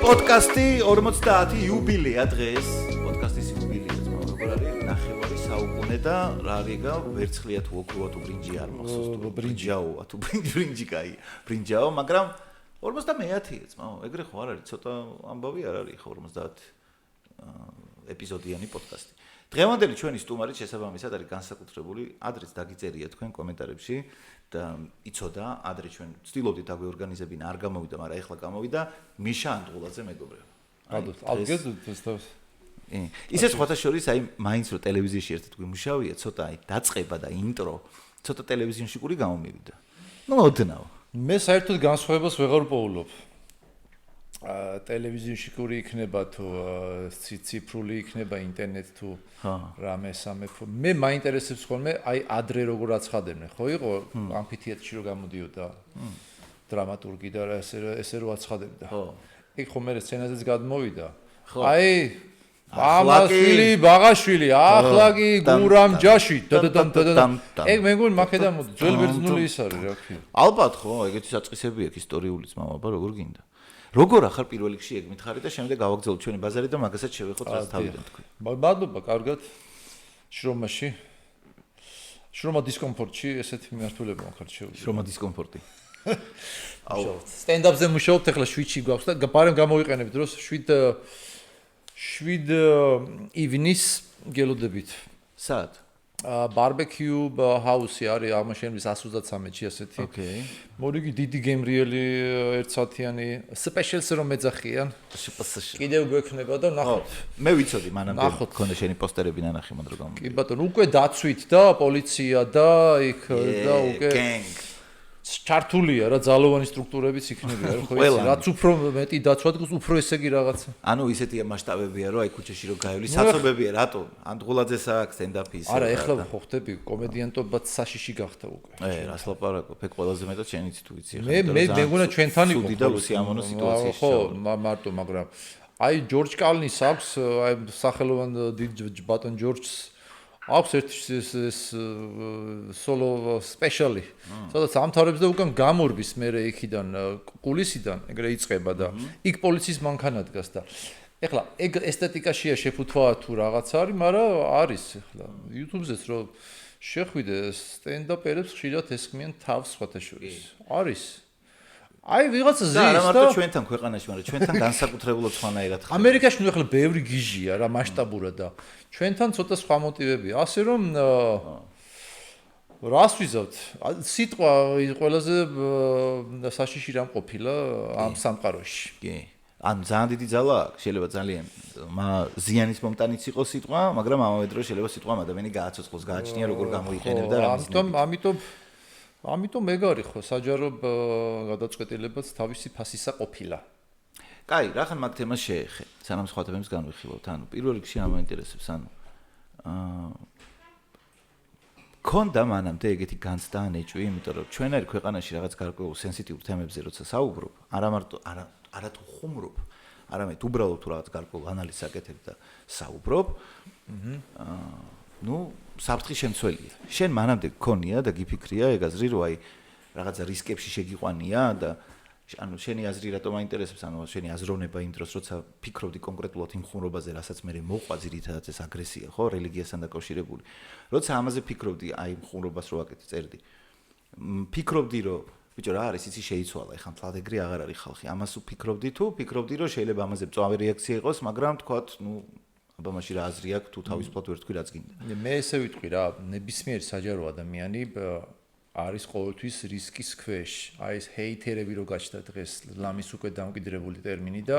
პოდკასტი 50 იუბილეა დღეს. პოდკასტის იუბილეა ძმა, როგორ არის? ნახევარი საუკუნე და რა რიგა ვერცხლია თუ ოქროა თუ ბრინჯი არ მახსოვს თუ ბრინჯაოა თუ ბრინჯი კაი. ბრინჯაო, მაგრამ 50-ია ძმა. ეგრე ხო არ არის? ცოტა ამბავი არ არის ხო 50 ეპიზოდიანი პოდკასტი. დღევანდელი ჩვენი სტუმარი შესაბამისად არის განსაკუთრებული, ადრეც დაგიწერია თქვენ კომენტარებში და იცოდა, ადრე ჩვენ ვცდილობდით აგვეორგანიზებინა, არ გამოვიდა, მაგრამ ეხლა გამოვიდა მიშა ანტღულაძე მეგობრებო. ისე სხვათა შორის აი მაინც რო ტელევიზიაში ერთად გვიმუშავია, ცოტა აი დაწყება და ინტრო, ცოტა ტელევიზიაში კური გამომივიდა. ნუ ოდნავ. მე საერთოდ განსხვავებას ვეღარ პოულობ. ტელევიზიაში კური იქნება თუ ციფრული იქნება ინტერნეტ თუ რამე სამე. მე მაინტერესებს ხოლმე აი ადრე როგორ აცხადებდნენ, ხო იყო ამფითეატრში რო გამოდიოდა დრამატურგი და ესე რო აცხადებდა. იქ ხო მე სცენაზეც გადმოვიდა. აი ამაშვილი, ბაღაშვილი, ახლა კი გურამ ჯაში. ეგ მე მგონი მაქედან მოდი, ძველ ბერძნული ის არის რა ქვია. ალბათ ხო, ეგეთი საწყისები აქვს ისტორიული ძმაობა, როგორ გინდა. როგორ ახალ პირველ რიგში ეგ მითხარი და შემდეგ გავაგზავნოთ ჩვენი ბაზარი და მაგასაც შევეხოთ რაც თავიდან თქვი. მადლობა, კარგად. შრომაში. შრომა დისკომფორტში ესეთი მიმართულება მოხარ შეუძლია. შრომა დისკომფორტი. აუ, სტენდაპზე მუშაობთ ახლა შვიდში გვაქვს და პარემ გამოვიყენებ დროს 7 ივნის გელოდებით. სად? ბარბეკიუ ჰაუსი არის აღმოჩენილი 133-ში ასეთი. ოკეი. მორიგი დიდი გემრიელი ერთსათიანი სპეციალს რომ მეძახიან. კიდევ გვექნება და ნახოთ. მე ვიცოდი მანამდე გქონდა შენი პოსტერები ნანახი მანდ რო გამო. კი ბატონო, უკვე დაცვით და პოლიცია და იქ და უკვე ჩართულია რა ძალოვანი სტრუქტურებიც იქნებია რა ხო იცი რაც უფრო მეტი დაცვა დგას უფრო ესე იგი რაღაცა. ანუ ისეთია მასშტაბებია რომ აი ქუჩაში რო გაივლი საცობებია რატო? ანდღულაძეს აქვს სტენდაპის. არა ეხლა ხო ხდები კომედიანტობაც საშიში გახდა უკვე. რას ლაპარაკობ? ეგ ყველაზე მეტად შენიც თუ ვიცი ხა. მე მეგონა ჩვენთან იყო. სუდი და უსიამოვნო სიტუაციაში. ხო, მარტო მაგრამ აი ჯორჯ კალნის აქვს აი სახელოვან დიდ ბატონ ჯორჯს აქვს ეს სოლო სპეციალი. სადაც ამთავრებს და უკან გამორბის მერე იქიდან კულისიდან ეგრე იწყება და იქ პოლიციის მანქანა დგას და ეხლა ეგ ესთეტიკაშია შეფუთვა თუ რაღაც არის, მაგრამ არის ეხლა YouTube-ზეც რომ შეხვიდე სტენდაპერებს ხშირად ესხმიან თავს სხვათა შორის. არის. აი ვიღაცა ზის და არა მარტო ჩვენთან ქვეყანაში, მაგრამ ჩვენთან განსაკუთრებულად სხვანაირად ხარ. ამერიკაში ნუ ეხლა ბევრი გიჟია რა მასშტაბურად და ჩვენთან ცოტა სხვა მოტივებია. ასე რომ რას ვიზავთ? სიტყვა ყველაზე საშიში რამ ყოფილა ამ სამყაროში. კი. ან ძალიან დიდი ძალა აქვს, შეიძლება ძალიან ზიანის მომტანიც იყოს სიტყვა, მაგრამ ამავე დროს შეიძლება სიტყვა ადამიანი გააცოცხლოს, გააჩნია როგორ გამოიყენება და რამის. ამიტომ ეგ არის ხო საჯარო გადაწყვეტილებაც თავისი ფასისა ყოფილა. კაი, რახან მაგ თემას შეეხე, სანამ სხვა თემებს განვიხილავთ. ანუ პირველ რიგში ამაინტერესებს, ანუ კონდა მანამდე ეგეთი განცდა ან ეჭვი, იმიტომ რომ ჩვენარი ქვეყანაში რაღაც გარკვეულ სენსიტიურ თემებზე როცა საუბრობ, არა თუ ხუმრობ, არამედ უბრალოდ თუ რაღაც გარკვეულ ანალიზს აკეთებ და საუბრობ, ნუ საფრთხის შემცველია. შენ მანამდე გქონია და გიფიქრია ეგ აზრი რომ აი რაღაცა რისკებში შეგიყვანია და ანუ შენი აზრი რატომ აინტერესებს, ანუ შენი აზროვნება იმ დროს როცა ფიქრობდი კონკრეტულად იმ ხუმრობაზე, რასაც მე მოყვა ძირითადად ეს აგრესია, ხო, რელიგიასთან დაკავშირებული. როცა ამაზე ფიქრობდი, აი იმ ხუმრობას რო აკეთე წერდი. ფიქრობდი რომ ბიჭო რა არის, იცი შეიცვალა, ეხლა თლად ეგრე აღარ არის ხალხი. ამას ვფიქრობდი რომ შეიძლება ამაზე მწვავე რეაქცია იყოს, მაგრამ თქვათ, ნუ აბა მაშინ რა აზრი აქვს თუ თავისუფლად ვერ თქვი რაც გინდა. მე ესე ვიტყვი რა, ნებისმიერი საჯარო ადამიანი არის ყოველთვის რისკის ქვეშ. აი ეს ჰეითერები რო გაჩნდა დღეს, ლამის უკვე დამკვიდრებული ტერმინი და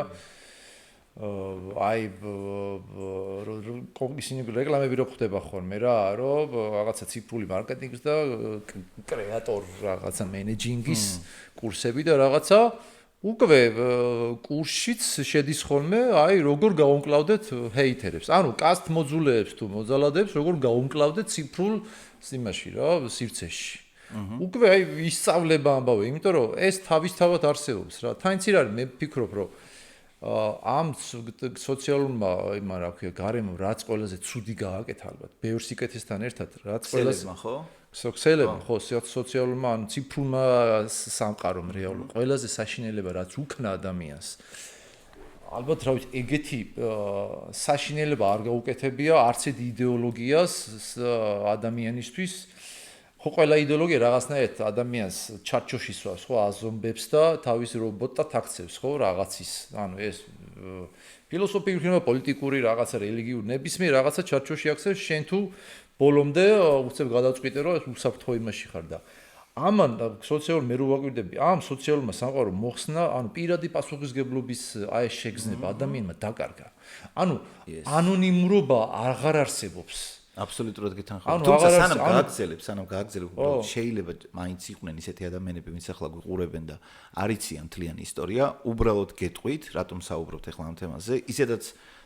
აი ისინი რეკლამები რო ხდება ხოლმე რა, რომ რაღაცა ციფრული მარკეტინგის და კრეატორ რაღაცა მენეჯინგის კურსები და რაღაცა უკვე კურსშიც შედის ხოლმე, აი როგორ გაუმკლავდეთ ჰეითერებს. ანუ კასტ მოძულეებს თუ მოძალადებს, როგორ გაუმკლავდეთ ციფრულ იმაში რა, სივრცეში. უკვე აი ისწავლება ამბავი, იმიტომ რომ ეს თავისთავად არსებობს რა. თან იცი რა, მე ვფიქრობ, რომ ამ სოციალურმა იმან რა ქვია გარემო რაც ყველაზე ცუდი გააკეთა ალბათ ბევრ სიკეთესთან ერთად რაც ყველაზე ხო? სოციალებმა ხო სოციალურმა ან ციფრულმა სამყარომ რეალურ ყველაზე საშინელება რაც უქნა ადამიანს ალბათ რა ვიცი ეგეთი საშინელება არ გაუკეთებია არც იდეოლოგიას ადამიანისთვის ხო ყველა იდეოლოგია რაღაცნაირად ადამიანს ჩარჩოში სვავს ხო აზომბებს და თავის რობოტად აქცევს ხო რაღაცის ანუ ეს ფილოსოფიური ხება პოლიტიკური რაღაცა რელიგიური ნებისმიერ რაღაცა ჩარჩოში აქცევს შენ თუ ბოლომდე უცებ გადაწყვიტე რომ ეს უსაფრთხო იმაში ხარ და ამან სოციალურ მე რო ვაკვირდები ამ სოციალურმა სამყარომ მოხსნა ანუ პირადი პასუხისგებლობის აი ეს შეგრძნება ადამიანმა დაკარგა ანუ ანონიმურობა აღარ არსებობს აბსოლუტურად გითანხმები. თუმცა სანამ გააგრძელებს, შეიძლება მაინც იყვნენ ისეთი ადამიანები, ვინც ახლა გვიყურებენ და არიციან მთლიანი ისტორია, უბრალოდ გეტყვით, რატომ საუბრობთ ახლა ამ თემაზე. ისედაც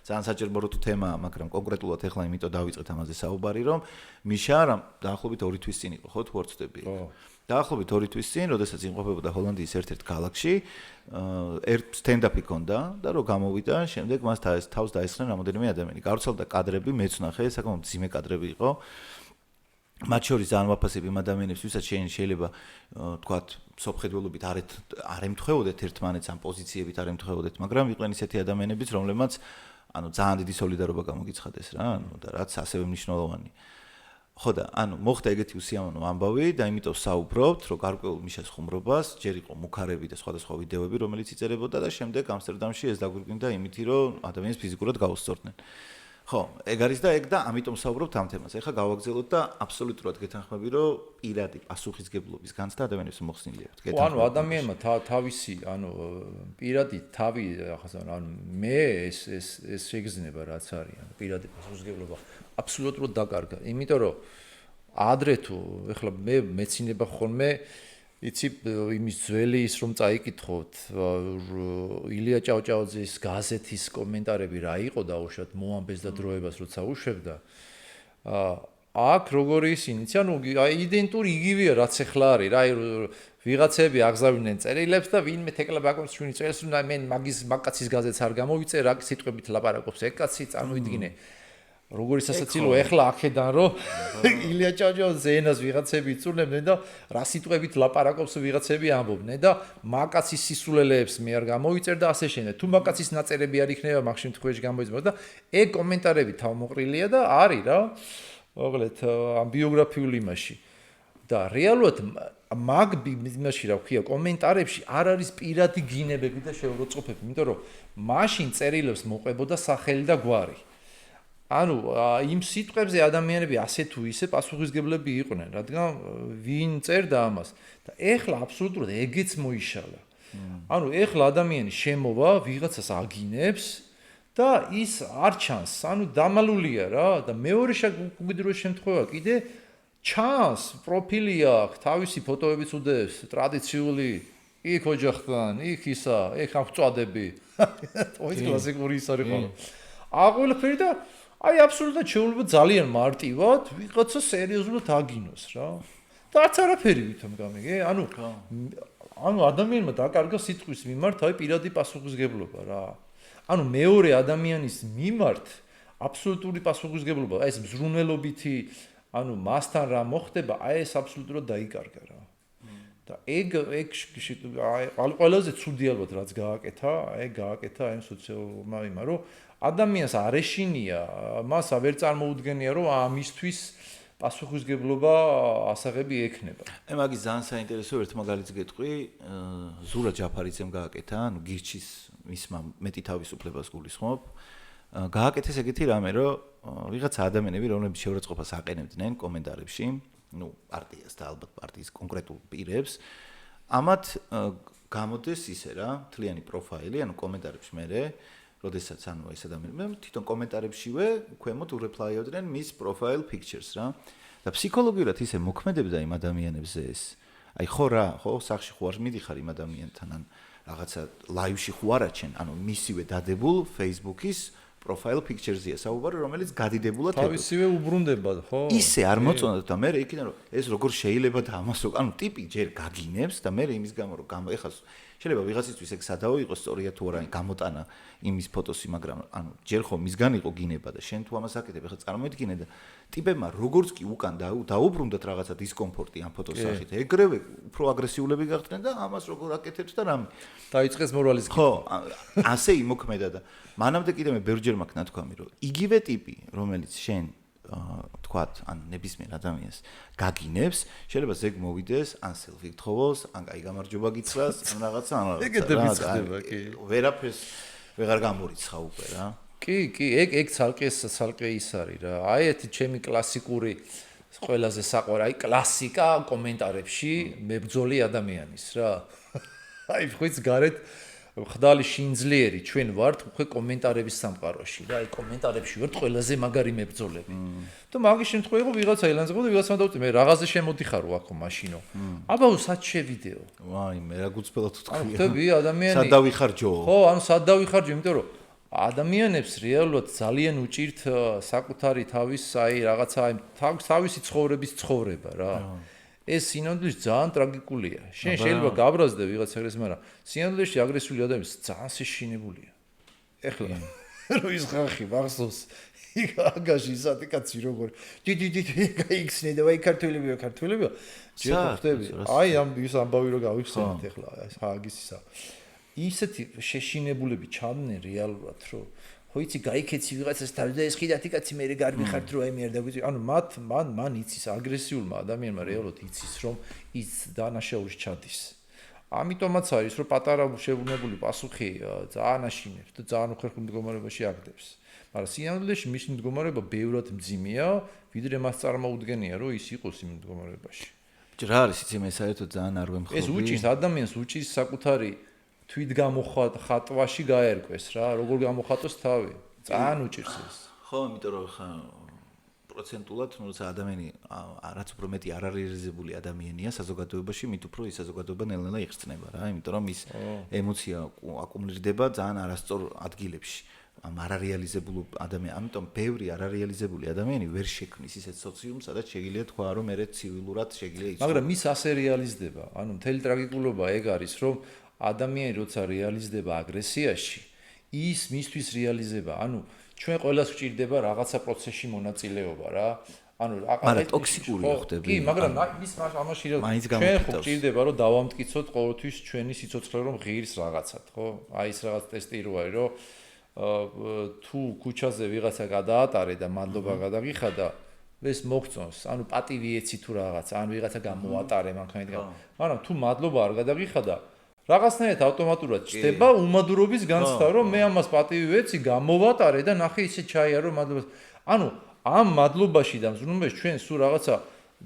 ძალიან საჭირო თუ თემაა, მაგრამ კონკრეტულად ახლა იმიტომ დავიწყეთ ამაზე საუბარი, რომ მიშა დაახლოებით 2 თვის წინ იყო, ხო თუ არ ვწდები? დაახლოებით 2 თვის წინ, როდესაც იმყოფებოდა ჰოლანდიის ერთ-ერთ ქალაქში, ერთ სტენდაპი ჰქონდა და რო გამოვიდა, შემდეგ მას თავს დაესხნენ რამოდენიმე ადამიანი. გავრცელდა კადრები, მეც ვნახე, საკმაოდ ძიმე კადრები იყო. მათ შორის ძალიან ვაფასებ იმ ადამიანებს, ვისაც შეიძლება თქვათ, სოფხედველობით არ ემთხვეოდეთ ერთმანეთს ამ პოზიციებით არ ემთხვეოდეთ, მაგრამ იყვნენ ისეთი ადამიანებიც, რომლებმაც ანუ ძალიან დიდი სოლიდარობა გამოგიცხადეს რა, ანუ და რაც ასევე მნიშვნელოვანი. ხო და ანუ მოხდა ეგეთი უსიამოვნო ამბავი და იმიტომ საუბრობთ, რომ გარკვეულ მიშას ხუმრობას ჯერ იყო მუქარები და სხვადასხვა ვიდეოები, რომელიც იწერებოდა და შემდეგ ამსტერდამში ეს დაგვირგვინდა იმითი, რომ ადამიანს ფიზიკურად გაუსწორდნენ. ხო, ეგ არის და ეგ და ამიტომ საუბრობთ ამ თემაზე. ეხლა გავაგზავნოთ და აბსოლუტურად გეთანხმები, რომ პირადი პასუხისგებლობის განცდა ადამიანებს მოხსნილი აქვს. ანუ ადამიანმა თავისი, ანუ პირადი თავი, ანუ მე ეს შეგრძნება რაც არის, ანუ პირადი პასუხისგებლობა აბსოლუტურად დაკარგა. იმიტომ რომ ადრე თუ ეხლა მე მეცინება ხოლმე იცი იმის ძველი ის რომ წაიკითხოთ ილია ჭავჭავაძის გაზეთის კომენტარები რა იყო დაუშვათ მოამბეს და დროებას როცა უშვებდა აქ როგორი ისინი ანუ იდენტური იგივეა რაც ახლა არის რა ვიღაცები აგზავნեն წერილებს და ვინმე თეკლა ბაკოვსშვილი წერილს რომ მე მაგის მაგკაცის გაზეთს არ გამოვიწე რა სიტყვებით ლაპარაკობს ეგ კაცი წარმოიდგინე როგორი სასაცილო ეხლა აქედან რომ ილია ჭავჭავაძე ენას ვიღაცები იწურნებდნენ და რა სიტყვებით ლაპარაკობს ვიღაცები ამბობდნენ და მაკაცის სისულელეებს მე არ გამოვიწერ და ასე შემდეგ თუ მაკაცის ნაწერები არ იქნება მაგ შემთხვევაში გამოიძმება და ეგ კომენტარები თავმოყრილია და არის რა მოკლედ ამ ბიოგრაფიულ იმაში და რეალურად მაგ იმაში რა ვქია კომენტარებში არ არის პირადი გინებები და შეუროწყოფები იმიტომ რომ მაშინ წერილებს მოყვებოდა სახელი და გვარი ანუ იმ სიტყვებზე ადამიანები ასე თუ ისე პასუხისგებლები იყვნენ, რადგან ვინ წერდა ამას და ეხლა აბსოლუტურად ეგეც მოიშალა. ანუ ეხლა ადამიანი შემოვა, ვიღაცას აგინებს და ის არ ჩანს, ანუ დამალულია რა და მეორე უკიდურეს შემთხვევა კიდე ჩანს, პროფილი აქვს, თავისი ფოტოებიც უდევს, ტრადიციული იქ ოჯახთან, იქ ისა, იქ აღწვადები. ოიც კლასიკური ის არის ხოლმე. აღველაფერი და აი აბსოლუტურად შეუძლია ძალიან მარტივად ვიღაცა სერიოზულად აგინოს რა. და არც არაფერი ვითომ გამიგე? ანუ ადამიანმა დაკარგა სიტყვის მიმართ აი პირადი პასუხისგებლობა რა. ანუ მეორე ადამიანის მიმართ აბსოლუტური პასუხისგებლობა, აი ეს მზრუნველობითი, ანუ მასთან რა მოხდება, აი ეს აბსოლუტურად დაიკარგა რა. და ეგ ყველაზე ცუდი ალბათ რაც გააკეთა, აი გააკეთა აი სოციალურმა იმამ, რომ ადამიანს არ ეშინია, მას ვერ წარმოუდგენია, რომ ამისთვის პასუხისგებლობა ასაღები ექნება. მაგის ძალიან საინტერესო ერთ მაგალითს გეტყვი, ზურა ჯაფარიძემ გააკეთა, ანუ გირჩის მისმა მეტი თავისუფლებას გულისხმობ. გააკეთეს ეგეთი რამე, რომ ვიღაცა ადამიანები, რომლებიც შეურაცხყოფას აყენებდნენ კომენტარებში, ну, პარტიას და ალბათ პარტიის კონკრეტულ პირებს, ამათ გამოდეს ისე რა, მთლიანი პროფაილი, ანუ კომენტარებში მერე როდესაც ანუ ეს ადამიანები თვითონ კომენტარებშივე ქვემოთ ურეპლაიოდნენ მის profile pictures რა და ფსიქოლოგიურად ისე მოქმედებდა იმ ადამიანებზე ეს აი ხო რა ხო სახში ხო არ მიდიხარ იმ ადამიანთან ან რაღაცა live-ში ხო არაჩენ ანუ მისივე დადებულ Facebook-ის profile pictures-ია საუბარი რომელიც გადიდებულად თავისივე უბრუნდება ხო ისე არ მოწონდა და მე იქიდან რომ ეს როგორ შეიძლება და ამას ანუ ტიპი ჯერ გაგინებს და მე იმის გამო რომ ეხლა შეიძლება ვიღაცისთვის ეგ სადაო იყოს სწორია თუ არა გამოტანა იმის ფოტოსი, მაგრამ ანუ ჯერ ხომ მისგან იყო გინება და შენ თუ ამას აკეთებ, ახლა წარმოიდგინე და ტიპებმა როგორც კი უკან დაუბრუნდათ რაღაცა დისკომფორტი ამ ფოტოს სახით, ეგრევე უფრო აგრესიულები გახდნენ და ამას როგორ აკეთებს და რამე. დაიწყეს მორალის ხო, ასე იმოქმედა და მანამდე კიდე მე ბევრჯერ მაქვს ნათქვამი, რომ იგივე ტიპი, რომელიც შენ თქვათ, ან ნებისმიერ ადამიანს გაგინებს, შეიძლება ზეგ მოვიდეს, ან სელფი გთხოვოს, ან კაი გამარჯობა გიცრას, ან რაღაცა, ან რაღაცა. ეგეთებიც ხდება, კი. ვერაფერს ვეღარ გამორიცხა უკვე რა. კი, ეგ ცალკე ის არის რა. აი ერთი ჩემი კლასიკური ყველაზე საყვარელი, კლასიკა კომენტარებში მებრძოლი ადამიანის რა. აი ხუიც გარეთ ხდალი შინძლიერი ჩვენ ვართ უკვე კომენტარების სამყაროში და აი კომენტარებში ვართ ყველაზე მაგარი მებრძოლები. და მაგის შემთხვევაში იყო ვიღაცა ელანძღო და ვიღაცა დავწი მე რაღაცა შემოდიხარო აქ მაშინო. აბა სად შევიდეო? ვაი, მე რა გუწბელად ვთქვი. ხდები ადამიანი. სად დავიხარჯო? ხო, ანუ სად დავიხარჯო, იმიტომ რომ ადამიანებს რეალურად ძალიან უჭირთ საკუთარი თავის აი რაღაცა აი თავისი ცხოვრების ცხოვრება რა. ეს სინამდვილეში ძალიან ტრაგიკულია. შენ შეიძლება გაბრაზდე ვიღაც ეგრეს, მაგრამ სინამდვილეში აგრესიული ადამიანი ძალიან სიშინებულია. ეხლა რო ის ხალხი მახსოვს იქ აგაში ისეთი კაცი როგორ დიდი გაიქცნე და ვაი ქართველებია ჯერ ხვდები. აი ამ ის ამბავი რო გავიხსენეთ ეხლა ეს აგის ისა. ისეთი შეშინებულები ჩამდნენ რეალურად რომ ხო იცი გაიქეცი ვიღაცას თავი და ეს ხიდათი კაცი მე გარბი ხართ რომ აი მე არ დაგვიწი ანუ მან იცის აგრესიულმა ადამიანმა რეალურად იცის რომ ის დანაშაულში ჩადის ამიტომაც არის რომ პატარა შეუნებული პასუხი ძალიან აშინებს და ძალიან უხერხულ მდგომარეობაში აგდებს მაგრამ სინამდვილეში მისი მდგომარეობა ბევრად მძიმეა ვიდრე მას წარმოუდგენია რომ ის იყოს იმ მდგომარეობაში რა არის იცი მე საერთოდ ძალიან არ ვემხრობი ეს უჭირს ადამიანს უჭირს საკუთარი თვით გამოხატვაში გაერკვეს რა, როგორ გამოხატოს თავი. ძალიან უჭირს ეს. ხო, იმიტომ რომ ხა პროცენტულად, როცა ადამიანი რაც უფრო მეტი არარეალიზებული ადამიანია საზოგადოებაში, მით უფრო ის საზოგადოება ნელ-ნელა იხსნება რა, იმიტომ რომ ის ემოცია აკუმულირდება ძალიან არასწორ ადგილებში. ამ არარეალიზებულ ადამიანს, ამიტომ ბევრი არარეალიზებული ადამიანი ვერ შექმნის ისეთ სოციუმს, სადაც შეგიძლია თქვა რომ მე ცივილურად შეგიძლია იცოცხლო. მაგრამ ის ასე რეალიზდება. ანუ მთელი ტრაგიკულობა ეგ არის, რომ ადამიანი როცა რეალიზდება აგრესიაში, ის მისთვის რეალიზება. ანუ ჩვენ ყველას გვჭირდება რაღაცა პროცესში მონაწილეობა რა. ანუ მაგრამ ტოქსიკური ხდება. კი, მაგრამ ის ამაში ჩვენ ხო გვჭირდება რომ დავამტკიცოთ ყოველთვის ჩვენი სიცოცხლე რომ ღირს რაღაცად, ხო? აი ეს რაღაც ტესტი რო არის, რომ თუ ქუჩაზე ვიღაცა გადაატარე და მადლობა გადაგიხადა ეს მოგწონს, ანუ პატივი ეცი თუ რაღაც, ან ვიღაცა გამოატარე მანქანით. მაგრამ თუ მადლობა არ გადაგიხადა რაღაცნაირად ავტომატურად ჩდება უმადურობის განცდა, რომ მე ამას პატივი ვეცი, გამოვატარე და ნახე ისე ჩაიარო მადლობას. ანუ ამ მადლობაში და მზრუნველობაში ჩვენ სულ რაღაცა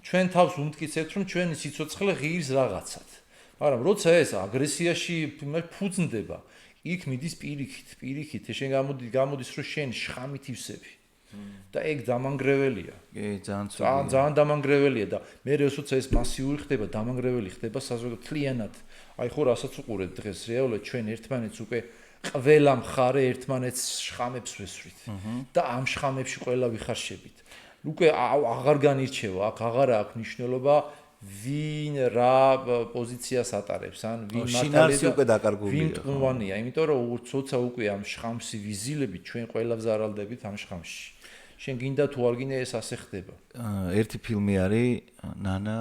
ჩვენ თავს უმტკიცებთ, რომ ჩვენი სიცოცხლე ღირს რაღაცად. მაგრამ როცა ეს აგრესიაში ფუძნდება, იქ მიდის პირიქით, შენ გამოდის რომ შენ შხამით ივსები. და ეგ დამანგრეველია. კი, ძალიან ძალიან დამანგრეველია და მე როცა ეს მასიური ხდება, დამანგრეველი ხდება საზოგადოებრივ თლიანად. აი ხო რასაც უყურეთ დღეს რეალურად ჩვენ ერთმანეთს უკვე ყველა მხარე ერთმანეთს შხამებს ვესვით და ამ შხამებში ყველა ვიხარშებით. უკვე აღარ განირჩევა, აქ აღარ აქვს მნიშვნელობა ვინ რა პოზიციას ატარებს, ან ვინ მართალია უკვე დაკარგულია. ვინ ტყუანია, იმიტომ რომ ცოცა უკვე ამ შხამში ვიზილებით ჩვენ ყველა ვზარალდებით ამ შხამში. შენ გინდა თუ არ გინდა ეს ასე ხდება. ერთი ფილმი არის ნანა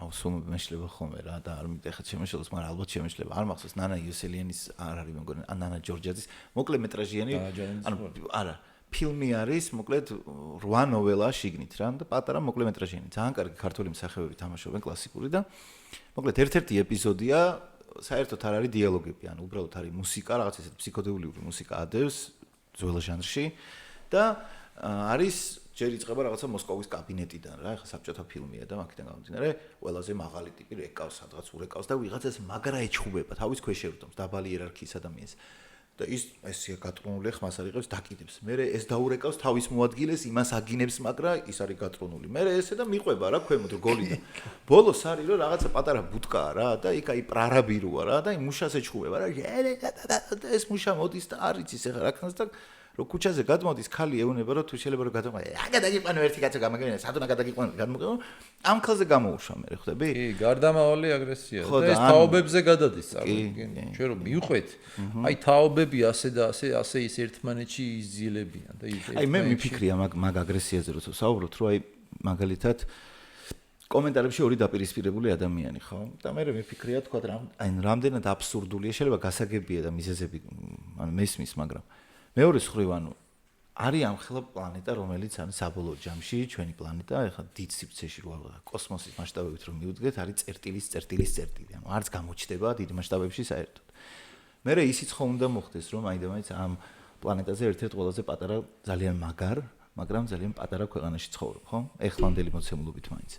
აუსულ მეშლება ხოლმე რა და არ მიტეხეთ შემეშლოს, მაგრამ ალბათ შემეშლება. არ მახსოვს ნანა იოსელიანის არ არის მეგონი, ნანა ჯორჯაძის მოკლე მეტრაჟიანი, ანუ არა, ფილმი არის, მოკლედ 8 ნოველა შიგნით რა და პატარა მოკლე მეტრაჟიანი. ძალიან კარგი ქართული მსახიობები თამაშობენ კლასიკური და მოკლედ ერთ-ერთი ეპიზოდია საერთოდ არ არის დიალოგები, ანუ უბრალოდ არის მუსიკა, რაღაც ესეთ ფსიქოდელიური მუსიკა ადევს ძველ ჟანრში და არის ჯერ იწყება რაღაცა მოსკოვის კაბინეტიდან რა, ეხლა საბჭოთა ფილმია და მაგიდან გამომდინარე, ყველაზე მაღალი ტიპი რეკავს, სადღაც ურეკავს და ვიღაცას მაგრა ეჩხუბება, თავის ქვეშ ევდომს, დაბალი იერარქიის ადამიანს. და ის ესე გატრონული ხმას არიღებს დაკიდებს. მერე ეს დაურეკავს თავის მოადგილეს, იმას აგინებს, მაგრამ ის არის გატრონული. მერე ესე და მიყვება რა ქვემოთ გოლიდან. ბოლოს არის რომ რაღაცა პატარა ბუტკაა რა და იქ აი პრარაბიროა რა და იმ მუშას ეჩხუბება რა. ეს მუშა მოდის და არ იცის ეხლა რა ქნას და რომ ქუჩაზე გადმოდის ხალი ეუნება რომ თუ შეიძლება რომ გადმოყვა გადაგიყვანო ერთი კაცო გამაგებინა სადუნა გადაგიყვანო გადმოყვა ამ ხელზე გამოუშვა მე ხვდები კი გარდამავალი აგრესია და ეს თაობებზე გადადის ჩვენ რომ მივყვეთ აი თაობები ასე და ასე ის ერთმანეთში იზილებიან და აი მე მიფიქრია მაგ აგრესიაზე როცა საუბრობთ რომ აი მაგალითად კომენტარებში ორი დაპირისპირებული ადამიანი ხო და მე მიფიქრია თქვა აი რამდენად აბსურდულია შეიძლება გასაგებია და მიზეზები ანუ მესმის მაგრამ მეორე მხრივ ანუ არის ამ ხელა პლანეტა რომელიც არის საბოლოო ჯამში ჩვენი პლანეტა ეხლა დიდ სივრცეში რო კოსმოსის მასშტაბებით რომ მივუძგეთ არის წერტილის წერტილი ანუ არც გამოჩდება დიდ მასშტაბებში საერთოდ მე ისიც ხომ უნდა მოხდეს რომ აიდამაინც ამ პლანეტაზე ერთ-ერთ ყველაზე პატარა ძალიან მაგრამ ძალიან პატარა ქვეყანაში ცხოვრობ ხო ეხლანდელი მოცემულობით მაინც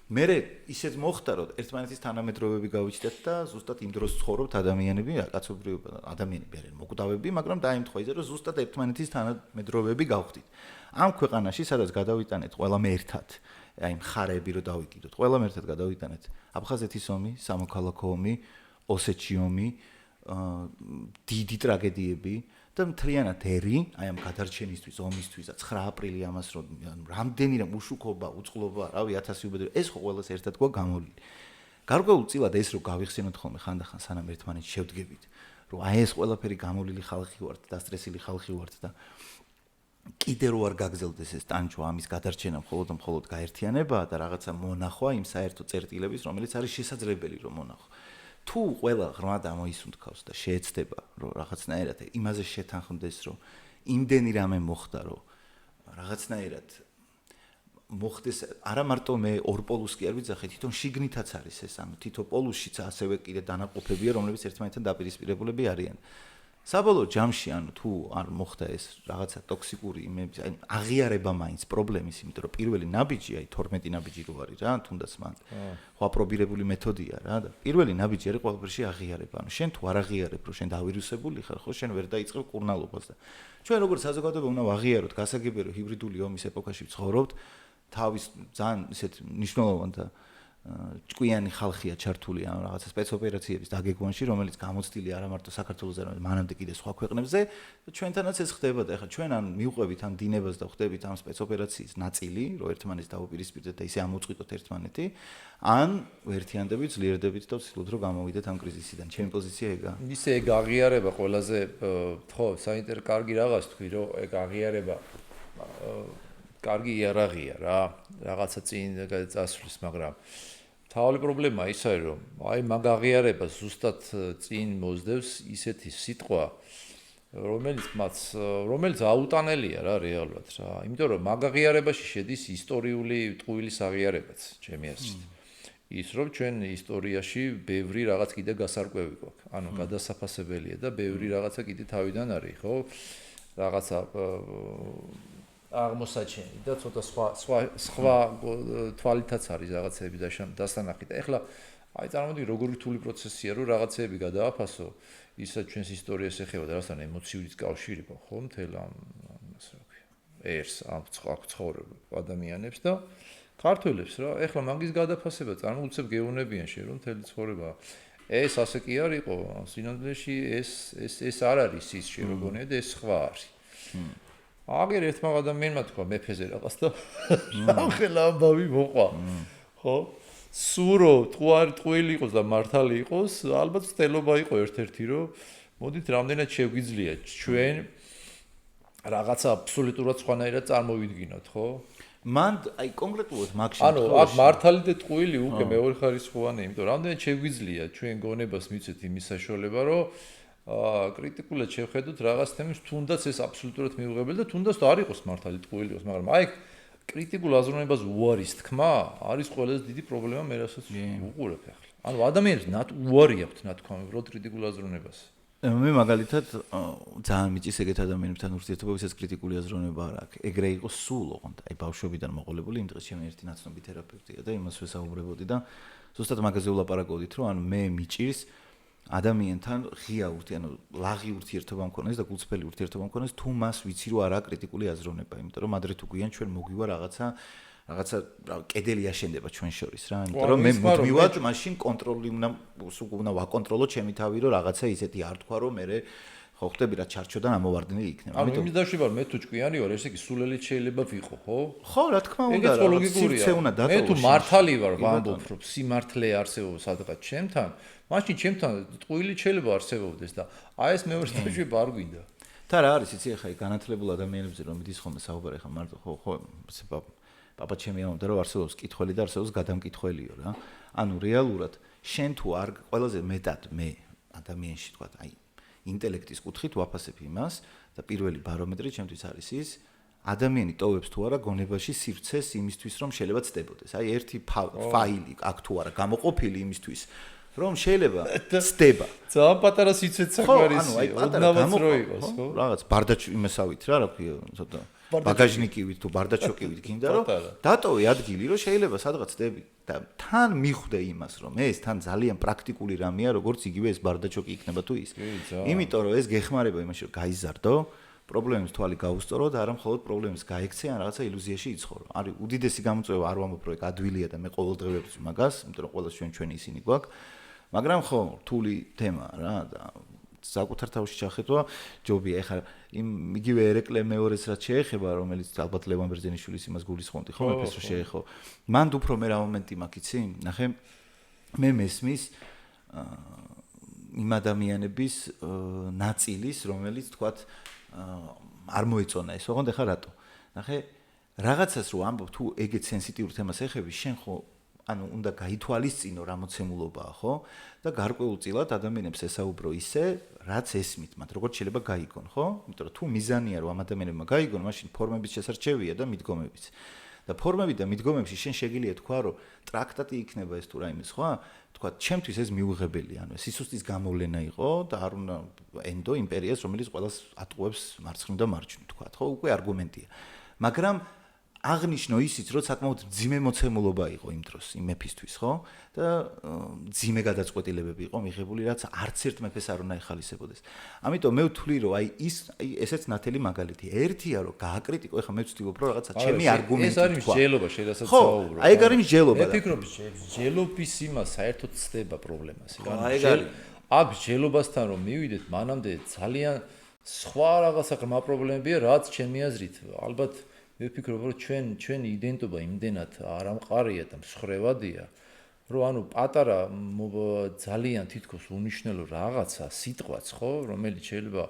მე ისეთ მოხდა რომ ერთმანეთის თანამედროვეები გავიჩნდათ და ზუსტად იმ დროს ცხოვრობთ ადამიანები ადამიანები არიან მოკვდავები მაგრამ დაემთხვა ისე რომ ზუსტად ერთმანეთის თანამედროვეები გავხდით ამ ქვეყანაში სადაც გადავიტანეთ ყველამ ერთად აი მხარეები რომ დავიკიდოთ ყველამ ერთად გადავიტანეთ აფხაზეთის ომი სამოქალაქო ომი ოსეთში ომი დიდი ტრაგედიები და მთლიანად ერი აი ამ გადარჩენისთვის ომისთვის და 9 აპრილი ამას რომ რამდენი რამ უშუქობა უწყლობა რავი 1000 უბედური ეს ხო ყველას ერთად გვა გამოვლილი გარკვეულწილად ეს რომ გავიხსენოთ ხოლმე ხანდახან სანამ ერთმანეთს შევდგებით რომ აი ეს ყველაფერი გამოვლილი ხალხი ვართ და სტრესილი ხალხი ვართ და კიდე რო არ გაგზელდეს ეს ტანჯვა ამის გადარჩენა მხოლოდ გაერთიანება და რაღაცა მონახვა იმ საერთო წერტილების რომელიც არის შესაძლებელი რომ მონახო თუ ყველა ღრმა დამოისუნთქავს და შეეცდება რომ რაღაცნაირად იმაზე შეთანხმდეს რომ იმდენი რამე მოხდა რომ რაღაცნაირად მოხდეს არა მარტო მე ორ პოლუს კი არ ვიძახე თვითონ შიგნითაც არის ეს ანუ თითო პოლუსშიც ასევე კიდე დანაყოფებია რომლებიც ერთმანეთთან დაპირისპირებულები არიან საბოლოო ჯამში ანუ თუ არ მოხდა ეს რაღაცა ტოქსიკური იმების აი აღიარება მაინც პრობლემის იმიტომ რომ პირველი ნაბიჯი აი 12 ნაბიჯი რო არის რა თუნდაც მან ხო აპრობირებული მეთოდია რა და პირველი ნაბიჯი არის ყველაფერში აღიარება ანუ შენ თუ არ აღიარებ რომ შენ დავირუსებული ხარ ხო შენ ვერ დაიწყებ კურნალობას და ჩვენ როგორც საზოგადოება უნდა ვაღიაროთ გასაგებია რომ ჰიბრიდული ომის ეპოქაში ვცხოვრობთ თავის ძალიან ისეთ მნიშვნელოვან და ჭკვიანი ხალხია ჩართული ამ რაღაცა სპეცოპერაციების დაგეგმვაში, რომელიც გამოცდილი არა მარტო საქართველოს და მანამდე კიდე სხვა ქვეყნებზე, ჩვენთანაც ეს ხდება და ეხლა ჩვენ ან მივყვებით ამ დინებას და ხდებით ამ სპეცოპერაციის ნაწილი, რომ ერთმანეთს დავუპირისპირდეთ და ისე ამოწყვიტოთ ერთმანეთი, ან ვერთიანდებით, ძლიერდებით და ვცდილობთ რომ გამოვიდეთ ამ კრიზისიდან. ჩემი პოზიცია ეგაა. ისე ეგ აღიარება ყველაზე ხო, კარგი რაღაც თქვი, რომ ეგ აღიარება კარგი იარაღია რა, რაღაცა წინ წასვლის, მაგრამ თავი პრობლემა ის არის რომ აი მაგ აღიარებას ზუსტად წინ მოძდევს ისეთი სიტყვა რომელიც აუტანელია რა რეალურად რა იმიტომ რომ მაგ აღიარებაში შედის ისტორიული ტყუილის აღიარებაც ჩემი აზრით ის რომ ჩვენ ისტორიაში ბევრი რაღაც კიდე გასარკვევი გვაქვს ანუ გადასაფასებელია და ბევრი რაღაცა კიდე თავიდან არის ხო რაღაცა აღმოსაჩენი და ცოტა სხვა თვალითაც არის რაღაცები დასანახი და ეხლა აი წარმოვიდგინე როგორი რთული პროცესია რომ რაღაცები გადააფასო ისაც ჩვენს ისტორიას ეხება და რაღაცა ემოციური კავშირი ხო მთელ ამ ასე ვქვი ერს ამ ცხოვრებ ადამიანებს და ქართველებს რა ეხლა მაგის გადაფასება წარმოუცებ გეუნებიან შენ რომ მთელი ცხოვრება ეს ასე კი არისო სინამდვილეში ეს არ არის ის შენ როგორია და ეს სხვა არის აგერ ერთმა ადამიანმა თქვა მეფეზე რაღაც და ახლა ამბავი მოყვა ხო სურო ტყუილი იყოს და მართალი იყოს ალბათ ცდელობა იყო ერთ-ერთი რომ მოდით რამდენად შეგვიძლია ჩვენ რაღაცა აბსოლუტურად სხვანაირად წარმოვიდგინოთ ხო მან აი კონკრეტულად მაგ შემთხვევაში ანუ აქ მართალი და ტყუილი უკვე მეორე ხარისხოვანი იმიტომ რამდენად შეგვიძლია ჩვენ გონებას მიცეთ იმის საშუალება რომ კრიტიკულად შევხედოთ რაღაც თემებს, თუნდაც ეს აბსოლუტურად მიუღებელი და თუნდაც არ იყოს მართალი ტყუილი იყოს, მაგრამ აი კრიტიკულ აზროვნებას უარის თქმა არის ყველაზე დიდი პრობლემა მე რასაც უყურებ ახლა. ანუ ადამიანებს უარი აქვს ნათქვამებრივ კრიტიკულ აზროვნებას. მე მაგალითად ძალიან მიჭის ეგეთ ადამიანებთან ურთიერთობა, ვისაც კრიტიკული აზროვნება არ აქვს. ეგრე იყო სულ ოღონდ, აი ბავშვობიდან მოყოლებული, იმ დღეს ჩემი ერთი ნაცნობი თერაპევტია და იმას ვესაუბრებოდი და ზუსტად მაგაზე ვლაპარაკობდით, რომ ანუ მე მიჭირს ადამიანთან ღია ლაღი ურთიერთობა მქონდეს და გულწრფელი ურთიერთობა მქონდეს თუ მას ვიცი რომ არა კრიტიკული აზროვნება იმიტომ რომ ადრე თუ გვიან ჩვენ მოგვივა რაღაცა კედელი აშენდება ჩვენ შორის რა იმიტომ რომ მე მუდმივად მაშინ კონტროლი უნდა ვაკონტროლო ჩემი თავი რომ რაღაცა ისეთი არ თქვა რომ მე ხო ხტები რა ჩარჩოდან ამოვარდნილი იქნება. ამიტომ იმის დაშვება მე თუ ჭკვიანი ვარ, ესე იგი სულელით შეიძლება ვიყო, ხო? ხო, რა თქმა უნდა, ეგეც ლოგიკურია. სივრცე უნდა დატოვო. მე თუ მართალი ვარ, ვამბობ, რომ სიმართლე არსებობს სადღაც ჩემთან, მაშინ ჩემთან ტყუილით შეიძლება არსებობდეს და აი ეს მეორე დაშვება არ გვინდა. და რა არის, იცი ახლა განათლებულ ადამიანებზე რომ მიდის ხოლმე საუბარი ხა მარტო ხო პაპა ჩემი ამბობდა რომ არსებობს კითხველი და არსებობს გადამკითხველიო რა. ანუ რეალურად შენ თუ არ ყველაზე მეტად მე ადამიანში თქვა აი ინტელექტის კუთხით ვაფასებ იმას და პირველი ბარომეტრი ჩემთვის არის ის ადამიანი ტოვებს თუ არა გონებაში სივრცეს იმისთვის რომ შეიძლება ცდებოდეს. აი ერთი ფაილი აქ თუ არა გამოყოფილი იმისთვის რომ შეიძლება ცდება. ძალიან პატარა სიცეც საქმარისია, ოდნავაც რო იყოს, ხო? რაღაც ბარდაჩ იმესავით რა ქვია, ცოტა ბაგაჟნიკივით თუ ბარდაჩოკივით გინდა რომ დატოვე ადგილი რომ შეიძლება სადღაც ცდები და თან მიხვდე იმას რომ ეს თან ძალიან პრაქტიკული რამეა როგორც იგივე ეს ბარდაჩოკი იქნება თუ ის. იმიტომ რომ ეს გეხმარება იმაში რომ გაიზარდო პრობლემის თვალი გაუსწორო და არა მხოლოდ პრობლემის გაექცე ან რაღაცა ილუზიაში იცხოვრო. არის უდიდესი გამოწვევა არ ვამბობ რომ ეგ ადვილია და მე ყოველდღე ვებრძვი მაგას, იმიტომ რომ ყველა ჩვენი ისინი გვაქვს. მაგრამ ხო რთული თემაა რა და საკუთარ თავში ჩახედვა ჯობია. ეხლა იგივე ერეკლე მეორეს რაც შეეხება, რომელიც ალბათ ლევან ბერძენიშვილის იმას გულისხმობდი, ხო მეფეს რო შეეხო. მან უფრო მე რა მომენტი მაქვს იცი? ნახე მე მესმის იმ ადამიანების ნაწილის, რომელიც თქვათ არ მოეწონა ეს, ოღონდ ეხლა რატო? ნახე რაღაცას რო ამბობ თუ ეგეთ სენსიტიურ თემას ეხები, შენ ხო ანუ უნდა გაითვალისწინო რა მოცემულობაა, ხო? და გარკვეულწილად ადამიანებს ესაუბრო ისე, რაც ესმით, მათ როგორც შეიძლება გაიგონ, ხო? იმიტომ რომ თუ მიზანია რომ ამ ადამიანებმა გაიგონ, მაშინ ფორმების შესარჩევია და მიდგომებიც. და ფორმები და მიდგომებში შენ შეგიძლია თქვა, რომ ტრაქტატი იქნება ეს თუ რაიმე სხვა, თქვა, ჩემთვის ეს მიუღებელია, ანუ სისუსტის გამოვლენა იყო და არ უნდა ენდო იმპერიას, რომელიც ყველას ატყუებს მარცხნივ და მარჯვნივ, თქვა, ხო? უკვე არგუმენტია. მაგრამ აღნიშნო ისიც, რომ საკმაოდ ძიმე მოცემულობა იყო იმ დროს იმ მეფისთვის, ხო? და ძიმე გადაწყვეტილებები იყო მიღებული, რაც არც ერთ მეფეს არ უნდა ეხალისებოდეს. ამიტომ მე ვთვლი, რომ აი ესეც ნათელი მაგალითია. ერთია რომ გააკრიტიკო, ეხლა მე ვცდილობ რომ რაღაცა ჩემი არგუმენტი ეს არის მსჯელობა, შეიძლება ხო, საუბრო. აი ეგ არის მსჯელობა. მე ვფიქრობ, მსჯელობის იმას საერთოდ ცდება პრობლემას. აქ მსჯელობასთან რომ მივიდეთ, მანამდე ძალიან სხვა რაღაცა ღრმა პრობლემებია, რაც ჩემი აზრით ალბათ მე ვფიქრობ, რომ ჩვენი იდენტობა იმდენად არამყარია და მსხრევადია, რომ ანუ პატარა ძალიან თითქოს უნიშნელო რაღაცა სიტყვაც, ხო, რომელიც შეიძლება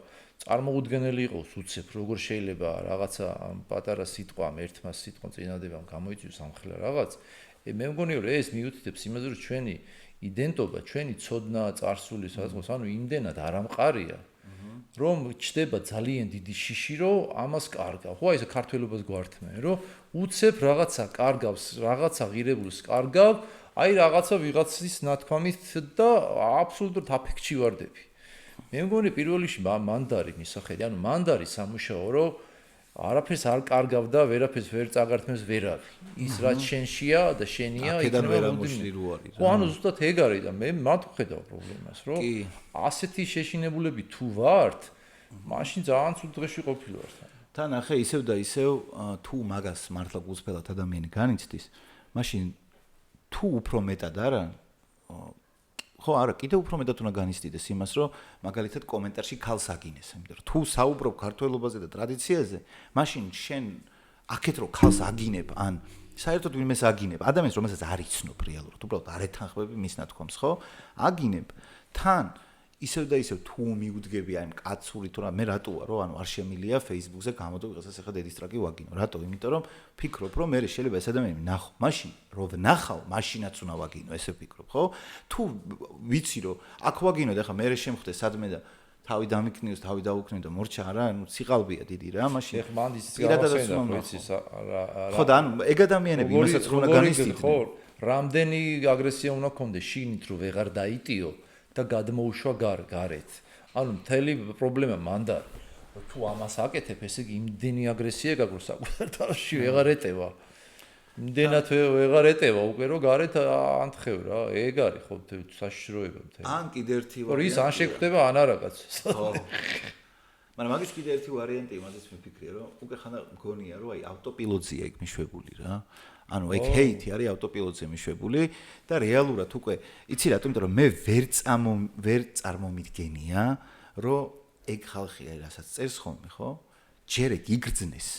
წარმოუდგენელი იყოს უცებ, როგორ შეიძლება რაღაცა პატარა სიტყვამ ერთმა სიტყვამ წინადებამ გამოიწვიოს ამხელა რაღაც. მე მგონი რომ ეს მიუთითებს იმაზე, რომ ჩვენი იდენტობა, ჩვენი ცოდნა, წარსული, საზღვრავს, ანუ იმდენად არამყარია. რომ ჩდება ძალიან დიდი შიში, რომ ამას კარგავ. ხო, აი ეს ქართველობას გვართმენ, რომ უცებ რაღაცა კარგავს, რაღაცა ღირებულს კარგავ, აი რაღაცა ვიღაცის ნათქვამით და აბსოლუტურად აფექტში ვარდები. მე მგონი პირველ რიგში მანდარი მისახედი, ანუ მანდარი სამუშაო, რომ არაფერს არ კარგავ და ვერაფერს ვერ წაგართმევს ვერავი. ის რაც შენშია და შენია, იქნება ვერ ამოშლი რო არის. ხო, ანუ ზუსტად ეგ არის და მე მათ ვხედავ პრობლემას, რომ ასეთი შეშინებულები თუ ვართ, მაშინ ძალიან ცუდ დღეში ყოფილვარ. თან ახე ისევ და ისევ თუ მაგას მართლა გულწრფელად ადამიანი განიცდის, მაშინ თუ უფრო მეტად არა ხო არა, კიდევ უფრო მეტად უნდა განიცდიდეს იმას, რომ მაგალითად კომენტარში ქალს აგინეს, იმიტომ რომ თუ საუბრობ ქართველობაზე და ტრადიციაზე, მაშინ შენ აქეთ რომ ქალს აგინებ, ან საერთოდ ვინმეს აგინებ, ადამიანს რომელსაც არ იცნობ რეალურად, უბრალოდ არ ეთანხმები მის ნათქვამს, ხო? აგინებ თან ისევ და ისევ თუ მიუდგები აი მკაცური თუ რა მე რატო ვარ რომ ანუ არ შემილია Facebook-ზე გამოდო ვიღაცას ახლა დედისტრაკი ვაგინო რატო იმიტომ რომ ფიქრობ რომ მე შეიძლება ეს ადამიანი ნახო მაშინ რომ ნახავ მაშინაც უნდა ვაგინო ესე ვფიქრობ ხო თუ ვიცი რომ აქ ვაგინო და ახლა მე შემხვდე სადმე და თავი დამიქნიოს თავი დაუქნიო და მორჩა რა ანუ ციყალბია დიდი რა მაშინ ეხ მან ის გამოსვენა ვიცი ხო და ანუ ეგ ადამიანები იმასაც რომ უნდა განისტიდნენ ხო რამდენი აგრესია უნდა კონდეს შინით რომ ვეღარ დაიტიო და გადმოუშვა გარეთ. ანუ მთელი პრობლემა მანდა თუ ამას აკეთებ, ესე იგი იმდენი აგრესია გაქვს საკუთარ თავში ვეღარ ეტევა. იმდენად ვეღარ ეტევა უკვე რომ გარეთ ანთხევ რა. ეგ არის ხო საშიშროება მთელი. ან კიდე ერთი ვარიანტი. ის ან შეგხვდება ან არა კაც. ხო. მაგრამ მაგის კიდე ერთი ვარიანტი იმასაც მიფიქრია რომ უკვე ხანდა მგონია რომ აი ავტოპილოტზია იქ მიშვებული რა. ანუ ეგ ჰეითი არის ავტოპილოტზე მიშვებული და რეალურად უკვე იცი რატომ იმიტომ რომ მე ვერ წარმომიდგენია რომ ეგ ხალხი აი რასაც წერს ხოლმე, ხო? ჯერ ეგ იგრძნეს,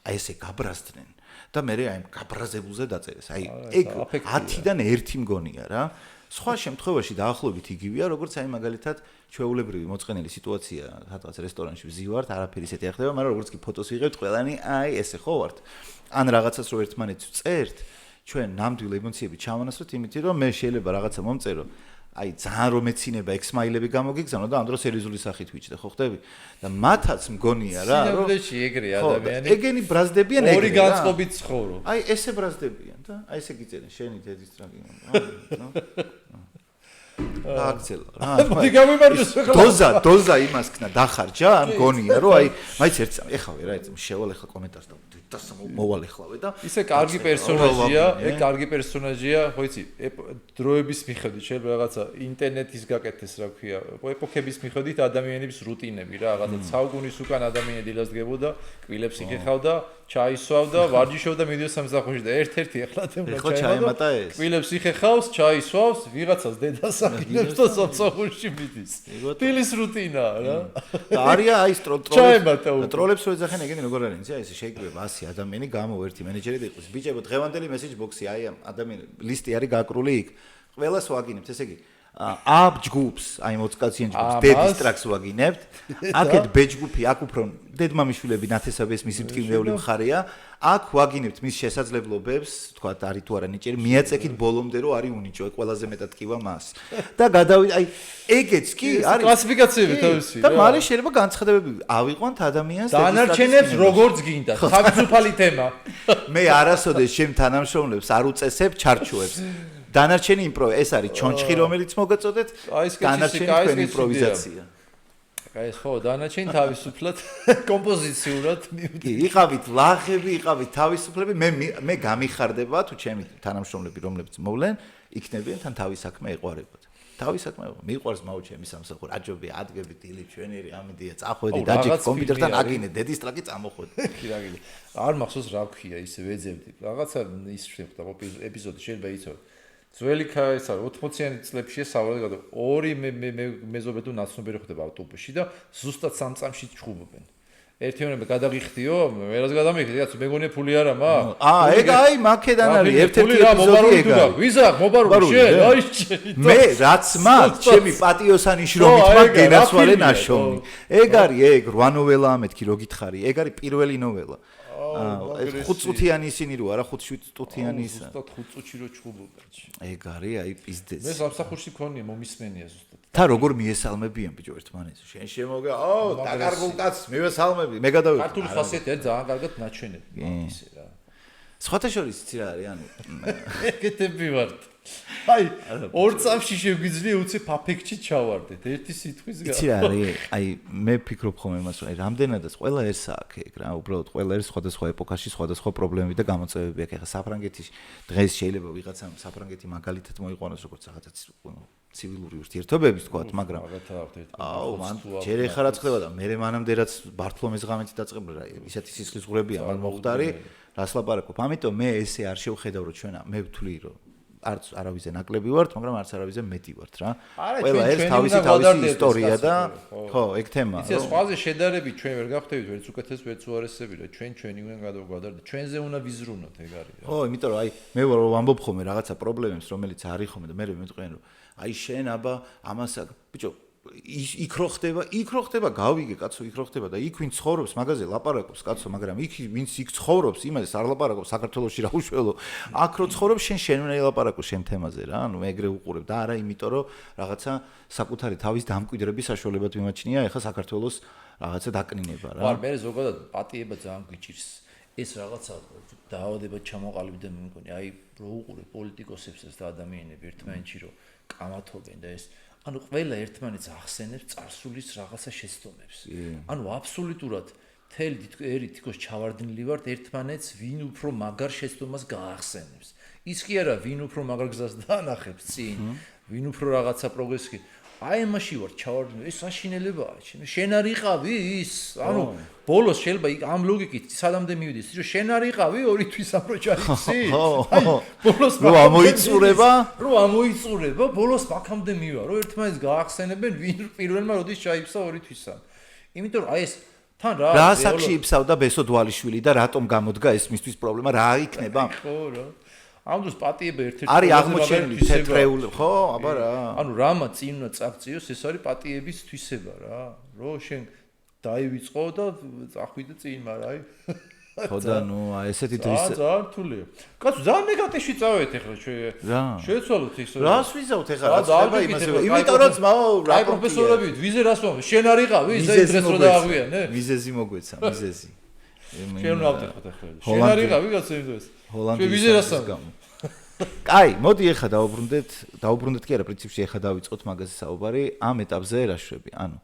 აი ესე გაბრაზდნენ და მე აი გაბრაზებულზე დაწერეს. აი ეგ 10-დან 1 მგონია რა. სხვა შემთხვევაში დაახლოებით იგივეა, როგორც აი მაგალითად ჩვეულებრივი მოწყენილი სიტუაცია, სადღაც რესტორანში ვზივართ, არაფერი ისეთი არ ხდება, მაგრამ როგორც კი ფოტოს ვიღებთ, ყველანი აი ესე ხო ვართ. ან რაღაცას რო ერთმანეთს ვწერთ, ჩვენ ნამდვილ ემოციებით ჩავანაცვლოთ, იმიტომ რომ მე შეიძლება რაღაცა მომწერო, აი ძალიან რომ ეცინება ეგ სმაილები გამოგიგზავნო და ამ დროს სერიოზული სახით ვიჭდე, ხო ხდები? და მათაც მგონია რა, რომ სინამდვილეში ეგრე ადამიანი. ეგენი ბრაზდებიან ეგრე. ორი განწყობით ცხოვრობ. აი ესე ბრაზდებიან და აი ესე გიწერენ, შენი დედის ტრაგი. აქცელა რა. მოდი გამიმარჯოს ახლა. დოზა იმას ქნა დახარჯა, ამ გონია რომ აი მაიც ერთ ეხავე რა, შევალ ახლა კომენტარს და მოვალ ეხლავე და ისე კარგი პერსონაჟია, ეგ კარგი პერსონაჟია, ხო იცი, დროების მიხედვით შეიძლება რაღაცა ინტერნეტის გაკეთდეს, რა ქვია, ეპოქების მიხედვით ადამიანების რუტინები რა, რაღაცა საუკუნის უკან ადამიანი დილასდგებოდა, კვილებს იხეხავდა, ჩაისვავდა, ვარჯიშობდა, მიდიოდა სამსახურში და ერთ-ერთი ახლა თემა ჩაიმატა ეს. კვილებს იხეხავს, ჩაისვავს, ვიღაცას დედას აკინებს და სამსახურში მიდის. დილის რუტინა რა. და არია აი ტროლებს რო ეძახენ ეგენი როგორ არის, იცი, აი ესე შეიგრება 100 ადამიანი გამოვერთი მენეჯერი და იყოს. ბიჭებო, დღევანდელი მესეჯ ბოქსი, აი ამ ადამიანი ლისტი არის გაკრული იქ. ყველას ვაგინებთ, ესე იგი აბ ჯგუფს, აი მოწკაციან ჯგუფს, დედის ტრაქს ვაგინებთ. აქეთ ბ ჯგუფი, აქ უფრო დედმამიშვილები ნათესავების მისი მტკივნეული მხარეა. აქ ვაგინებთ მის შესაძლებლობებს, თქვა არის თუ არა ნიჭიერი, მიაწექით ბოლომდე რომ არის უნიჭო, ყველაზე მეტად კივა მას. და გადავიდეთ, აი ეგეც კი არის კლასიფიკაციები თავისი. და მალე შეიძლება განცხადებები ავიყვანთ ადამიანს დანარჩენებს როგორც გინდა, თავისუფალი თემა. მე არასოდეს ჩემ თანამშრომლებს არ უწესებ ჩარჩოებს. დანარჩენი ეს არის ჩონჩხი, რომელიც მოგაწოდეთ, დანარჩენი თქვენი იმპროვიზაცია. აი ეს ხო, დანარჩენი თავისუფლად კომპოზიციურად კი, იყავით ლაღები, იყავით თავისუფლები, მე გამიხარდება თუ ჩემი თანამშრომლები, რომლებიც მოვლენ, იქნებიან თან თავის საქმე ეყარებოდ. თავის საქმე მიყვარს მაო ჩემი სამსახური, აჯობი, ადგები, დილით, ჩვენერი, ამიდია, წახვედი, დაჯექ კომპიუტერთან აგინე, დედის ტრაკი წამოხვედი. კი რა გინდა. არ მახსოვს რა ქვია, ისე ვეძებდი. რაღაცა ის შეხვდა ეპიზოდი შეიძლება იცოდე. ძველი ეს არის 80-იანი წლებშია სავალე გადა. ორი მეზობე თუ ნაცნობერი ხდება ავტობუსში და ზუსტად სამ წამში ჩხუბობენ. ერთიანობა გადაღიხდიო, ვერას გადამიხდი, კაცო, მეგონია ფული არა მაქვს. ეგ აი მაქედან არის ერთ-ერთი ეპიზოდი ეგ არის. ვიზა, მობარული შენ, აი შენ. მე რაც მაქვს, ჩემი პატიოსანი შრომით მაქვს გენაცვალე ნაშრომი. ეგ არის ეგ 8 ნოველა ამეთქი რო გითხარი, ეგ არის პირველი ნოველა. 5 წუთიანი ისინი რო არა 5-7 წუთიანი ისა. ზუსტად 5 წუთში რო ჩხუბობენ. ეგ არის აი პიზდეც. მე სამსახურში მქონია მომისმენია ზუსტად. და როგორ მიესალმებიან ბიჭო ერთმანეთს. შენ შემოგა, დაკარგულ კაცს მივესალმები. მე გადავიდე. ქართული ხასიათი არის ძალიან კარგად ნაჩვენები. ისე რა. სხვათა შორის იცი რა არის, ანუ ეგეთები ვართ. აი, ორ წამში შეგვიძლია უცე ფაფექტში ჩავარდეთ. ერთი სიტყვის გა. იცი რა არის? აი, მე ფიქრობ ხოლმე იმას, რომ აი რამდენადაც ყველა ერთსა აქ ეგ რა, უბრალოდ ყველა ერთ სხვადასხვა ეპოქაში სხვადასხვა პრობლემები და გამოწვევები აქვს. ეხლა საფრანგეთის დღეს შეიძლება ვიღაცამ საფრანგეთი მაგალითად მოიყვანოს როგორც რაღაცა ცივილური ურთიერთობების თქვა, მაგრამ აუ, მან ჯერ ეხლა რაც ხდება და მე მანამდე რაც ბართლომეს ღამით დაწყებული რა, ისეთი სისხლისღვრებია მან მოხდარი, რას ლაპარაკობ. ამიტომ მე ესე არ შევხედავ რომ ჩვენა, მე ვთვლი რომ არც არავიზე ნაკლები ვართ, მაგრამ არც არავიზე მეტი ვართ რა. ყველა ერთ თავისი ისტორია და ხო, ეგ თემაა. იცი, სხვაზე შედარებით ჩვენ ვერ გავხდებით, ვერც უკეთეს, ვერც უარესები რა. ჩვენ ჩვენივენ გადავგვადარდეთ. ჩვენზე უნდა ვიზრუნოთ, ეგ არის რა. ხო, იმიტომ რომ აი მე ვამბობ ხოლმე რაღაცა პრობლემებს, რომელიც არის ხოლმე და მე მეთყვენ რომ აი შენ აბა ამას ბიჭო იქ რო ხდება, გავიგე კაცო, იქ რო ხდება და იქ ვინ ცხოვრობს, მაგაზე ლაპარაკობს კაცო, მაგრამ იქ ვინც იქ ცხოვრობს, იმას არ ლაპარაკობს საქართველოში რა უშველო. აქ რო ცხოვრობს, შენ უნდა ელაპარაკო შენ თემაზე რა, ანუ ეგრე უყურებ და არა იმიტომ რომ რაღაცა საკუთარი თავის დამკვიდრების საშუალებად მიმაჩნია, ეხლა საქართველოს რაღაცა დაკნინება რა. ვარ, მე ზოგადად პატიება ძალიან გიჭირს. ეს რაღაცა დაავადება ჩამოყალიბდა მე მგონი, აი რო უყურებ პოლიტიკოსებს და ადამიანები ერთმანეთში რო კამათობენ და ეს ანუ ყველა ერთმანეთს ახსენებს წარსულის რაღაცა შეცდომებს. ანუ აბსოლუტურად თელი ერი თქოს ჩავარდნილი ვართ ერთმანეთს ვინ უფრო მაგარ შეცდომას გაახსენებს. ის კი არა ვინ უფრო მაგარ გზას დაანახებს წინ, ვინ უფრო რაღაცა პროგრესი. აი ამაში ვარ ჩავარდნილი, ეს საშინელებაა. შენ არ იყავი ის? ანუ ბოლოს შეიძლება ამ ლოგიკით სადამდე მივიდეს, რომ შენ არ იყავი 2 თვის ამ პროექტში? აი ბოლოს რო ამოიწურება, ბოლოს მაგამდე მივა, რომ ერთმანეთს გაახსენებენ ვინ პირველმა როდის ჩაიფსა 2 თვისამ. იმიტომ რომ აი ეს თან რა რა საკში იფსავდა ბესო დვალიშვილი და რატომ გამოდგა ეს მისთვის პრობლემა რა იქნება? ხო რა. ამ დროს პატიება ერთ-ერთი არის აღმოჩენილი თეთრეული, ხო? აბა რა. ანუ რამა წინ უნდა წაგწიოს, ეს არის პატიების თვისება რა. რომ შენ დაივიწყო და წახვიდე წინ, მაგრამ აი ხო და ნუ აი ესეთი დრის ძალიან რთულია. კაცო, ძალიან ნეგატივში წავედით ახლა შეეცვალოთ ის. რას ვიზავთ ახლა? რა ხდება იმასე? იმიტომ რომ ძმაო, რა პროფესორები, ვიზე რას მომხ? შენ არ იყავი ის დღეს რო დააღვიანე? მიზეზი მოგვეცა, მიზეზი. შენ რა ვთქვათ ახლა? შენ არ იყავი კაცო იმ დღეს? შენ ვიზე რას ამბობ? კაი, მოდი ახლა დაუბრუნდეთ კი არა, პრინციპში ახლა დავიწყოთ მაგაზე საუბარი, ამ ეტაპზე რა შვები? ანუ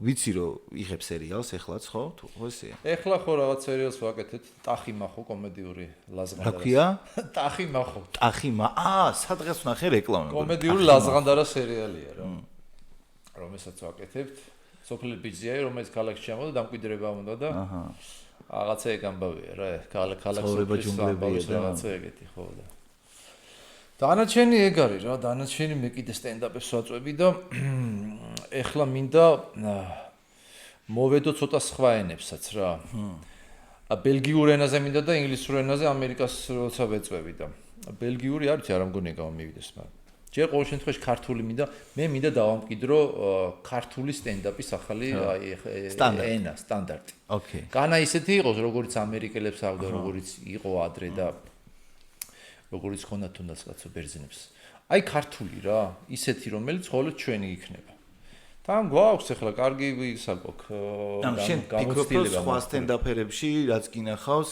ვიცი რომ იღებ სერიალს ეხლაც ხო? თუ ხო ესეა? ეხლა ხო რაღაც სერიალს ვაკეთეთ, ტახი მახო კომედიური ლაზღანდარა. რა ქვია? ტახი მახო. სადღაც ვნახე რეკლამა. კომედიური ლაზღანდარა სერიალია რა. რომელსაც ვაკეთებთ. სოფელი ბიძია, რომელიც ქალაქში ჩამოვიდა, დამკვიდრება უნდა და რაღაცა ეგ ამბავია რა, ქალაქს რაღაცა ეგეთი ხო და. დანარჩენი ეგ არის რა, დანარჩენი მე კიდე სტენდაპებს ვაწვევი და ეხლა მინდა მოვედო ცოტა სხვა ენებსაც რა. ბელგიურ ენაზე მინდა და ინგლისურ ენაზე ამერიკას როცა ვეწვევი და ბელგიური არ ვიცი არ მგონია გამომივიდეს, მაგრამ ჯერ ყოველ შემთხვევაში ქართული მინდა, მე მინდა დავამკვიდრო ქართული სტენდაპის ახალი ენა, სტანდარტი. ოკეი. განა ისეთი იყოს, როგორც ამერიკელებს ავდა, როგორც იყო ადრე და როგორც ხონდა თუნდაც კაცო ბერძნებს. აი ქართული რა, ისეთი რომელიც ხოლმე ჩვენი იქნება. თან გვაქვს ახლა კარგი ისა გვაქვს. ანუ შენ ფიქრობ რომ სხვა სტენდაპერებში რაც გინახავს,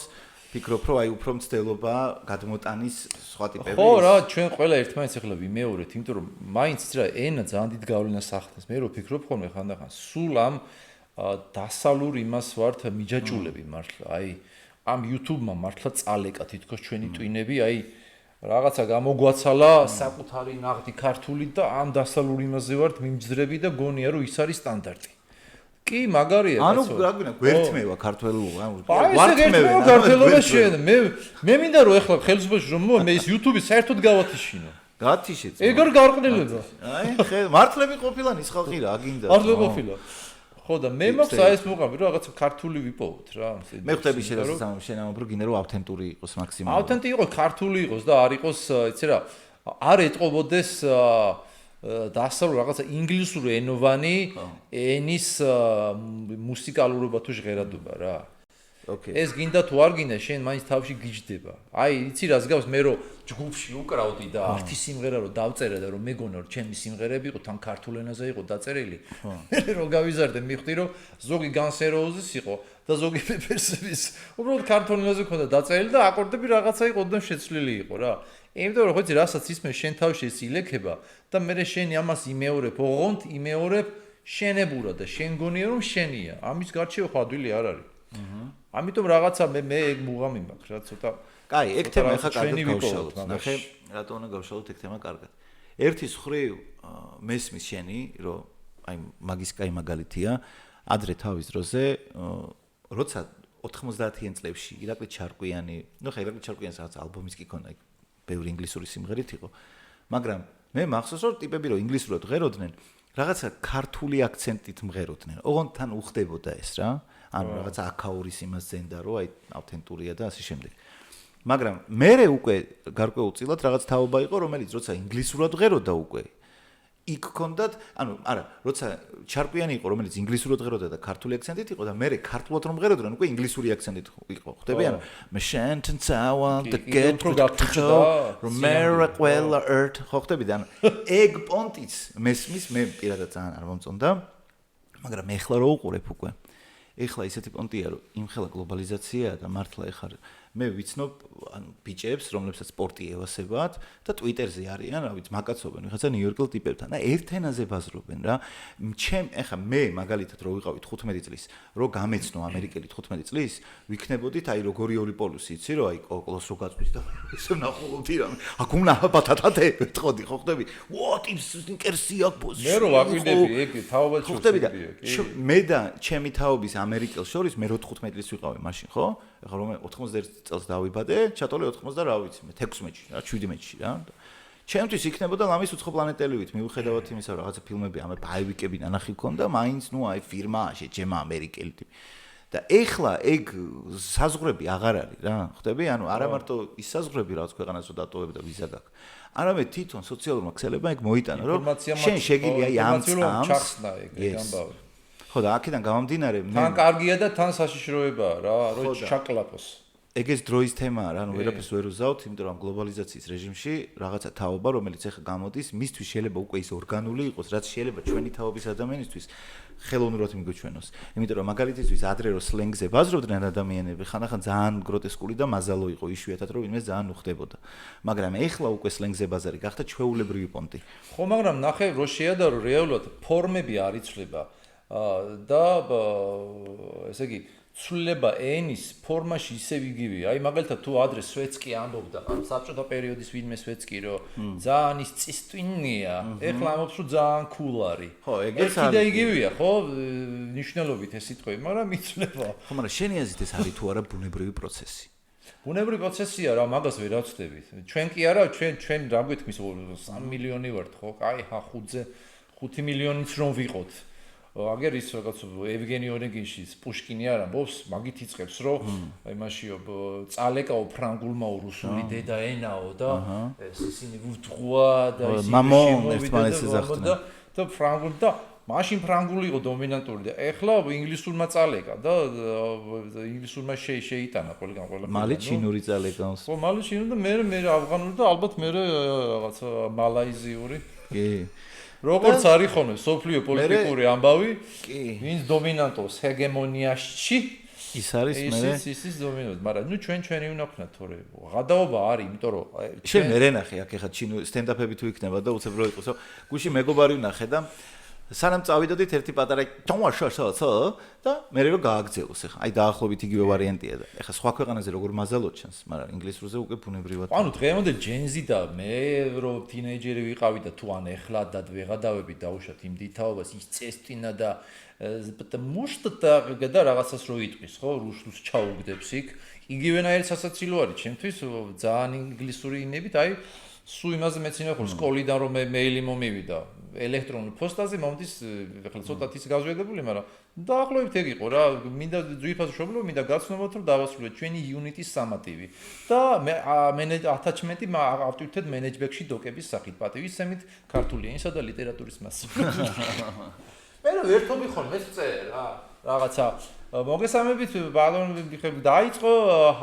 ფიქრობ რომ აი უფრო მცდელობა გადმოტანის სხვა ტიპები. ხო რა, ჩვენ ყველა ერთმანეთს ახლა ვიმეორეთ, იმიტომ რომ მაინც რა ენა ძალიან დიდ გავლენას ახდენს. მე რო ფიქრობ ხოლმე ხანდახან სულ ამ დასავლურ იმას ვართ მიჯაჭულები მართლა. აი ამ YouTube-მა მართლა წალეკა თითქოს ჩვენი ტვინები, აი რაღაცა გამოგვაცალა საკუთარი ნაღდი ქართული და ამ დასავლურ იმაზე ვართ მიმძრები და გონია რომ ის არის სტანდარტი. კი, მაგარია კაცო. ანუ რა გვინა, გვერთმევა ქართველობა, ანუ გვართმევა ქართველობა შენ. მე მინდა რომ ახლა ხელისუფლებაში რომ მე ის YouTube-ი საერთოდ გავათიშინო. გაათიშეთ. ეგ არ გარყვნილება. აი, მართლები ყოფილა ის ხალხი რა, გინდა. მართლები ყოფილა. ხო და მე მაქვს აი ეს მოყავი რომ რაღაცა ქართული ვიპოვოთ რა. მე ხვდები შენ ამბობ რომ გინდა რომ ავთენტური იყოს მაქსიმალურად. ავთენტი იყოს, ქართული იყოს და არ იყოს, იცი რა, არ ეტყობოდეს დასავლურ რაღაცა ინგლისური ენოვანი ენის მუსიკალურობა თუ ჟღერადობა რა. ოკეი. ეს გინდა თუ არ გინდა, შენ მაინც თავში გიჯდება. აი, იცი რას გავს მე რომ ჯგუფში უკრავდი და ართი სიმღერა რომ დავწერე და რომ მეგონა რომ ჩემი სიმღერები იყო თან ქართულ ენაზე იყო დაწერილი. მე რომ გავიზარდე მივხვდი რომ ზოგი განსეროუზის იყო და ზოგი პეპერსების უბრალოდ ქართულ ენაზე ქონდა დაწერილი და აკორდები რაღაცა იყო და შეცვლილი იყო რა. იმიტომ რომ ხო იცი რასაც ისმე შენ თავში ეს ილექება და მე შენი ამას იმეორებ, ოღონდ იმეორებ შენებურად და შენ გონია რომ შენია. ამის გარჩევა ხო ადვილი არ არის. ამიტომ რაღაცა მე ეგ მუღამი მაქვს რა ცოტა. კაი, ეგ თემა ახლა კარგად გავშალოთ. ნახე, რატო უნდა გავშალოთ ეგ თემა კარგად. ერთი მხრივ მესმის შენი, რომ აი მაგის კაი მაგალითია, ადრე თავის დროზე, როცა 90-იან წლებში ირაკლი ჩარკვიანი, ნუ ხა ირაკლი ჩარკვიანს რაღაც ალბომის კი ქონდა, ბევრი ინგლისური სიმღერით იყო. მაგრამ მე მახსოვს რომ ტიპები რომ ინგლისურად ღეროდნენ, რაღაცა ქართული აქცენტით მღეროდნენ. ოღონდ თან უხდებოდა ეს რა. ანუ რაღაცა აკაურის იმას ზენდა რომ აი ავთენტურია და ასე შემდეგ. მაგრამ მე უკვე გარკვეულწილად რაღაც თაობა იყო რომელიც როცა ინგლისურად ღეროდა უკვე იქ კონდათ, ანუ არა, როცა ჩარკვიანი იყო რომელიც ინგლისურად ღეროდა და ქართული აქცენტით იყო და მე ქართულად რომ ღეროდნენ უკვე ინგლისური აქცენტით იყო. ხვდები ანუ მე შენთან წავალ და get რომერა ყველა erт ხო ხვდები და ანუ ეგ პონტიც მესმის მე პირადად ძალიან არ მომწონდა. მაგრამ ეხლა რო უყურებ უკვე ეხლა ისეთი პონტია რომ იმხელა გლობალიზაციაა და მართლა ეხლა მე ვიცნობ ანუ ბიჭებს რომლებსაც სპორტი ევასებათ და ტვიტერზე არიან რა ვიცი მაკაცობენ ვიღაცა ნიუ-იორკელ ტიპებთან და ერთ ენაზე ბაზრობენ რა ჩემ ეხლა მე მაგალითად რო ვიყავი 15 წლის რო გამეცნო ამერიკელი 15 წლის ვიქნებოდით აი როგორი ორი პოლუსი იცი რომ აი კოკლოს რო გაწვის და ესე ნახულობდი რა აქ უნდა ბათათათე ვეთყოდი ხო ხდები what is კერსი აქ მე რო ვაკვირდები ეგ თაობა შევსებია მე და ჩემი თაობის ამერიკელ შორის მე რო 15 წლის ვიყავი მაშინ ხო ეხლა რომ 91 წელს დავიბადე, ჩატოლე 80 და რა ვიცი მე 16-ში რა 17-ში რა. ჩემთვის იქნებოდა ლამის უცხო პლანეტელივით, მიუხედავად იმისა, რომ რაღაცა ფილმები ამე ბაივიკები ნანახი ქონდა, მაინც ნუ აი ფირმა შეჯემა ამერიკელი ტიპი. და ეხლა ეგ საზღვრები აღარ არის რა, ხვდები? ანუ არა მარტო ის საზღვრები რაც ქვეყანას რო დატოვებ და ვიზა გაქვს. არამედ თვითონ სოციალურმა ქსელებმა ეგ მოიტანა, რომ შენ შეგიძლია აი ამ წამს ჩახსნა ეგ ამბავი. ხო და აქედან გამომდინარე თან კარგია და თან საშიშროებაა რა, რომ ჩაკლაპოს. ეგეც დროის თემაა რა, ანუ ვერაფერს ვერ უზავთ, იმიტომ რომ გლობალიზაციის რეჟიმში რაღაცა თაობა, რომელიც ახლა გამოდის, მისთვის შეიძლება უკვე ის ორგანული იყოს, რაც შეიძლება ჩვენი თაობის ადამიანისთვის ხელოვნურად მიგვეჩვენოს. იმიტომ რომ მაგალითისთვის ადრე რო სლენგზე ბაზრობდნენ ადამიანები, ხანახან ძალიან გროტესკული და მაზალო იყო, იშვიათად რომ ვინმე ძალიან უხდებოდა. მაგრამ ეხლა უკვე სლენგზე ბაზარი გახდა ჩვეულებრივი პონტი. ხო, მაგრამ ნახე რო შეადარო რეალურად ფორმები არ იცვლება და ესე იგი ცვლილება ენის ფორმაში ისევ იგივეა. აი მაგალითად თუ ადრე სვეცკი ამბობდა, საბჭოთა პერიოდის ვინმე სვეცკი რომ ძალიან ის წისტვინია, ეხლა ამბობს რომ ძალიან cool არის. ხო, ეგეც არის. კიდე იგივეა, ხო? ნიშნულობით ეს სიტყვები, მაგრამ იცვლება. ხო, მაგრამ შენი აზრით ეს არის თუ არა ბუნებრივი პროცესი? ბუნებრივი პროცესია რა, მაგას ვერ ავწდებით. ჩვენ კი არა, ჩვენ რა გვეთქმის 3 მილიონი ვართ, ხო? აი, ხუთზე 5 მილიონიც რომ ვიყოთ. აგერ ის რაღაც ევგენი ონეგინშის პუშკინი არ ამბობს, მაგით იწყებს, რომ იმაშიო წალეკაო ფრანგულმაო რუსული დედა ენაო და ეს ისინი ვუთხუა და ისინი მამონ ერთმანეთს ეძახდნენ და ფრანგული და მაშინ ფრანგული იყო დომინანტური და ეხლა ინგლისურმა წალეკა და ინგლისურმა შეიტანა ყველა მალე ჩინური წალეკავს. ხო, მალე ჩინური და მე ავღანური და ალბათ მე რაღაცა მალაიზიური. კი. როგორც არის ხოლმე სოფლიო პოლიტიკური ამბავი, კი, ვინც დომინანტობს ჰეგემონიაში, ის არის მე. ის დომინანტ, მაგრამ ნუ ჩვენი უნდა ვქნათ თორე. ღადაობა არის, იმიტომ რომ შენ მე რენახე აქ ეხა ჩინური სტენდაპები თუ იქნება და უცებ რო იყოსო, გუში მეგობარი ვნახე და სანამ წავიდოდით ერთი პატარა ჩონშაშო და მე რო გააგზელოს ეხა. აი დაახლოებით იგივე ვარიანტია და ეხა სხვა ქვეყანაზე როგორ მაზალო ჩანს, მაგრამ ინგლისურზე უკვე ბუნებრივად. ანუ დღემდე ჯენზი და მე რო თინეიჯერი ვიყავი და თუ ან ეხლა და ვეღადავები დაუშვათ იმ დითაობას ის წესტინა და потому что და რაღაცას რო იტყვის, ხო, რუსულს ჩაუგდებს იქ. იგივენაირი სასაცილო არის ჩემთვის ძალიან ინგლისური ინებით, აი სულ იმაზე მეცინა ხოლმე სკოლიდან რომ მეილი მომივიდა ელექტრონულ პოსტაზე მომდის ახლა ცოტათი გავზვედებული, მაგრამ დაახლოებით ეგ იყო რა, მინდა ძვირფას მშობლო, მინდა გაცნობოთ რომ დავასრულოთ ჩვენი იუნიტის სამატივი და მე ატაჩმენტი ავტვირთეთ მენეჯმენტში დოკების სახით პატივისცემით ქართული ენისა და ლიტერატურის მასწავლებლად. მე რა ერთობი ხოლმე წერ რა რაღაცა მოგესალმებით ბალონი დაიწყო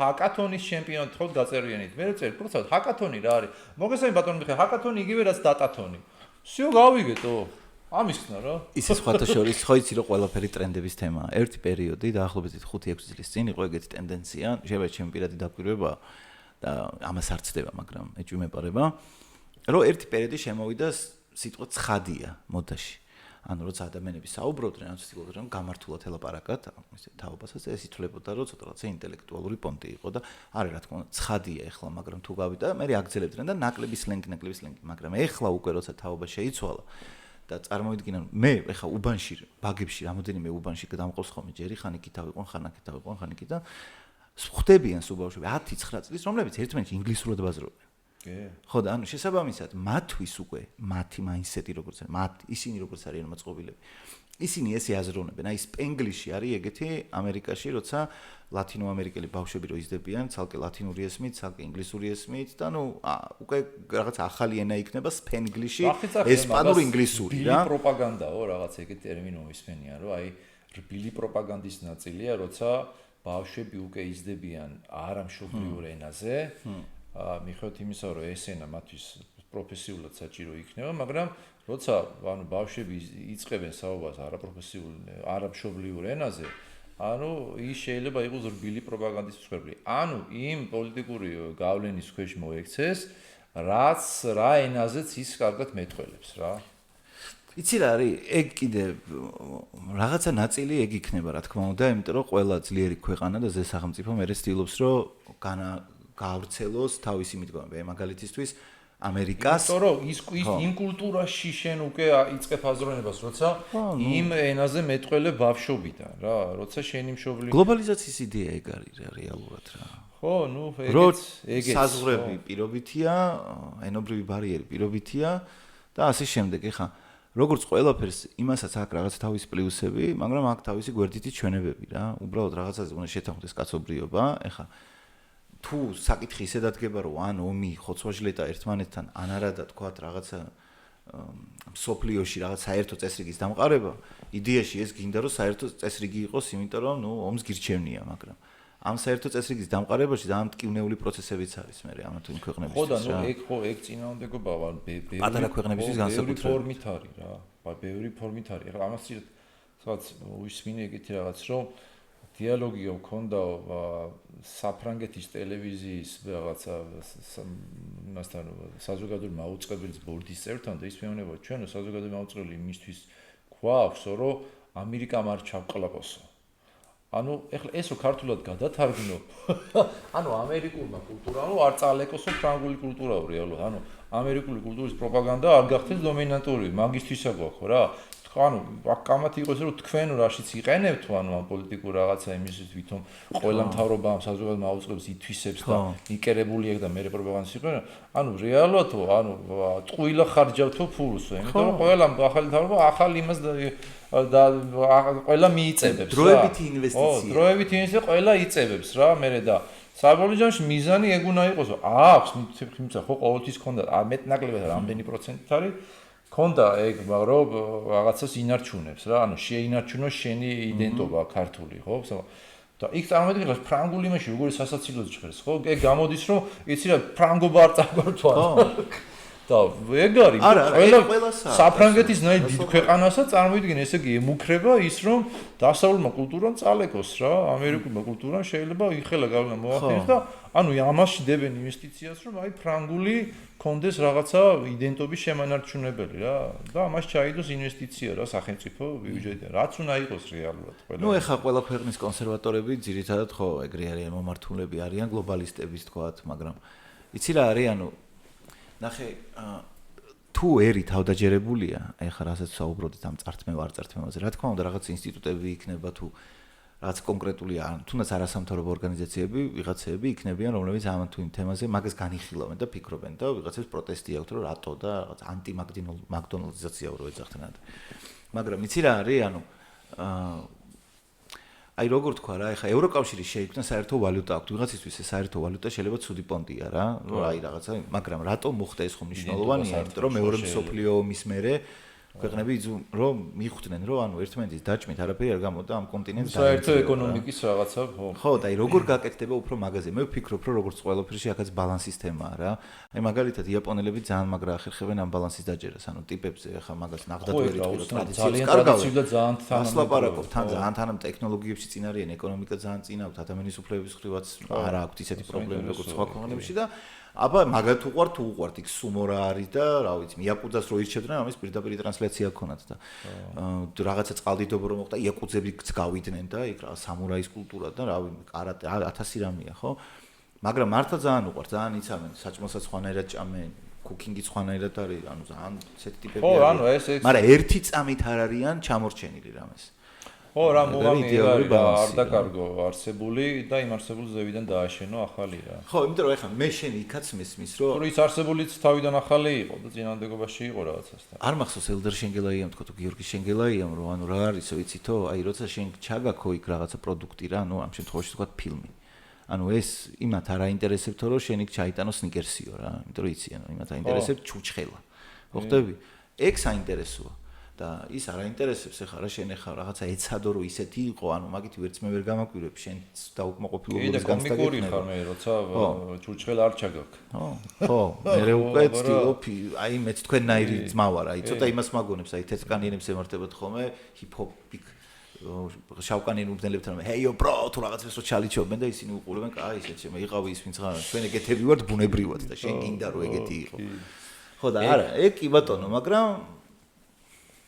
ჰაკათონის ჩემპიონატი ხო გაწერიანით. მე წერ პროცესად ჰაკათონი რა არის? მოგესალმებით ბატონო მიხე ჰაკათონი იგივე რაც დატათონი. всё გავიგეთო. ამის ხნა რა. ისე სხვათა შორის ხო იცი რომ ყველაფერი ტრენდების თემაა. ერთი პერიოდი დაახლოებით 5-6 წლის წინ იყო ეგეთი ტენდენცია, შეიძლება ჩემი პირადი დაკვირვება და ამას არ ცდება, მაგრამ ეჭვი მეპარება, რომ ერთი პერიოდი შემოვიდა სიტყვა ცხადია მოდაში. ანუ როცა ადამიანები საუბრობდნენ, ან ცდილობდნენ გამართულად ელაპარაკათ, ისე თაობასაც ეს ითვლებოდა, რომ ცოტა რაღაცა ინტელექტუალური პონტი იყო და არა რა თქმა უნდა, ცხადია ეხლა, მაგრამ თუ გავიდა, მე აგძელებდნენ და ნაკლები სლენგი, მაგრამ ეხლა უკვე როცა თაობა შეიცვალა და წარმოვიდგინე, მე ეხლა უბანში, ბაგებში, რამოდენიმე უბანში დამყავს ხოლმე ჯერი, ხან იქით ავიყვან, ხან აქეთ ავიყვან, ხან იქით და ხვდებიან სულ ბავშვები 10-9 წლის, რომლებიც ერთმანეთს ინგლისურად ბაზრობენ. ხო და ანუ შესაბამისად მათთვის უკვე მათი მაინდსეტი როგორც არის, ისინი როგორც არიან მოწყობილები. ისინი ესე აზროვნებენ, აი სპენგლიში არის ეგეთი ამერიკაში, როცა ლათინოამერიკელი ბავშვები რო იზრდებიან, ცალკე ლათინური ესმით, ცალკე ინგლისური ესმით და ნუ უკვე რაღაც ახალი ენა იქნება სპენგლიში, ესპანური ინგლისური რა. ბილი პროპაგანდაო რაღაც ეგეთი ტერმინი მომისმენია, რომ აი რბილი პროპაგანდის ნაწილია, როცა ბავშვები უკვე იზრდებიან არამშობლიურ ენაზე. მიხედვით იმისა, რომ ეს ენა მათთვის პროფესიულად საჭირო იქნება, მაგრამ როცა ანუ ბავშვები იწყებენ საუბარს არამშობლიურ ენაზე, ანუ ის შეიძლება იყოს რბილი პროპაგანდის მსხვერპლი. ანუ იმ პოლიტიკური გავლენის ქვეშ მოექცეს, რაც რა ენაზეც ის კარგად მეტყველებს რა. იცი რა არის, ეგ კიდე რაღაცა ნაწილი ეგ იქნება, რა თქმა უნდა, იმიტომ რომ ყველა ძლიერი ქვეყანა და ზესახელმწიფო მერე ცდილობს, რომ გავრცელოს თავისი მიდგომები. მაგალითისთვის ამერიკას, იმიტომ რომ ის იმ კულტურაში შენ უკვე იწყებ აზროვნებას, როცა იმ ენაზე მეტყველებ ბავშვობიდან, რა, როცა შენი მშობლი გლობალიზაციის იდეა ეგ არის რეალურად რა. ხო, ნუ ეგეც საზღვრები პირობითია, ენობრივი ბარიერი პირობითია და ასე შემდეგ. ეხლა როგორც ყველაფერს იმასაც აქვს რაღაც თავისი პლუსები, მაგრამ აქვს თავისი გვერდითი ჩვენებები რა. უბრალოდ რაღაცაზე უნდა შეთანხმდეს კაცობრიობა. ეხლა თუ საკითხი ისე დადგება, რომ ან ომი ხოცვა-ჟლეტა ერთმანეთთან, ან არა და თქვათ რაღაცა სოფლიოში რაღაც საერთო წესრიგის დამყარება, იდეაში ეს გინდა რომ საერთო წესრიგი იყოს, იმიტომ რომ ნუ ომს გირჩევნია, მაგრამ ამ საერთო წესრიგის დამყარებაში ძალიან მტკივნეული პროცესებიც არის მე ამა თუ იმ ქვეყნებისთვის. ხო და ნუ ეგ წინააღმდეგობა ვარ პატარა ქვეყნებისთვის განსაკუთრებით. ბევრი ფორმით არის რა. ბევრი ფორმით არის. ეხლა ამას რაღაც უსმინე ეგეთი რაღაც რომ დიალოგია მქონდა საფრანგეთის ტელევიზიის რაღაცა მასთან საზოგადოებრივ მაუწყებლის ბორდის წევრთან და ის მეუბნება ჩვენ საზოგადოებრივ მაუწყებელი იმისთვის გვაქვს რომ ამერიკამ არ ჩავყლაპოსო. ანუ ეხლა ეს რო ქართულად გადათარგმნო ანუ ამერიკულმა კულტურამ არ წაალეკოსო ფრანგული კულტურა რეალურად ანუ ამერიკული კულტურის პროპაგანდა არ გახდეს დომინანტური მაგისთვისა გვაქვს რა ანუ კამათი იყოს რომ თქვენ რაშიც იყენებთ ანუ ამ პოლიტიკურ რაღაცა იმისთვის ვითომ ყველა მთავრობა ამ საზოგადოებრივ მაუწყებს ითვისებს და იკერებული ეგ და მე პროპაგანდის იყენებენ ანუ რეალურად ანუ ტყუილა ხარჯავთო ფულს იმიტომ რომ ყველა ახალი მთავრობა ახალ იმას და ყველა მიიწებებს რა დროებითი ინვესტიცია დროებითი ინვესტიცია ყველა იწებებს რა მე და საბოლოო ჯამში მიზანი ეგ უნდა იყოს რომ აქვს მითხრა ხო ყოველთვის ქონდა მეტნაკლებად რამდენი პროცენტით არის ქონდა ეგ რომ რაღაცას ინარჩუნებს რა ანუ შეინარჩუნოს შენი იდენტობა ქართული ხო და იქ წარმოიდგინე ფრანგული იმაში როგორი სასაცილოა ჟღერს ხო ეგ გამოდის რომ იცი რა ფრანგობა არ წაგვართვა და ეგ არის ყველა საფრანგეთის ნაირ დიდ ქვეყანასაც წარმოიდგინე ესე იგი ემუქრება ის რომ დასავლურმა კულტურამ წალეკოს რა ამერიკულმა კულტურამ შეიძლება იხელა გავლენა მოახდინოს და ანუ ამაში დებენ ინვესტიციას რომ აი ფრანგული კონდეს რაღაცა იდენტობის შემანარჩუნებელი რა და ამას ჩაიდოს ინვესტიცია რა სახელმწიფო ბიუჯეტიდან რაც უნდა იყოს რეალურად ყველა ნუ ეხა ყველა ქვეყნის კონსერვატორები ძირითადად ხო ეგრე არიან მომართულები არიან გლობალისტების თქვათ მაგრამ იცი რა არის ანუ ნახე თუ ერი თავდაჯერებულია ეხა რასაც საუბრობთ ამ წართმევაზე რა თქმა უნდა რაღაც ინსტიტუტები იქნება თუ რაც კონკრეტული თუნდაც არასამთავრობო ორგანიზაციები ვიღაცები იქნებიან რომლებიც ამ თუ იმ თემაზე მაგას განიხილავენ და ფიქრობენ და ვიღაცებს პროტესტი აქვთ რომ რატო და რაღაც ანტიმაკდონალდიზაცია რო ეძახდნენ მაგრამ იცი რა არის ანუ აი როგორ თქვა რა ეხა ევროკავშირის შეიქმნა საერთო ვალუტა აქვს ვიღაცისთვის ეს საერთო ვალუტა შეიძლება ცუდი პონტია რა რომ აი რაღაცა მაგრამ რატო მოხდა ეს ხომ მნიშვნელოვანია იმიტომ რომ მეორე მსოფლიო ომის მერე ქვეყნები რომ მიხვდნენ რომ ანუ ერთმანეთის დაჭმით არაფერი არ გამოდა ამ კონტინენტს საერთო ეკონომიკის რაღაცა ხო და აი როგორ გაკეთდება უფრო მაგაზე მე ვფიქრობ რომ როგორც ყველაფერში აქაც ბალანსის თემაა რა აი მაგალითად იაპონელები ძალიან მაგრა ახერხებენ ამ ბალანსის დაჯერას ანუ ტიპებზე ახლა მაგას ნახდათ ვერ იტყვილო ტრადიციებს კარგავენ და ძალიან ასლაპარაკობ თან ძალიან თანამ ტექნოლოგიებში წინ არიან ეკონომიკა ძალიან წინ აქვს ადამიანის უფლებების ხრივაც არ აქვს ისეთი პრობლემები როგორც სხვა ქვეყნებში და აბა მაგათ უყვართ იქ სუმო რა არის და რა ვიცი იაკუძას რო ირჩევდნენ ამის პირდაპირ ტრანსლაცია ქონათ და რაღაცა წყალდიდობა რომ მოხდა იაკუძებიც გავიდნენ და იქ რა სამურაის კულტურა და რავი კარატე 1000 რამეა ხო მაგრამ მართლა ძალიან უყვართ ძალიან იცავენ საჭმელსაც ხვანაირად ჭამენ კუკინგი ხვანაირად არის ანუ ძალიან ესეთი ტიპები არის ხო ანუ ეს მაგრამ ერთი წამით არ არიან ჩამორჩენილი რამეს ხო რა მოგამი არ დაკარგო არსებული და იმ არსებულ ზევიდან დააშენო ახალი რა ხო იმიტომ რომ ეხლა მე შენ იქაც მესმის რომ ის არსებულიც თავიდან ახალი იყო და წინააღმდეგობაში იყო რაღაცასთან არ მახსოვს ელდერ შენგელაიამ თქო თუ გიორგი შენგელაიამ რომ ანუ რა არისო იცითო აი როცა შენ ჩაგაქო იქ რაღაცა პროდუქტი რა ნუ ამ შემთხვევაში თქვა ფილმი ანუ ეს იმათ არ აინტერესებთო რომ შენ იქ ჩაიტანო სნიკერსიო რა იმიტომ რომ იცი ანუ იმათ აინტერესებთ ჩუჩხელა ხო ხდები ეგ საინტერესოა და ის არ აინტერესებს ახლა რა შენ ახლა რაღაცა ეცადო რომ ისეთი იყო ანუ მაგით ვერც მე ვერ გამაკვირვებ შენ დაუკმაყოფილებულის განსაკუთრებით კომიკური ხარ მე როცა ჩურჩხელა არ ჩაგაქ ხო მე უკვე ვცდილობ აი მეც თქვენნაირი ძმა ვარ აი ცოტა იმას მაგონებს აი თეთრკანიანებს ემართებათ ხოლმე ჰიპ-ჰოპ შავკანიანი უბნელებთან ჰეიო ბრო თუ რაღაცას რო ჩალიჩობენ და ისინი უყურებენ კაი ისეთ შემე იყავი ის ვინც ხარ ჩვენ ეგეთები ვართ ბუნებრივად და შენ გინდა რომ ეგეთი იყო ხო და არა ეგ კი ბატონო მაგრამ ხო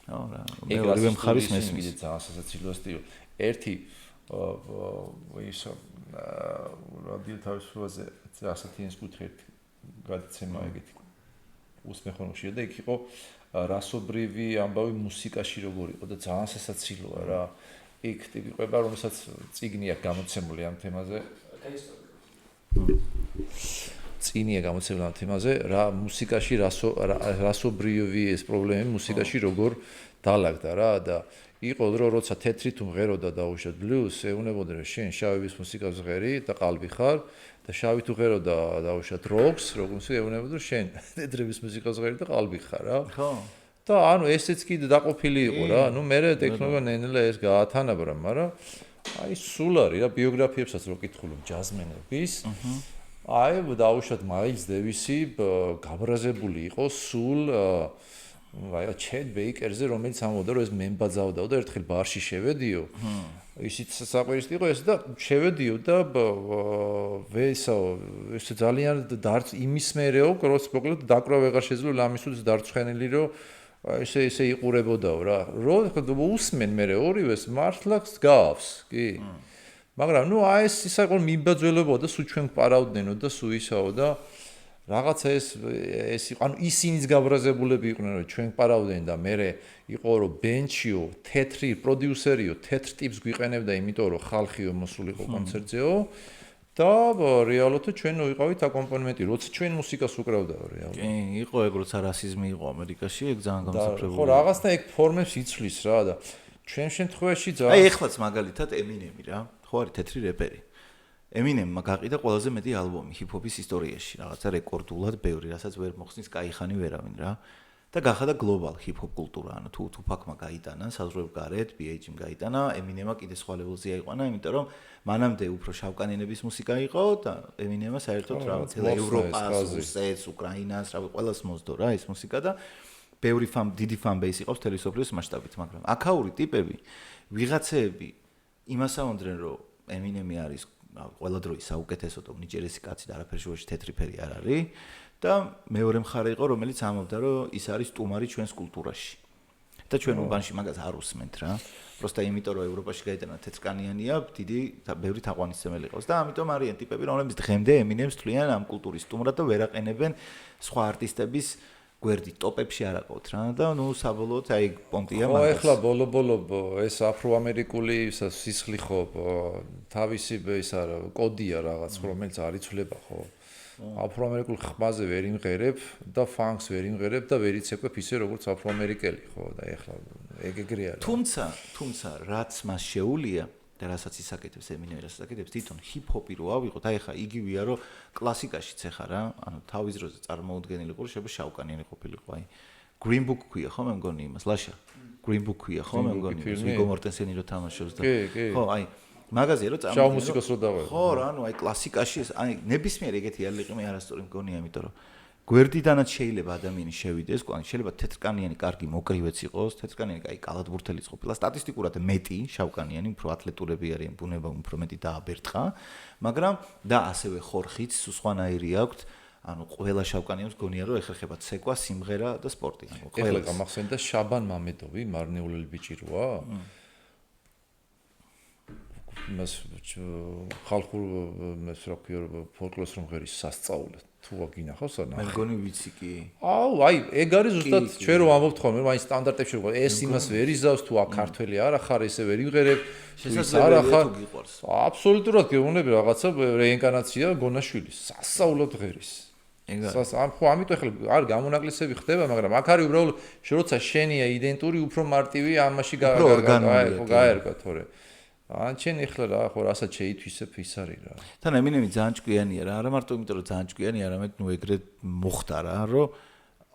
რა მე ორივე მხარის მესმის ძალიან სასაცილოა სტილი ერთი ის რადიო თავისუფლაზე ასეთი ინსკუთხეთ გადაცემა ეგეთი უსმეხონოში და იქ იყო რასობრივი ამბავი მუსიკაში როგორ იყო და ძალიან სასაცილოა რა იქ ტიპი ყובה რომელსაც წიგნი აქვს გამოცემული ამ თემაზე წინია გამოცემული ამ თემაზე, რა მუსიკაში რასობრიოვი ეს პრობლემები მუსიკაში როგორ დაალაგდა რა და იყო დრო როცა თეთრი თუ მღეროდა დაუშვათ ბლუზ, ეუბნებოდნენ რომ შენ შავების მუსიკას ვღერი და ყალბი ხარ და შავი თუ ღეროდა დაუშვათ როკს, როგორც ეუბნებოდნენ რომ შენ თეთრების მუსიკას ვღერი და ყალბი ხარ რა. ხო. და ანუ ესეც კიდე დაყოფილი იყო რა. ნუ მე ტექნოლოგია ნენელა ეს გაათანაბრა, მაგრამ აი სულ არის რა ბიოგრაფიებსაც რო კითხულობ ჯაზმენების. აი დაუშვათ მაილს დევისი გაბრაზებული იყო სულ აი ჩედ ბეიკერზე რომელიც ამბობდა რომ ეს მემბაძავდა და ერთხელ ბარში შევედიო. ისიც საყვირის იყო ეს და შევედიო და ეს ძალიან იმის მერეო როც მოკლედ დაკვრა ვეღარ შეძლო ლამისუც დარწმენილი რომ ესე იყურებოდაო რა. რო უსმენ მე ორივეს მართლაც გავს, კი. მაგრამ ნუ აი ეს ისაყო მიმბაძველებო და სულ ჩვენ პარავდნენო და სულ ისაო და რაღაცა ეს იყო ანუ ისინიც გაბრაზებულები იყვნენ რომ ჩვენ პარავდნენ და მე იყო რომ ბენჩიო თეთრი პროდიუსერიო თეთრ ტიპს გვიყენებდა იმიტომ რომ ხალხიო მოსულიყო კონცერტზეო და რეალურად ჩვენ ვიყავით აკომპანემენტი როცა ჩვენ მუსიკას უკრავდაო რეალურად. კი, იყო ეგ როცა რასიზმი იყო ამერიკაში, ეგ ძალიან გამოსაფრებული. ხო რაღაცა ეგ ფორმებს იცვლის რა და ჩვენ შემთხვევაში ძალიან აი ეხლაც მაგალითად ემინემი რა, ხო არის თეთრი რეპერი. ემინემმა გაყიდა ყველაზე მეტი ალბომი ჰიპ-ჰოპის ისტორიაში, რაღაცა რეკორდულად ბევრი, რასაც ვერ მოხსნის კაიხანი ვერავინ რა. და გახადა გლობალ ჰიპ-ჰოპ კულტურა, ანუ თუ თუფაკმა გაიტანა, საზღვრებ გარეთ, BH-მ გაიტანა, ემინემა კიდე სხვა ლეველზე აიყვანა, იმიტომ რომ მანამდე უფრო შავკანიანების მუსიკა იყო და ემინემა საერთოდ რა, თელ ევროპას, რუსეთს, უკრაინას, რა ყველას მოსდო რა ეს მუსიკა და ბევრი დიდი fan base იყო მთელი სოფლის მასშტაბით, მაგრამ აქაური ტიპები, ვიღაცეები იმას ამონდნენ, რომ ემინემი არის ყველა დროის საუკეთესო და უნიჭერესი კაცი და არაფერი შუაში თეთრი ფერი არ არის. და მეორე მხარე იყო რომელიც ამბობდა რომ ის არის სტუმარი ჩვენს კულტურაში. და ჩვენ უბანში მაგას არ უსმენთ რა. просто იმიტომ რომ ევროპაში გაიტანა თეთრკანიანია, დიდი და ბევრი თაყვანისმცემელი ყავს და ამიტომ არიან ტიპები რომლებიც დღემდე ემინემს თვლიან ამ კულტურის სტუმრად და ვერ აყენებენ სხვა არტისტების გვერდი ტოპებში არ აყავთ რა და ნუ საბოლოოდ აი პონტია მაგას. ხო ეხლა ბოლო ეს აფროამერიკული სისხლი ხო თავისი ის არა კოდია რაღაც რომელიც არ იცვლება ხო. აფროამერიკულ ხმაზე ვერ იმღერებ და ფანკს ვერ იმღერებ და ვერ იცეკვებ ისე როგორც აფროამერიკელი ხო და ეხლა ეგრე არა. თუმცა რაც მას შეუულია და რასაც ისაკეთებს ემინემი რასაც აკეთებს თვითონ ჰიპ-ჰოპი რო ავიღოთ აი ხა იგივეა რომ კლასიკაშიც ეხა რა ანუ თავის დროზე წარმოუდგენელი ყური შეიძლება შავკანიანი ყოფილიყო აი Green Book ქვია ხო მე მგონი იმას ლაშა Green Book ქვია ხო მე მგონი ვიგო მორტენსენი რო თამაშობს და ხო აი მაგაზია რომ შავ მუსიკას რო დავაყო ხო რა ანუ აი კლასიკაში აი ნებისმიერ ეგეთი ალიყი მე არასწორი მგონია იმიტომ რომ გვერდიდანაც შეიძლება ადამიანი შევიდეს, ანუ შეიძლება თეთრკანიანი კარგი მოკრივეც იყოს, თეთრკანიანი კაი კალათბურთელიც ყოფილა, სტატისტიკურად მეტი შავკანიანი, უფრო ათლეტურები არიან, ბუნება უფრო მეტი დააბერტყა, მაგრამ და ასევე ხორხიც სხვანაირი აქვთ, ანუ ყველა შავკანიანს გონია რომ ეხერხება ცეკვა, სიმღერა და სპორტი, ანუ ყველა. ეხლა გამახსენდა შაბან მამედოვი, მარნეულელი ბიჭი როა. მას ხალხურ მას რა ქვია ფოლკლორს რომ ღერის სასწაულად თუ აგინახავს ანა მე მგონი ვიცი კი აუ აი ეგ არის ზუსტად ჩვენ რომ ამბობთ ხოლმე რომ აი სტანდარტებში რომ ეს იმას ვერ იზავს თუ აქ ქართველი არ ახარ ესე ვერ იღერებ შესაძლებელია თუ გიყვარს აბსოლუტურად გეუბნები რაღაცა რეინკარნაცია გონაშვილის სასწაულად ღერის ამ ხო ამიტომ ახლა არ გამონაკლისები ხდება მაგრამ აქ არის უბრალოდ როცა შენია იდენტური უფრო მარტივი ამაში გაერგვა თორე ან ჩვენ ეხლა რა ხო რასაც შეითვისებ ის არის რა. თან ემინემი ძალიან ჭკვიანია რა, არა მარტო იმიტომ რომ ძალიან ჭკვიანია, არამედ ნუ ეგრე მოხდა რა, რომ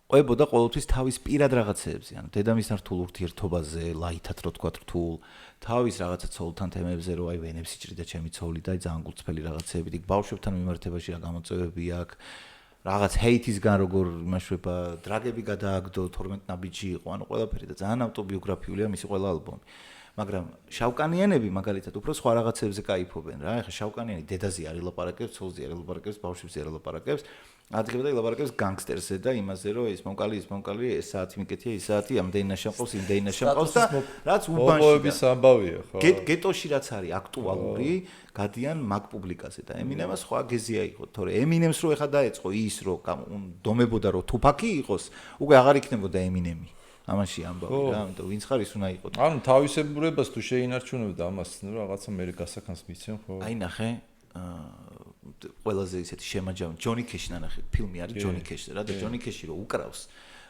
ყვებოდა ყოველთვის თავის პირად რაღაცეებზე, ანუ დედამისთან რთულ ურთიერთობაზე, ლაითად რო თქვა რთულ, თავის რაღაცა ცოლთან თემებზე, რომ აი ვენებს იჭრიდა ჩემი ცოლი და აი ძალიან გულწრფელი რაღაცეები, იქ ბავშვებთან მიმართებაში რა გამოწვევები აქვს. რაღაც ჰეითისგან როგორ იმაშვება, დრაგები გადააგდო 12 ნაბიჯი იყო, ანუ ყველაფერი და ძალიან ავტობიოგრაფიულია მისი ყველა ალბომი. მაგრამ შავკანიანები მაგალითად უფრო სხვა რაღაცებზე кайფობენ რა. ეხლა შავკანიანი დედაზე არ ილაპარაკებს, ცოლზე არ ილაპარაკებს, ბავშვებზე არ ილაპარაკებს, ადგილზე ილაპარაკებს განგსტერზე და იმაზე რომ ეს მომკალი, ეს საათი მიკეთია, ის საათი ამდენი ნაშამყავს, იმდენი ნაშამყავს და რაც უბანში ამბავია ხო. გეტოში რაც არის აქტუალური, გადიან მაგ პუბლიკაზე და ემინემა სხვა გეზია იყო, თორე ემინემს რო ეხა დაეწყო ის რომ დომებოდა რომ თუფაკი იყოს, უკვე აღარ იქნებოდა ემინემი. ამაში ამბავი რა, ამიტომ ვინც ხარ ის უნდა იყოს. ანუ თავისებურებას თუ შეინარჩუნებდა ამას, რაღაცა მე გასახანს მიცემ ხო? აი ნახე, ყველაზე ისეთი შემაჯამი ჯონი ქეში ნანახი ფილმი არის ჯონი ქეში რა და ჯონი ქეში რო უკრავს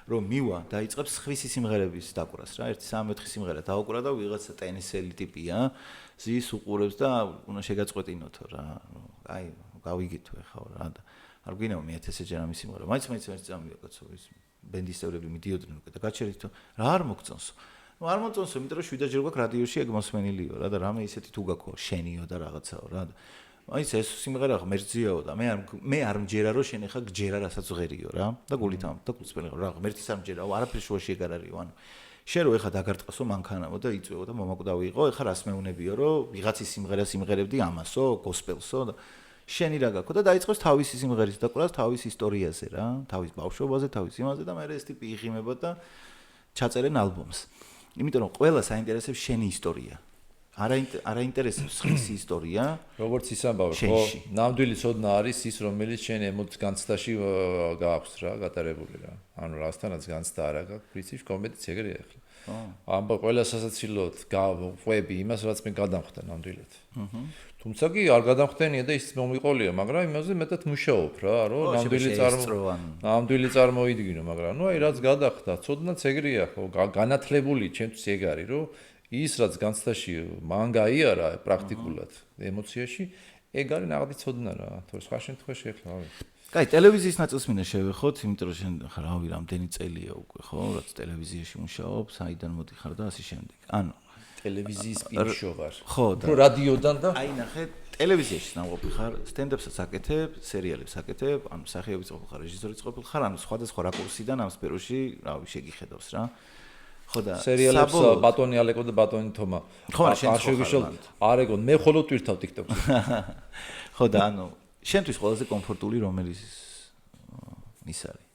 რომ მივა დაიწყებს ხვისი სიმღერების დაკვრას რა 1-3-4 სიმღერა დაუკრა და ვიღაცა ტენისელი ტიპია ზის უყურებს და უნდა შეგაწყვეტინოთო რა აი გავიგითო ეხლა რა და არ გვინდა მე 1000 ჯერ ამის სიმღერა მაინც ერთ წამია კაცო ის ბენდის წევრები მიდიოდნენ უკვე და გაჩერითო რა არ მოგწონსო ну არ მომწონსო იმიტომ რომ 7 ჯერ გვაქვს რადიოში ეგ მოსმენილიო რა და რამე ისეთი თუ გაქო შენიო და რაღაცაო რა და აიც ეს სიმღერა ღმერთზიაო და მე არ მჯერა რომ შენ ახლა გჯერა რასაც ღერიო რა და გულით ამ და გულწრფელი რა ღმერთის არ მჯერაო არაფერი შუაში ეგ არ არისო ანუ შენ რო ახლა დაგარტყასო მანქანაო და იწვევო და მომაკვდავი იყო ახლა რას მეუნებიო რომ ვიღაცის სიმღერას იმღერებდი ამასო გოსპელსო და შენი რა გაქო და დაიწყებს თავისი სიმღერის დაკვრას თავის ისტორიაზე რა თავის ბავშვობაზე თავის იმაზე და მე ეს ტიპი იღიმება და ჩაწერენ ალბომს იმიტომ რომ ყველა საინტერესებს შენი ისტორია არა ინტერესებს ხის ისტორია როგორც ის ამბავი ხო ნამდვილი ცოდნა არის ის რომელიც შენ ემოციების განცდაში გააქვს რა გატარებული რა ანუ რასთანაც განცდა არ აქვს პრინციპში კომპეტიცია ეგრეა ახლა ამბა ყველა სასაცილოდ ყვები იმას რაც მე გადამხდა ნამდვილად თუმცა კი არ გადამხდენია და ის მომიყოლია მაგრამ იმაზე მეტად მუშაობ რა რომ ნამდვილი წარმოიდგინო მაგრამ ნუ აი რაც გადახდა ცოდნაც ეგრეა ხო განათლებული ჩემთვის ეგ არის რომ ის რაც განცდაში მან გაიარა პრაქტიკულად ემოციაში ეგ არის ნაღდი ცოდნა რა თორე სხვა შემთხვევაში ახლა კაი ტელევიზიის ნაწილს მინდა შევეხოთ იმიტომ რომ შენ ხარ რავი რამდენი წელია უკვე ხო რაც ტელევიზიაში მუშაობ საიდან მოდიხარ და ასე შემდეგ ანუ ტელევიზიის პირშო ვარ ხო და რადიოდან და აი ნახე ტელევიზიაში ნამყოფი ხარ სტენდაპსაც აკეთებ სერიალებს აკეთებ ანუ მსახიობის ყოფილ ხარ რეჟისორის ყოფილ ხარ ანუ სხვადასხვა რაკურსიდან ამ სფეროში რავი შეგიხედავს რა ხო და სერიალებს ბატონი ალეკო და ბატონი თომა ხო შენ შეგიშალ არეგო მე ხოლო ტვირთავ TikTok-ზე ხო და ანუ შენთვის ყველაზე კომფორტული რომელიც ის არის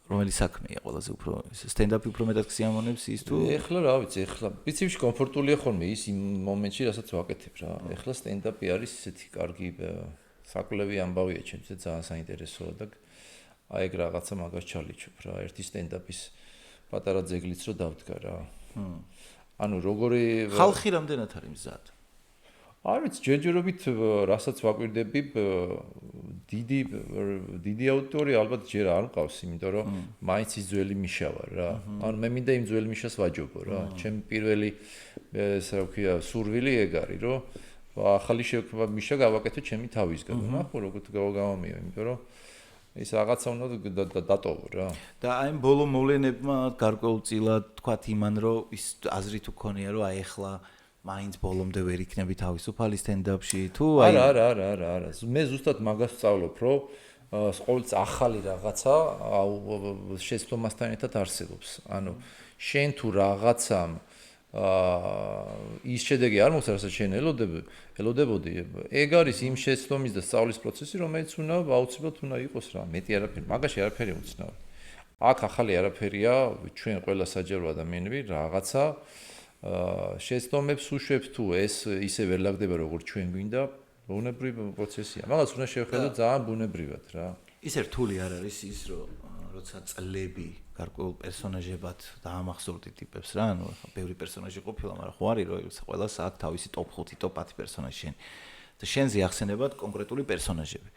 რომელიც საქმეა ყველაზე უფრო სტენდაპი უფრო მეტად გსიამოვნებს ის თუ ეხლა რა ვიცი ეხლა პრინციპში კომფორტულია ხოლმე ის იმ მომენტში რასაც ვაკეთებ რა ეხლა სტენდაპი არის ისეთი კარგი საკვლევი ამბავია ჩემთვის ძალიან საინტერესოა და აი ეგ რაღაცა მაგას ჩალიჩობ რა ერთი სტენდაპის პატარა ძეგლიც რო დავდგა რა ანუ როგორი ხალხი რამდენად არის მზად არ ვიცი ჯერჯერობით რასაც ვაკვირდები დიდი აუდიტორია ალბათ ჯერ არ მყავს იმიტომ რომ მაინც ის ძველი მიშა ვარ რა ანუ მე მინდა იმ ძველი მიშას ვაჯობო რა ჩემი პირველი ესე რა ვქია სურვილი ეგ არის რომ ახალი შექმნა მიშა გავაკეთო ჩემი თავისგან ნახო როგორ გავამიო იმიტომ რომ ის რაღაცა უნდა დატოვო რა და აი ამ ბოლო მოვლენებმა გარკვეულწილად თქვათ იმან რომ ის აზრი თუ ქონია რომ აი ახლა მაინც ბოლომდე ვერ იქნები თავისუფალი სტენდაპში თუ აი არა მე ზუსტად მაგას ვსწავლობ რომ ყოველთვის ახალი რაღაცა შეცდომასთან ერთად არსებობს ანუ შენ თუ რაღაცამ ის შედეგი არ მოხდა რასაც შენ ელოდებოდი ეგ არის იმ შეცდომის და სწავლის პროცესი რომელიც უნდა აუცილებლად უნდა იყოს რა მეტი არაფერი მაგაში არაფერი უცნაური აქ ახალი არაფერია ჩვენ ყველა საჯარო ადამიანები რაღაცა შეცდომებს უშვებს თუ ეს ისე ვერ ლაგდება როგორც ჩვენ გვინდა ბუნებრივი პროცესია მაგას უნდა შევხედოთ ძალიან ბუნებრივად რა ის რთული არ არის ის რომ როცა წლები გარკვეულ პერსონაჟებად დაამახსოვრდი ტიპებს რა ანუ ბევრი პერსონაჟი ყოფილა მაგრამ ხო არის რომ ყველას აქვს თავისი top 5 top 10 პერსონაჟი შენ და შენზე ახსენებად კონკრეტული პერსონაჟები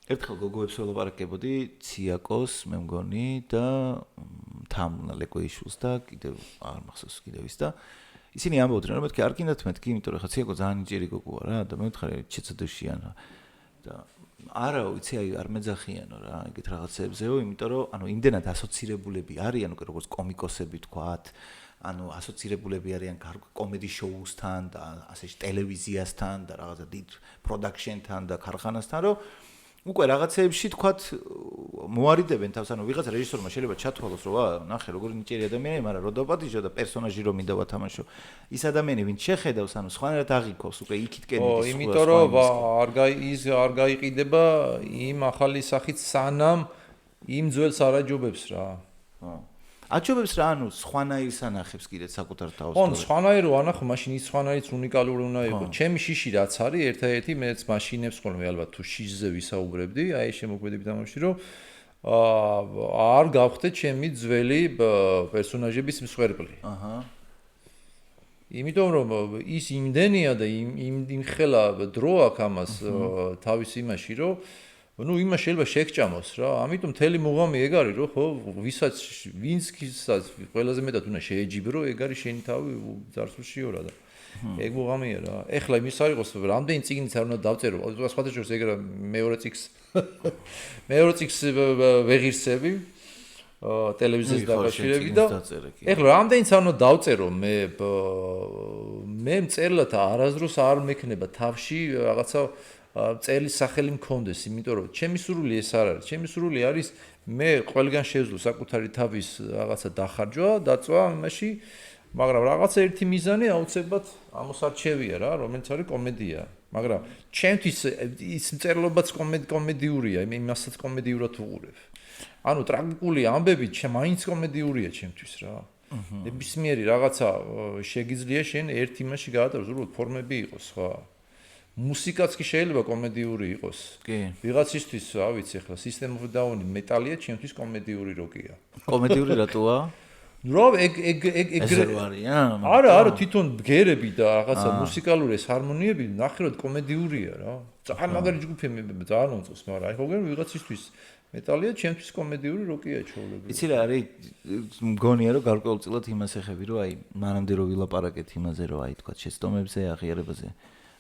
ერთხელ გოგოებს ველაპარაკებოდი ციაკოს მე მგონი და თამუნა ლეკოიშვილს და კიდევ არ მახსოვს კიდევ ის და ისინი ამბობდნენ რომ მეთქი არ გინდათ მეთქი იმიტომ რომ ხა ციაკო ძალიან ნიჭიერი გოგოა რა და მე ვთხარი ჩეცადოშიან და არა ვიცი აი არ მეძახიანო რა ეგეთ რაღაცებზეო იმიტომ რომ ანუ იმდენად ასოცირებულები არიან უკვე როგორც კომიკოსები თქვათ ანუ ასოცირებულები არიან კომედი შოუსთან და ასე ტელევიზიასთან და რაღაცა დიდ პროდაქშენთან და ქარხანასთან რომ უკვე რაღაცეებში თქვათ მოარიდებენ თავს ანუ ვიღაც რეჟისორმა შეიძლება ჩათვალოს რომ ნახე როგორი ნიჭიერი ადამიანია მაგრამ რო დაპატიჟო და პერსონაჟი რომ მინდა ვათამაშო ის ადამიანი ვინც შეხედავს ანუ სხვანაირად აღიქოვს უკვე იქითკენ ის იმიტომ რომ არ გაიყიდება იმ ახალი სახით სანამ იმ ძველს არ აჯობებს რა აჯობებს რა ანუ სხვანაირს ანახებს კიდე საკუთარ თავს ხო სხვანაირო ანახო მაშინ ის სხვანაირიც უნიკალური უნდა იყოს ჩემი შიში რაც არის ერთ-ერთი მეც მაშინებს ხოლმე ალბათ თუ შიშზე ვისაუბრებდი აი შემოგვედებით ამაში რომ არ გავხდე ჩემი ძველი პერსონაჟების მსხვერპლი იმიტომ რომ ის იმდენია და იმ ხელა დრო აქვს ამას თავის იმაში რომ ну იმას შეიძლება შეგჭამოს რა ამიტომ მთელი მუღამი ეგ არის რომ ხო ვინცკისაც ყველაზე მეტად უნდა შეეჯიბრო ეგ არის შენი თავი ძარცულშიორა და ეგ მუღამია რა ეხლა იმის არ იყოს რამდენი წიგნიც არ უნდა დავწერო სხვათა შორის ეგ რა მეორე წიგს ვეღირსები ტელევიზიის დაკავშირებით და ეხლა რამდენიც არ უნდა დავწერო მე მწერლად არასდროს არ მექნება თავში რაღაცა წერლის სახელი მქონდეს, იმიტომ რომ ჩემი სურვილი ეს არ არის. ჩემი სურვილი არის მე ყველგან შევძლო საკუთარი თავის რაღაცა დახარჯვა, დაწვა იმაში, მაგრამ რაღაცა ერთი მიზანი აუცილებლად ამოსარჩევია რა, რომელიც არის კომედია. მაგრამ ჩემთვის ის მწერლობაც კომედიურია, იმასაც კომედიურად უყურებ. ანუ ტრაგიკული ამბები მაინც კომედიურია ჩემთვის რა. ნებისმიერი რაღაცა შეგიძლია შენ ერთ იმაში გაატაროს, უბრალოდ ფორმები იყოს, ხო? მუსიკაც კი შეიძლება კომედიური იყოს. კი. ვიღაცისთვის, რა ვიცი, ახლა System of a Down მეტალია, ჩემთვის კომედიური როკია. კომედიური რატოა? რა ეგ არა, თვითონ ბგერები და რაღაცა მუსიკალური ეს ჰარმონიები ნახევრად კომედიურია რა. ძალიან მაგარი ჯგუფია მე ძალიან მომწონს, მაგრამ აი ხოგენ ვიღაცისთვის მეტალია, ჩემთვის კომედიური როკია ჩაოლები. იცი რა არის? მგონია რომ გარკვეულწილად იმას ეხები, რომ აი მანამდე რომ ვილაპარაკეთ იმაზე, რომ აი თქვა შეცდომებზე, აღიარებაზე.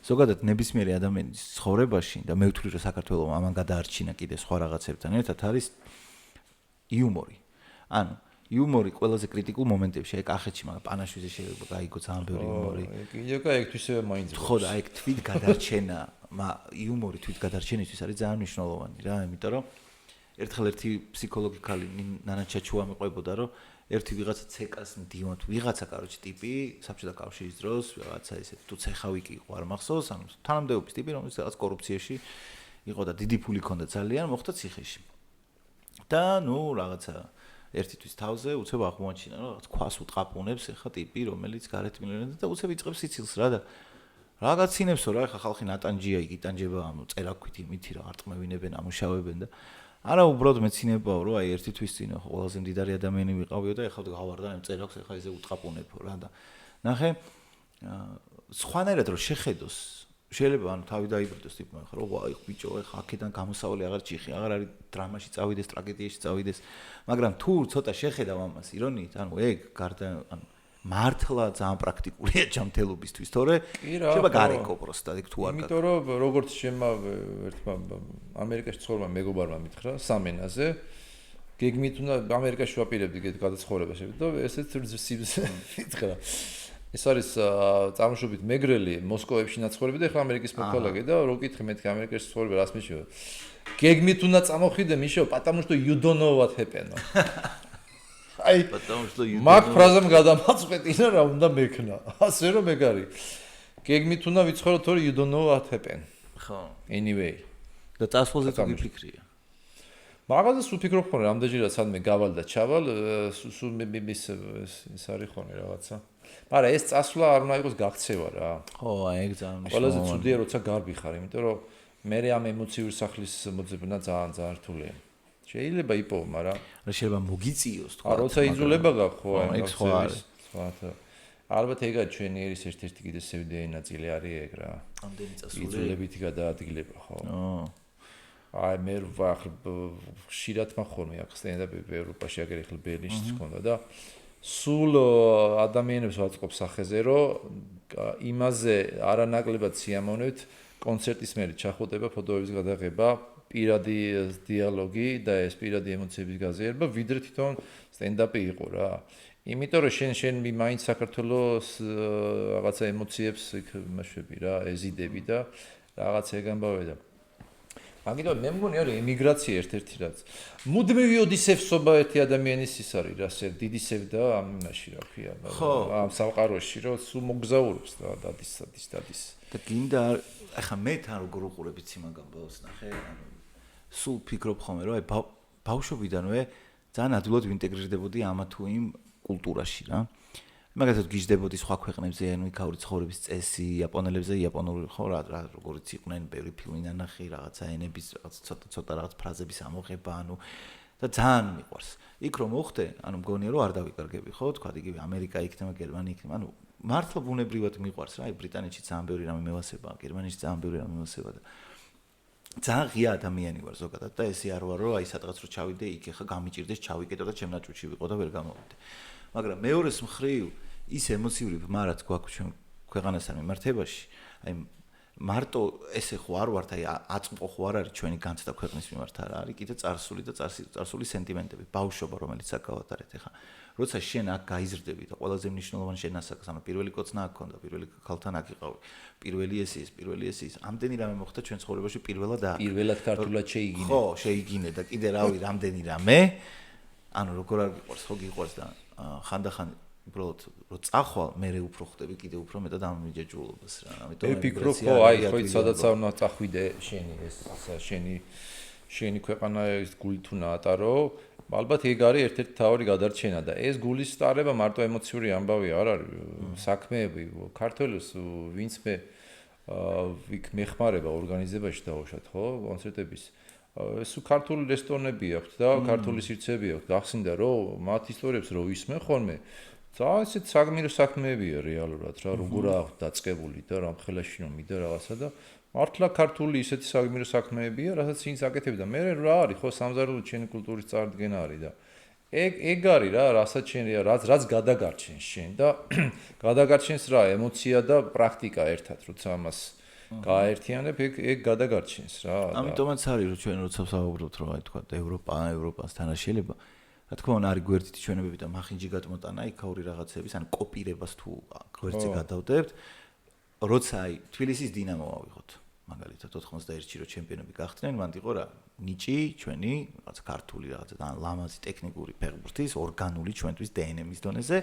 ზოგადად ნებისმიერი ადამიანის ცხოვრებაში და მე ვთვლი რომ საქართველოს ამან გადაარჩინა კიდე სხვა რაღაცებთან ერთად არის იუმორი. ანუ იუმორი ყველაზე კრიტიკულ მომენტებში, აი კახეთში, მაგრამ პანაშვიზე შეიძლება გაიგო ძალიან ბევრი იუმორი. კიდევ ეგთვისება მაინც. ხო და ეგ თვით გადარჩენა, იუმორი თვით გადარჩენისთვის არის ძალიან მნიშვნელოვანი რა, იმიტომ რომ ერთხელ ერთი ფსიქოლოგიკალი ნანა ჩაჩუა მიყვებოდა რომ ერთი ვიღაცა ცეკას მდივანთ ვიღაცა კაროჩი ტიპი საბჭოთა კავშირის დროს ვიღაცა ესე თუ ცეხავიკი იყო არ მახსოვს ანუ თანამდებობის ტიპი რომელიც რაღაც კორუფციაში იყო და დიდი ფული ჰქონდა ძალიან მოხდა ციხეში და ნუ რაღაცა ერთი თვის თავზე უცებ აღმოაჩინა რომ რაღაც ქვას უტყაპუნებს ეხა ტიპი რომელიც გარეთ მილიონერია და უცებ იწყებს სიცილს რა და რაღაცინებსო რა ეხა ხალხი ნატანჯია იგიტანჯება ანუ წერაქვით იმითი რა არტყმევინებენ ამუშავებენ და არა უბრალოდ მეცინებაო რომ აი ერთი თვის წინ ხო ყველაზე მდიდარი ადამიანი ვიყავიო და ეხლა გავარდა იმ წერაქვს ეხლა ესე უტყაპუნებო რა და ნახე სხვანაირად რომ შეხედოს შეიძლება ანუ თავი დაიბრუნოს ტიპმა ხო რომ აი ბიჭო ეხლა აქედან გამოსავალი აღარ ჭიხი აღარ არის დრამაში წავიდეს ტრაგედიაში წავიდეს მაგრამ თუ ცოტა შეხედავ ამას ირონიით ანუ ეგ გარდა ანუ მართლა ძალიან პრაქტიკულია ჯანმრთელობისთვის თორე შეიძლება გარეკო პროსტა ეგ თუ არ გაქვს იმიტომ რომ როგორც შემა ერთმა ამერიკაში ცხოვრმა მეგობარმა მითხრა სამენაზე გეგმით უნდა ამერიკაში ვაპირებდი გადაცხოვრებას და ესეც მითხრა ეს არის წარმოშობით მეგრელი მოსკოვში ნაცხოვრები და ახლა ამერიკის მოქალაქე და რო კითხე მეთქი ამერიკაში ცხოვრება რას მიშო გეგმით უნდა წამოხვიდე მიშო потому что you don't know what happened აი მაგ ფრაზამ გადამაწყვეტინა რა უნდა მექნა ასე რომ ეგ არის გეგმით უნდა ვიცხოვრო თორე you don't know what happened ხო anyway და წასვლაზე თუ გიფიქრია მაგაზეც ვფიქრობ ხოლმე რამდენჯერაც სადმე გავალ და ჩავალ სულ მის ეს არის ხოლმე რაღაცა მაგრამ ეს წასვლა არ უნდა იყოს გაქცევა რა ხო აი ეგ ძალიან მნიშვნელოვანია ყველაზე ცუდია როცა გარბი ხარ იმიტომ რომ მე ამ ემოციური სახლის მოძებნა ძალიან რთულია შეიძლება იპოვო, მაგრამ რა შეიძლება მოგიწიოს თქვა. როცა იძულება გაქვს ხო, ეგ სხვა არის. ალბათ ეგა ჩვენი ერის ერთ-ერთი კიდე სევიდეი ნაწილი არის ეგ რა. ამდენი წასული. იძულებითი გადაადგილება ხო. აი მე ხშირად მახორმე აქ სტენდაპები ევროპაში აგერ ახლა ბერლინშიც ჰქონდა და სულ ადამიანებს ვაწყობ სახეზე რომ იმაზე არანაკლებად სიამოვნებთ კონცერტის მერე ჩახუტება ფოტოების გადაღება პირადი დიალოგი და ეს პირადი ემოციების გაზიარება ვიდრე თვითონ სტენდაპი იყო რა. იმიტომ რომ შენ მაინც საქართველოს რაღაცა ემოციებს იქ მაშვები რა, ეზიდები და რაღაცა ეგ ამბავე და მაგიტომ მე მგონი არის ემიგრაცია ერთ-ერთი რაც. მუდმივი ოდისევსობა ერთი ადამიანის ის არის რა, დიდი სევდა ამ იმაში რა ქვია, ამ სამყაროში რომ სულ მოგზაურობს და დადის. და გინდა ახლა მე თან როგორ უყურებ იცი მაგ ამბავს ნახე, ანუ სულ ფიქრობ ხოლმე რომ აი ბავშვობიდანვე ძალიან ადვილად ვინტეგრირდებოდი ამა თუ იმ კულტურაში რა. მაგალითად გიждდებოდი სხვა ქვეყნებზე, ანუ იქაური ცხოვრების წესი, იაპონელებზე, იაპონური ხო რა როგორიც იყვნენ, ბევრი ფილმი ნანახი, რაღაცა ენების, რაღაც ცოტა რაღაც ფრაზების ამოღება, ანუ და ძალიან მიყვარს. იქ რომ მოხდე, ანუ მგონია რომ არ დავიკარგები, ხო? თქვა იგივე ამერიკა იქნება, გერმანია იქნება, ანუ მართლა ბუნებრივად მიყვარს რა, აი ბრიტანეთში ძალიან ბევრი რამე მევასება, გერმანიაში ძალიან ბევრი რამე მევასება და ძალიან ღია ადამიანი ვარ ზოგადად და ესე არ ვარ რომ აი სადღაც რო ჩავიდე იქ ახლა გამიჭირდეს ჩავიკეტო და ჩემ ნაჭუჭი ვიყო და ვერ გამოვიდე. მაგრამ მეორეს მხრივ ის ემოციური ბმა რაც გვაქვს ჩვენ ქვეყანასთან მიმართებაში, აი მარტო ესე ხო არ ვართ, აი აწმყო ხო არ არის ჩვენი განცდა ქვეყნის მიმართ არა, არის კიდე წარსული და წარსული სენტიმენტები, ბავშვობა რომელიც აქ გავატარეთ ახლა. როცა შენ აქ გაიზრდები და ყველაზე მნიშვნელოვანი შენ ასაკს, ანუ პირველი კოცნა აქ ქონდა, პირველი ქალთან აქ იყავი, პირველი ეს ის, ამდენი რამე მოხდა ჩვენ ცხოვრებაში პირველად აქ. პირველად ქართულად შეიგინე. ხო, შეიგინე და კიდე რავი, რამდენი რამე, ანუ როგორ არ გიყვარს, ხო გიყვარს და ხანდახან უბრალოდ რო წახვალ, მე უფრო ხდები კიდე უფრო მეტად ამ მიჯაჭვულობას რა. ამიტომ მე ვფიქრობ, ხო, აი, ხო, სადაც არ უნდა წახვიდე შენი ეს შენი ქვეყანა ეს გული თუ ნაატარო, ალბათ ეგ არის ერთ-ერთი თავი გადარჩენა და ეს გულის სტარება მარტო ემოციური ამბავი არ არის, საქმეები, ქართველოს ვინც მე ვიქ მეხმარება ორგანიზებაში დავუშვათ, ხო, კონცერტების ეს ქართული რესტორნები აქვთ და ქართული სივრცეები აქვთ. გახსინდა რომ მათ ისტორიებს რო ვისმენ ხოლმე ძალიან ისეთ საგმირო საქმეებია რეალურად რა, როგორ აქვთ დაწყებული და რა ხელაში რომ მიდა რაღაცა და მართლა ქართული ისეთი საგმირო საქმეებია, რასაც ის აკეთებს და მე რა არის ხო სამზარეულო ჩვენი კულტურის წარდგენა არის და ეგ არის რა, რასაც შენ რაც გადაგარჩენს შენ და გადაგარჩენს რა ემოცია და პრაქტიკა ერთად, როცა ამას გააერთიანებ, ეგ გადაგარჩენს რა. ამიტომაც არის რომ ჩვენ როცა ვსაუბრობთ რომ აი თქვა ევროპას თანაშილება, რა თქმა უნდა არის გვერდითი ჩვენებები და მახინჯი გატმოტანა იქაური რაღაცების, ან კოპირებას თუ გვერდზე გადავდებთ, როცა აი თბილისის დინამო ავიღოთ, მაგალითად 91-ში რო ჩემპიონები გახდნენ, მანდ იყო რა, ნიჭი ჩვენი, რაღაც ქართული რაღაცა და ლამაზი ტექნიკური ფეხბურთის, ორგანული ჩვენთვის დნმ-ის დონეზე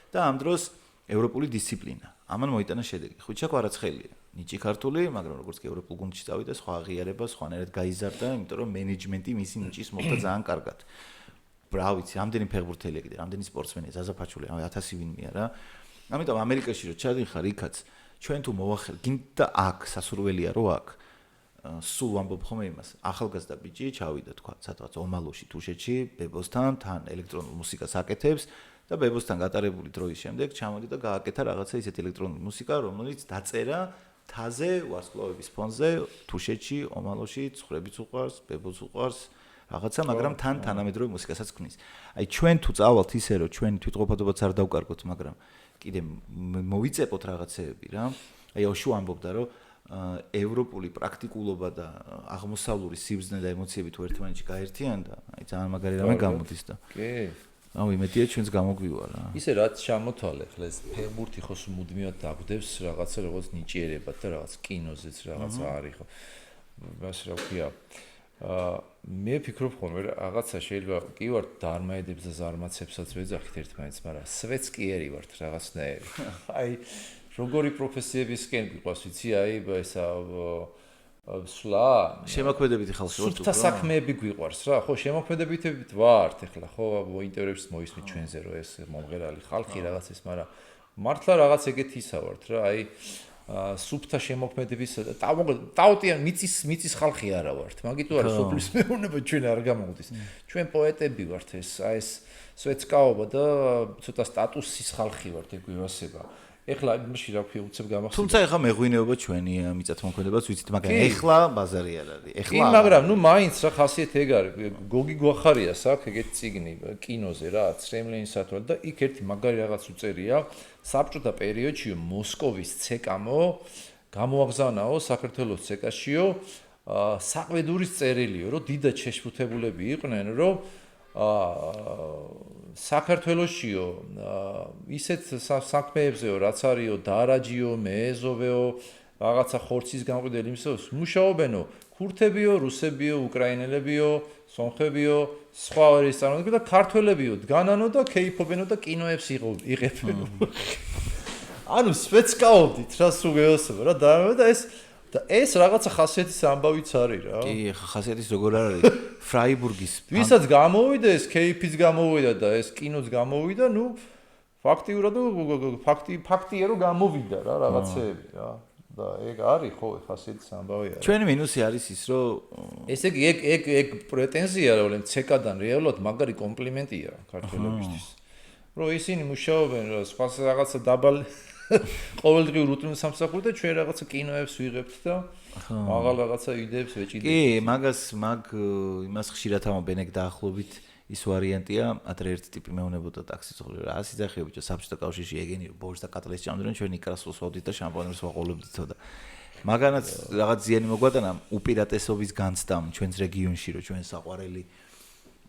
და ამ დროს ევროპული დისციპლინა. ამან მოიტანა შედეგი. ხუჩაკო არაცხელია. ნიჭი ქართული, მაგრამ როგორც კი ევროპულ გუნდში წავიდა, სხვა აღიარება, სხვანაირად გაიზარდა, იმიტომ რომ მენეჯმენტი მისი ნიჭის მოხდა ძალიან კარგად. რა ვიცი, ამდენი ფეხბურთელია კიდე, ამდენი სპორტსმენია, ზაზაფაჩული, 1000 ვინმეა რა. ამიტომ ამერიკაში რო ჩადიხარ იქაც, ჩვენ თუ მოვახელ, გინდა აქ სასურველია რო აქ. სულ ვამბობ ხოლმე იმას, ახალგაზრდა ბიჭი ჩავიდა თქვა, სადღაც ომალოში, თუშეთში, ბებოსთან, თან ელექტრონულ მუსიკას აკეთებს და ბებოსთან გატარებული დროის შემდეგ ჩამოდი და გააკეთა რაღაცა ისეთი ელექტრონული მუსიკა, რომელიც დაწერა თაზე, ვარსკვლავების ფონზე, თუშეთში, ომალოში, ცხრებიც უყვარს, ბებოს უყვარს, რაღაცა, მაგრამ თან თანამედროვე მუსიკასაც ქმნის. აი ჩვენ თუ წავალთ ისე, რომ ჩვენი თვითყოფადობაც არ დავკარგოთ, მაგრამ კიდე მოვიწეპოთ რაღაცეები რა. აი ოშუ ამბობდა, რომ ევროპული პრაქტიკულობა და აღმოსავლური სიბრძნე და ემოციები თუ ერთმანეთში გაერთიანდა, აი ძალიან მაგარი რამე გამოდის და. კი. აუ იმედია ჩვენს გამოგვივა რა. ისე რაც ჩამოთვალე, ხლა ეს ფეხბურთი ხო მუდმივად დაგვდებს რაღაცა როგორც ნიჭიერებად და რაღაც კინოზეც რაღაცა არის ხო. მას რა ვქია. მე ვფიქრობ ხოლმე რაღაცა შეიძლება კი ვარ დარმაედებს და ზარმაცებსაც ვეძახით ერთმანეთს, მაგრამ სვეცკიერი ვართ რაღაცნაირი. აი როგორი პროფესიებისკენ გიყვარს ვიცი, აი ესა სვლა შემოქმედებითი ხალხი ვართ უფრო. საქმეები გვიყვარს რა, ხო, შემოქმედებითებით ვართ ახლა, ხო, ინტერვიუს მოისმით ჩვენზე რომ ეს მომღერალი ხალხი რაღაც ის, მაგრამ მართლა რაღაც ეგეთი ისა ვართ რა, აი სუფთა შემოქმედების ტაუტიან მიწის ხალხი არა ვართ. მაგიტო არა სოფლის მეურნეობა ჩვენ არ გამოვდის. ჩვენ პოეტები ვართ ეს სვეცკაობა და ცოტა სტატუსის ხალხი ვართ ეგ ვივასება. ეხლა იმაში რა ვქია უცებ გამახსენდა. თუმცა ეხლა მეღვინეობა ჩვენია, მიწათმოქმედებას ვიცით, მაგრამ ეხლა ბაზარი არ არის. ეხლა მაგრამ ნუ მაინც რა ხასიათი ეგ არის. გოგი გვახარიას აქვს ეგეთი წიგნი კინოზე რა, ცრემლინსათვალ და იქ ერთი მაგარი რაღაც უწერია. საბჭოთა პერიოდში მოსკოვის ცეკამო გამოაგზავნაო საქართველოს ცეკაშიო საყვედურის წერილიო, რომ დიდად შეშფუთებულები იყვნენ, რომ საქართველოსიო ისეთ საქმეებზეო რაც არისო დარაჯიო, მეეზოვეო, რაღაცა ხორცის გამყიდველი იმისოს მუშაობენო ქურთებიო, რუსებიო, უკრაინელებიო, სომხებიო, სხვა არის წარმოდგენილი და ქართველებიო დგანანო და კეიფობენო და კინოებს იღებენო. ანუ სვეცკაობდით რა სულ გეოსება რა და ეს რაღაცა ხასიათის ამბავიც არის რა. კი, ხასიათის როგორ არის? ფრაიბურგის ვისაც გამოვიდა ეს კეიფიც გამოვიდა და ეს კინოც გამოვიდა, ნუ ფაქტიურად ფაქტია რომ გამოვიდა რა რაღაცეები რა. და ეგ არის ხო ხასიათის ამბავია. ჩვენი მინუსი არის ის, რომ ესე იგი ეგ პრეტენზია რომ ცეკადან რეალურად მაგარი კომპლიმენტია ქართველებისთვის. რომ ისინი მუშაობენ სხვა რაღაცა დაბალ ყოველდღიურ რუტინულ სამსახურს და ჩვენ რაღაცა კინოებს ვიღებთ და მაღალ რაღაცა იდეებს ვეჭიდებთ. კი, იმას ხშირად ამბობენ ეგ დაახლოებით ის ვარიანტია, ადრე ერთი ტიპი მეუნებოდა ტაქსის ხოლმე რა სიძახიო ბიჭო საბჭოთა კავშირში ეგენი ბორს და კატლეს ჭამდრენ ჩვენ იკრასოს ვავდით და შამპანურს ვაყოლებდითო და მაგანაც რაღაც ზიანი მოგვატანა უპირატესობის განცდამ ჩვენს რეგიონში რომ ჩვენ საყვარელი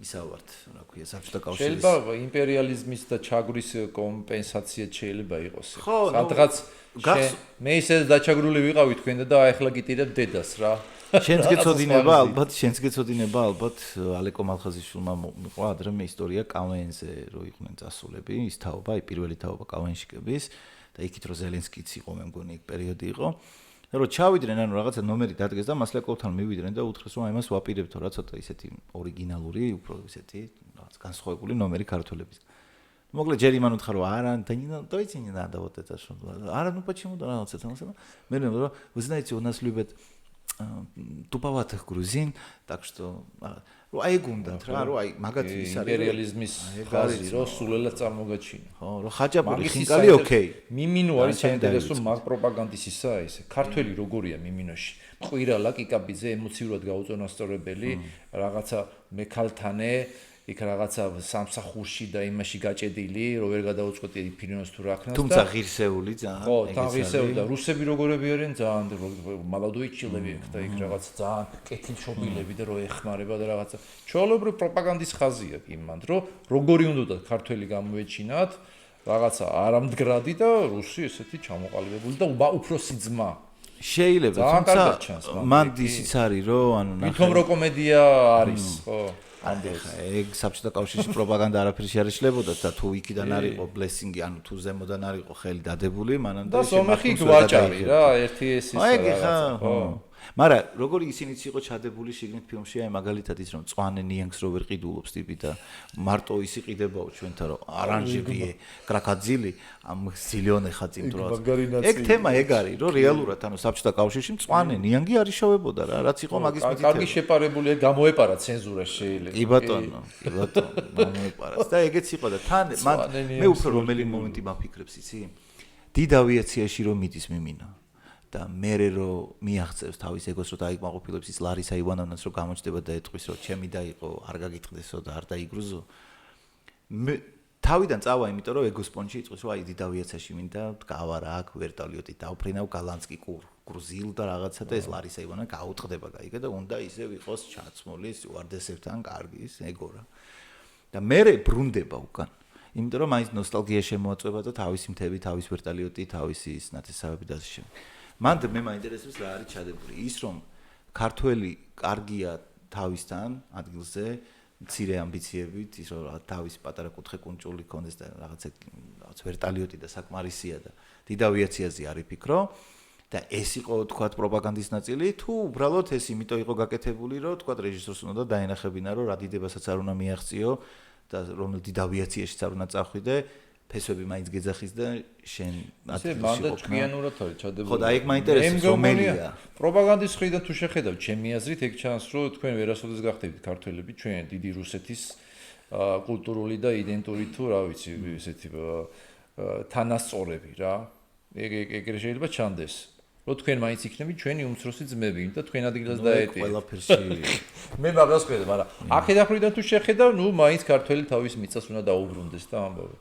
ისა ვართ რა ქვია საბჭოთა კავშირის შეიძლება იმპერიალიზმის და ჩაგვრის კომპენსაცია შეიძლება იყოს ხო, სადღაც მე ისე დაჩაგრული ვიყავი თქვენ და ახლა გიტირებ დედას რა შენც გეცოდინება ალბათ ალეკო მალხაზიშვილმა მოყვა ადრე ისტორია კავენზე რო იყვნენ წასულები ის თაობა პირველი თაობა კავენშიკების და იქით რო ზელენსკიც იყო მე მგონი ეგ პერიოდი იყო და რო ჩავიდნენ ანუ რაღაცა ნომერი დადგეს და მასლაკოვთან მივიდნენ და უთხრეს რომ აი მას ვაპირებთო რა ცოტა ისეთი ორიგინალური უფრო ისეთი რაღაც განსხვავებული ნომერი ქართველების მოკლედ ჯერ იმან უთხრა რომ არა давайте не надо вот это что არა ну почему да რაღაცა თამასა მე რომ вы знаете у нас любят туповатых грузин, так что აი გუნდათ რა, რომ აი მაგათი ის არის იმპერიალიზმის ხაზი, რომ სულელად წარმოგაჩინა. ხო, რომ ხაჭაპური ხინკალი ოკეი. მიმინო არის საინტერესო მაგ პროპაგანდისტისა ესე. ქართველი როგორია მიმინოში? მყვირალა კიკაბიძე ემოციურად გაუწონასწორებელი, რაღაცა მექალთანე იქ რაღაცა სამსახურში და იმაში გაჭედილი, რომ ვერ გადაუწყვეტი ფილმს თუ რა ქნას და თუმცა ღირსეული ძალიან. ხო, თან ღირსეული და რუსები როგორები არიან ძალიან მალადოიჩილები აქ და იქ რაღაც ძალიან კეთილშობილები და რო ეხმარება და რაღაცა. ჩვეულებრივ პროპაგანდის ხაზია იმან, რომ როგორი უნდა ქართველი გამოეჩინათ, რაღაცა არამდგრადი და რუსი ესეთი ჩამოყალიბებული და უფროსი ძმა. შეიძლება, თუმცა მან ისიც არის, რომ ანუ ვითომ რო კომედია არის, ხო? ეგ საბჭოთა კავშირში პროპაგანდა არაფერში არ იშლებოდა და თუ იქიდან არ იყო ბლესინგი, ანუ თუ ზემოდან არ იყო ხელი დადებული, მანამდე და სომეხი გვაჭარი რა, ერთი ეს ის რაღაცა, ხო. მაგრამ როგორი ისინიც იყო ჩადებული შიგნით ფილმში, აი მაგალითად ის რომ წვანე ნიანგს რო ვერ ყიდულობს ტიპი და მარტო ის იყიდებაო ჩვენთან რომ არანჟებიე კრაკაძილი ამ ზილიონე ხაწიმ თუ რა. ეგ თემა ეგ არის რომ რეალურად ანუ საბჭოთა კავშირში წვანე ნიანგი არ იშოვებოდა რა, რაც იყო მაგის მითითება. კარგი შეპარებული გამოეპარა ცენზურა შეიძლება. კი ბატონო, გამოეპარა. და ეგეც იყო და თან მე უფრო რომელი მომენტი მაფიქრებს იცი? დიდ ავიაციაში რომ მიდის მიმინო. და მერე რომ მიაღწევს თავის ეგოს რომ დაიკმაყოფილებს ის ლარისა ივანოვნას რომ გამოჩდება და ეტყვის რომ ჩემი დაიყო არ გაგიტყდესო და არ დაიგრუზო მე თავიდან წავა იმიტომ რომ ეგოს პონჩი იტყვის რომ აი დიდ ავიაციაში მინდა გავარ აქ ვერტალიოტი დავფრინავ გალანსკი კრუზილ და რაღაცა და ეს ლარისა ივანა გაუტყდება გაიგე და უნდა ისე ვიყოს ჩაცმული უარდესებთან კარგი ის ეგორა და მერე ბრუნდება უკან იმიტომ რომ მაინც ნოსტალგია შემოაწვება და თავისი მთები თავის ვერტალიოტი თავისი ის ნათესავები და ასე შემდეგ მანდ მე მაინტერესებს რა არის ჩადებული ის რომ ქართველი კარგია თავისთან ადგილზე მცირე ამბიციებით ის რომ თავის პატარა კუთხე კუნჭული ქონდეს და რაღაც ვერტალიოტი და საკმარისია და დიდ ავიაციაზე არ იფიქრო და ეს იყო თქვათ პროპაგანდის ნაწილი თუ უბრალოდ ეს იმიტომ იყო გაკეთებული რომ თქვათ რეჟისორს უნდა დაენახებინა რომ რა დიდებასაც არ უნდა მიაღწიო და რომელ დიდ ავიაციაშიც არ უნდა წახვიდე ფესვები მაინც გეძახის და შენ ადგილში ყოფნა. ჭკვიანურად არის ჩადებული. ხო და ეგ მაინტერესებს რომელია. პროპაგანდის მხრიდან თუ შეხედავ, ჩემი აზრით ეგ ჩანს, რომ თქვენ ვერასოდეს გახდებით ქართველები, ჩვენ დიდი რუსეთის კულტურული და იდენტური თუ რა ვიცი, ესეთი თანასწორები რა. ეგ შეიძლება ჩანდეს. რომ თქვენ მაინც იქნები ჩვენი უმცროსი ძმები და თქვენ ადგილას დაეტიეთ. ყველაფერში მე მაგას ხედავ, მაგრამ აქედან ხრიდან თუ შეხედავ, ნუ მაინც ქართველი თავის მიწას უნდა დაუბრუნდეს და ამბავი.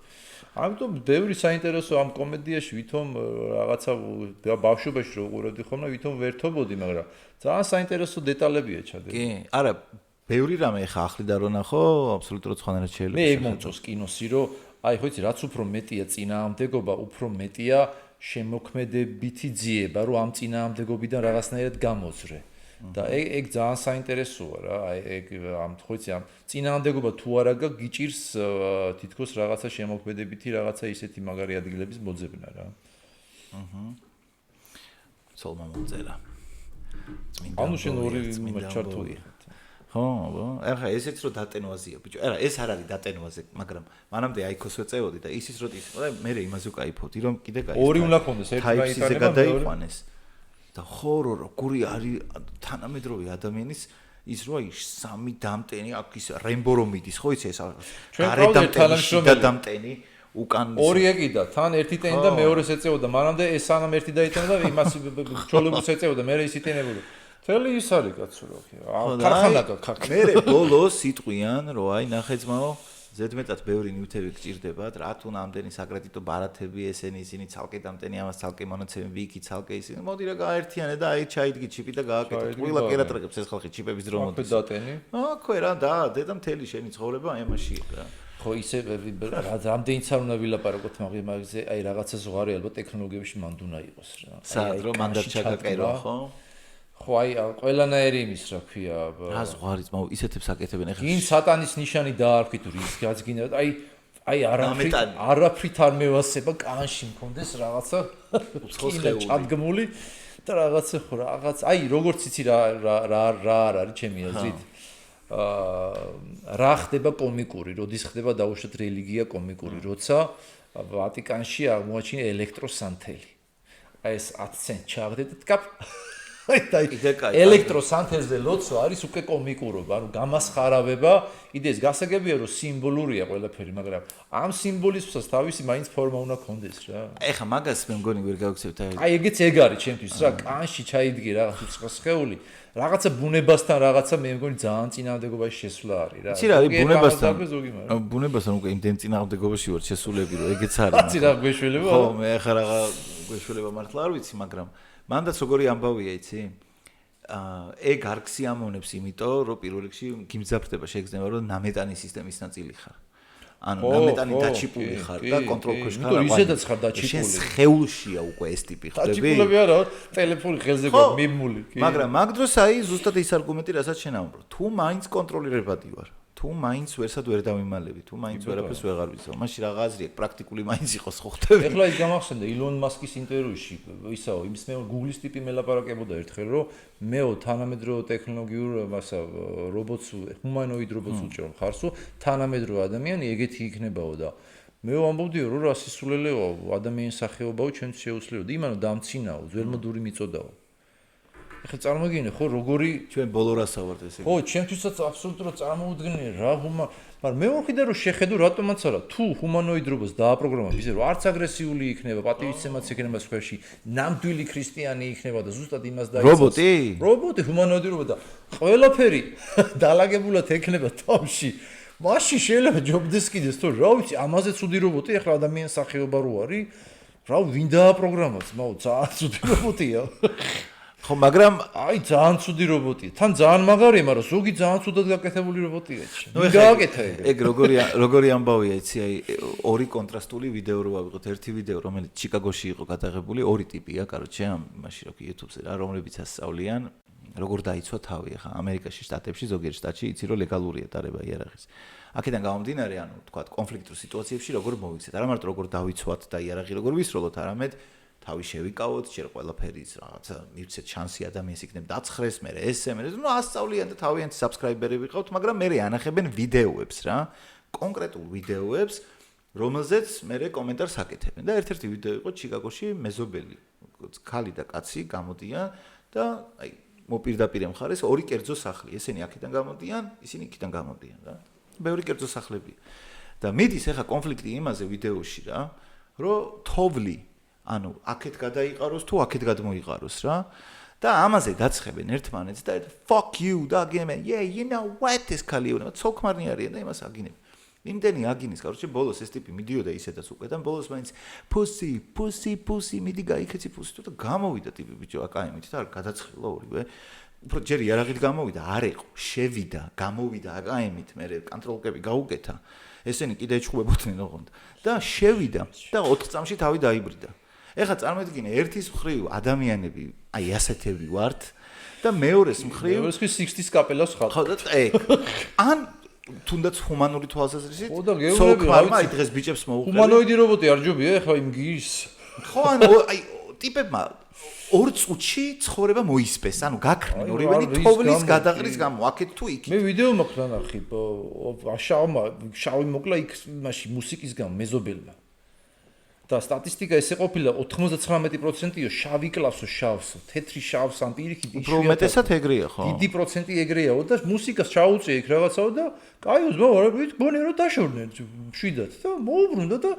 ამიტომ ბევრი საინტერესო ამ კომედიაში ვითომ რაღაცა ბავშვობაში რო უყურებდი ხოლმე ვითომ ვერთობოდი მაგრამ ძალიან საინტერესო დეტალებია ჩადებული. კი, არა, ბევრი რამე ხა ახლიდან რო ნახო, აბსოლუტურად სხვანაირად შეიძლება. მე ეგ მომწონს კინოსი, რომ აი ხო იცი, რაც უფრო მეტია წინააღმდეგობა, უფრო მეტია შემოქმედებითი ძიება, რომ ამ წინააღმდეგობიდან რაღაცნაირად გამოძრე. და ეგ ძალიან საინტერესოა რა, აი ეგ ამ ხო იცი, ამ წინააღმდეგობა თუ არა გიჭირს თითქოს რაღაცა შემოქმედებითი რაღაცა ისეთი მაგარი ადგილების მოძებნა რა. ცოლმა მოწერა. ანუ შენ ორი ჩართული. ხო, ახლა ესეც რო დატენვაზია, ბიჭო. არა, ეს არ არის დატენვაზე, მაგრამ მანამდე აიქოს ვეწევოდი და ისიც რო ის, მე იმაზე ვკაიფობდი, რომ კიდე კაი. ორი უნდა ქონდეს, ერთი გაიტანება, გადაიყვანეს. და ხო როგორი არის თანამედროვე ადამიანის ის რო აი სამი დამტენი აქ ის რემბო რომ მიდის ხო იცი ეს გარე დამტენი შიდა დამტენი უკან ორი ეკიდა თან ერთი ტენი და მეორეს ეწეოდა მანამდე ეს სანამ ერთი დაიტანა და იმას ჩოლებულს ეწეოდა მე ის იტენებოდა თელი ის არის კაცო რო ქარხანა გაქ მე ბოლოს იტყვიან რომ აი ნახე ძმაო ზედმეტად ბევრი ნივთები გჭირდებათ რა თუ ნამდვილი საკრედიტო ბარათები ისინი ცალკე დამტენი ამას ცალკე მონაცემები იქი ცალკე ისინი მოდი რა გაერთიანე და აი ჩაიდგი ჩიპი და გააკეთე ყველა კერატრაკებს ეს ხალხი ჩიპების დრო მოდის დატენი აქვე რა და დედა მთელი შენი ცხოვრება აი ამაშია რა ხო ისე რამდენიც არ უნდა ვილაპარაკოთ მაგაზე აი რაღაცა ზღვარი ალბათ ტექნოლოგიებში მანდ უნდა იყოს რა სად რომ მანდ ჩაგაკერო ხო ხო აი ყველანაირი იმის რა ქვია რა ზღვარიც მაგ ისეთებს აკეთებენ ეხლა გინ სატანის ნიშანი დაარქვით რის გაზგინა აი არაფრით არ მევასება კანში მქონდეს რაღაცა უცხოხეული ჩადგმული და რაღაცა ხო რაღაც აი როგორც იცი რა არის ჩემი აზრით რა ხდება კომიკური როდის ხდება დაუშვათ რელიგია კომიკური როცა ვატიკანში აღმოაჩინა ელექტროსანთელი აი ეს 10 ცენტ ჩავდეთ კაპ ელექტროსანთელზე ლოცვა არის უკვე კომიკურობა, ანუ გამასხარავება, იდეის გასაგებია რომ სიმბოლურია ყველაფერი, მაგრამ ამ სიმბოლიზმსაც თავისი მაინც ფორმა უნდა ქონდეს რა. ეხა მაგას მე მგონი ვერ გავიქცევთ აი ეგეც ეგ არის ჩემთვის რა, კანში ჩაიდგე რაღაც უცხო სხეული, რაღაცა ბუნებასთან რაღაცა მე მგონი ძალიან წინააღმდეგობაში შესვლა არის რა. იცი რა არის ბუნებასთან უკვე იმდენ წინააღმდეგობაში ვარ შესულები რომ ეგეც არის. აცი რა გვეშველება? ხო, მე ახლა რაღა გვეშველება მართლა არ ვიცი, მაგრამ მანდაც როგორი ამბავია იცი? ეგ არ ქსიამოვნებს იმიტომ, რომ პირველ რიგში გიმძაფრდება შეგრძნება, რომ ნამეტანი სისტემის ნაწილი ხარ. ანუ ნამეტანი დაჩიპული ხარ და კონტროლ ქვეშ ხარ. იმიტომ ისედაც ხარ დაჩიპული. შენ ხეულშია უკვე ეს ტიპი ხდები. დაჩიპულები არა, ტელეფონი ხელზე გვაქვს მიმული. მაგრამ მაგ დროს აი ზუსტად ის არგუმენტი, რასაც შენ ამბობ. თუ მაინც კონტროლირებადი ვარ. თუ მაინც ვერსად ვერ დავიმალები, თუ მაინც ვერაფერს ვეღარ ვიცავ. მაშინ რა აზრი აქვს პრაქტიკული მაინც იყოს ხო ხდები. ეხლა ის გამახსენდა ილონ მასკის ინტერვიუში, ისაო, იმის მე Google-ის ტიპი მელაპარაკებოდა ერთხელ, რომ მეო თანამედროვე ტექნოლოგიურ მასა რობოტს, ჰუმანოიდ რობოტს უჭერ მხარსო, თანამედროვე ადამიანი ეგეთი იქნებაო და მეო ამბობდიო, რომ რა სისულელეო ადამიანის სახეობაო ჩვენც შეუცვლიო და იმანო დამცინაო, ძველმოდური მიწოდაო. ეხლა წარმოგიდგენე ხო როგორი ჩვენ ბოლო რასა ვართ ესე. ხო, ჩემთვისაც აბსოლუტურად წარმოუდგენელი რა მაგრამ მე ვხედავ რომ შეხედო რატომაც არა თუ ჰუმანოიდ რობოტს დააპროგრამებ ისე რომ არც აგრესიული იქნება, პატივისცემაც იქნება სხეში, ნამდვილი ქრისტიანი იქნება და ზუსტად იმას დაიცავს. რობოტი ჰუმანოიდი რობოტი და ყველაფერი დალაგებულად ექნება თავში. მაშინ შეიძლება ჯობდეს კიდეს თუ რა ვიცი, ამაზე ცუდი რობოტი ახლა ადამიანის სახეობა რო არის. რა ვინ დააპროგრამებს? მაო ძალიან ცუდი რობოტია. ხო, მაგრამ აი ძალიან ცუდი რობოტია. თან ძალიან მაგარია, მაგრამ ზოგი ძალიან ცუდად გაკეთებული რობოტია. გააკეთა ეგ. ეგ როგორი ამბავია, იცი, აი ორი კონტრასტული ვიდეო რო ავიღოთ. ერთი ვიდეო, რომელიც ჩიკაგოში იყო გადაღებული, ორი ტიპია, კაროჩე, მაშინ რო YouTube-ზე რა, რომლებიც ასწავლიან, როგორ დაიცვა თავი. ახლა ამერიკაში, შტატებში, ზოგიერთ შტატში იცი, რომ ლეგალურია დარება იარაღის. აქედან გამომდინარე, ანუ თქვა კონფლიქტურ სიტუაციებში როგორ მოვიქცეთ. არა მარტო როგორ დავიცვათ და იარაღი როგორ ვისროლოთ, არამედ თავი შევიკავოთ, ჯერ ყველაფერის რაღაცა მივცეთ შანსი ადამიანს იქნებ დაცხრეს, მე ესე, მე ნუ ასწავლიან და თავიანთი subscriber-ები ყავთ, მაგრამ მე ანახებენ ვიდეოებს რა, კონკრეტულ ვიდეოებს, რომელზეც მე კომენტარს აკეთებენ და ერთ-ერთი ვიდეო იყო ჩიკაგოში მეზობელი, ქალი და კაცი გამოდიან და აი მოპირდაპირე მხარეს ორი კერძო სახლი, ესენი აქედან გამოდიან, ისინი იქიდან გამოდიან რა. ბევრი კერძო სახლებია. და მიდის ახლა კონფლიქტი იმაზე ვიდეოში რა, რომ თოვლი ანუ აქეთ გადაიყაროს თუ აქეთ გადმოიყაროს რა და ამაზე დაცხებენ ერთმანეთს და fuck you და აგინებენ yeah you know what ეს ქალიონება ცოლქმარნი არიან და იმას აგინებენ იმდენი აგინის კაროჩე ბოლოს ეს ტიპი მიდიოდა ისედაც უკვე და ბოლოს მაინც pussy მიდი გაიქეცი pussy და გამოვიდა ტიპი ბიჭო აკაიმით და გადაცხილა ორივე უფრო ჯერ იარაღით გამოვიდა არ იყო შევიდა გამოვიდა აკაიმით მე კონტროლკები გაუკეთა ესენი კიდე ეჩხუბებოდნენ ოღონდ და შევიდა და 4 წამში თავი დაიბრიდა ეხლა წარმოიდგინე ერთის მხრივ ადამიანები აი ასეთები ვართ და მეორეს მხრივ 60-ის კაპელას ხარ ხო და ეგ ან თუნდაც ჰუმანური თვალსაზრისით სოქმარმა აი დღეს ბიჭებს მოუყევი ჰუმანოიდი რობოტი არ ჯობია ეხლა იმ გის ხო ანუ აი ტიპებმა ორ წუთში ცხოვრება მოისპეს ანუ გაქრნენ ორივენი თოვლის გადაყრის გამო აქეთ თუ იქით მე ვიდეო მაქვს ნახი შავი მოკლა იქ მაშინ მუსიკის გამო მეზობელმა და სტატისტიკა ესე ყოფილა 99%-ო შავი კლასო შავსო, თეთრი შავს ან პირიქით უფრო უმეტესად ეგრეა, ხო? დიდი პროცენტი ეგრეაო და მუსიკას ჩაუწია იქ რაღაცაო და კაიოს მოვარებით, გონია რომ დაშორდნენ მშვიდად და მოუბრუნდა და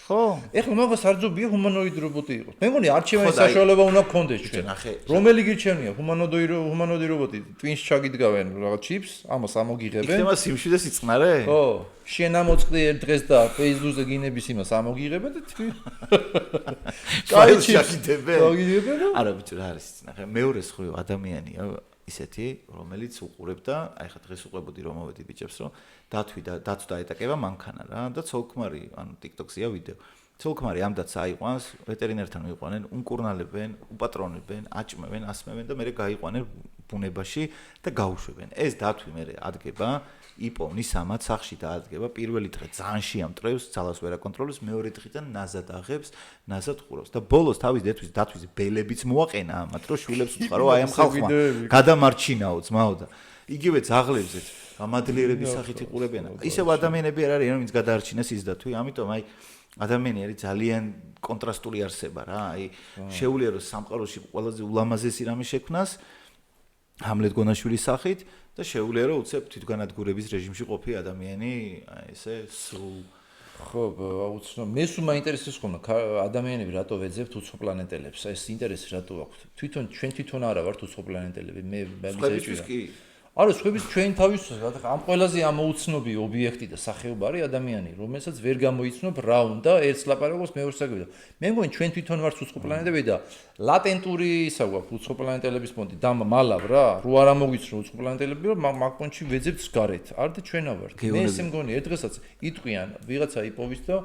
ხო? ეხლა მაგას არ ძობია ჰუმანოიდი რობოტი იყოს. მე მგონი არჩევანის საშუალება უნდა გქონდეს ჩვენ. რომელი გირჩევნია ჰუმანოიდი რობოტი? ტვინს ჩაგიდგავენ რაღაც ჩიპს, ამას ამოგიღებენ. იქნება სიმშვიდეს იწყნარე? ხო, შენ ამოწყდი ერთ დღეს და Facebook-ზე გინების იმას ამოგიღებენ და თქვი. კაი ჩაგიდებენ. ჩაგიდებენ? არა ბიჭო, რა არის ნახე, მეორე სხვი ადამიანია ისეთი, რომელიც უყურებდა, აი ხა დღეს უყურებოდი რომ მოვედი ბიჭებს, რომ დათვი ეტაკება მანქანა რა და ცოლქმარი, ანუ TikTok-ზეა ვიდეო. ცოლქმარი ამდაც აიყვანს, ვეტერინერთან მიიყვანენ, უმკურნალებენ, უპატრონებენ, აჭმევენ, ასმევენ და მერე გაიყვანენ ბუნებაში და გაუშვებენ. ეს დათვი მერე ადგება, იპოვნის ამათ სახში დაადგება, პირველი დღე ძალიან შეამტრევს, ძალას ვერ აკონტროლებს, მეორე დღიდან ნაზად აღებს, ნაზად ხურავს და ბოლოს თავის დათვის ბელებიც მოაყენა ამათ, რომ შვილებს უთხრა, რომ აი ამ ხალხმა გადამარჩინაო ძმაო და იგივე ძაღლებზეც გამადლიერების სახით იყურებენ. ისევ ადამიანები არ არიან, ვინც გადაარჩინეს ის დათვი, ამიტომ აი ადამიანი არის ძალიან კონტრასტული არსება რა, აი შეუძლია რომ სამყაროში ყველაზე ულამაზესი რამე შექმნას ჰამლეტ გონაშვილის სახით და შეუძლია რომ უცებ თვითგანადგურების რეჟიმში ყოფი ადამიანი ესე სრულ ხო, აუცნობ. მეს უმაინტერესებს ხომ ადამიანები რატო ვეძებთ უცხოპლანეტელებს? ეს ინტერესი რატო აქვთ? ჩვენ თვითონ არა ვართ უცხოპლანეტელები. მე მეძებჭი. არა, სხვების ჩვენ თავისუფლად, რა ამ ყველაზე ამოუცნობი ობიექტი და სახეობა არის ადამიანი, რომელსაც ვერ გამოიცნობ რა უნდა ერთს ლაპარაკობს მეორეს აგებდა. მე მგონი ჩვენ თვითონ ვართ უცხოპლანეტელები და ლატენტური ისა გვაქვს უცხოპლანეტელების პონტი და მალავ რა, რო არ ამოგვიცნო უცხოპლანეტელები, რომ მაგ პონტში ვეძებთ გარეთ. არ და ჩვენა ვართ. მე ესე მგონი ერთ დღესაც იტყვიან ვიღაცა იპოვის და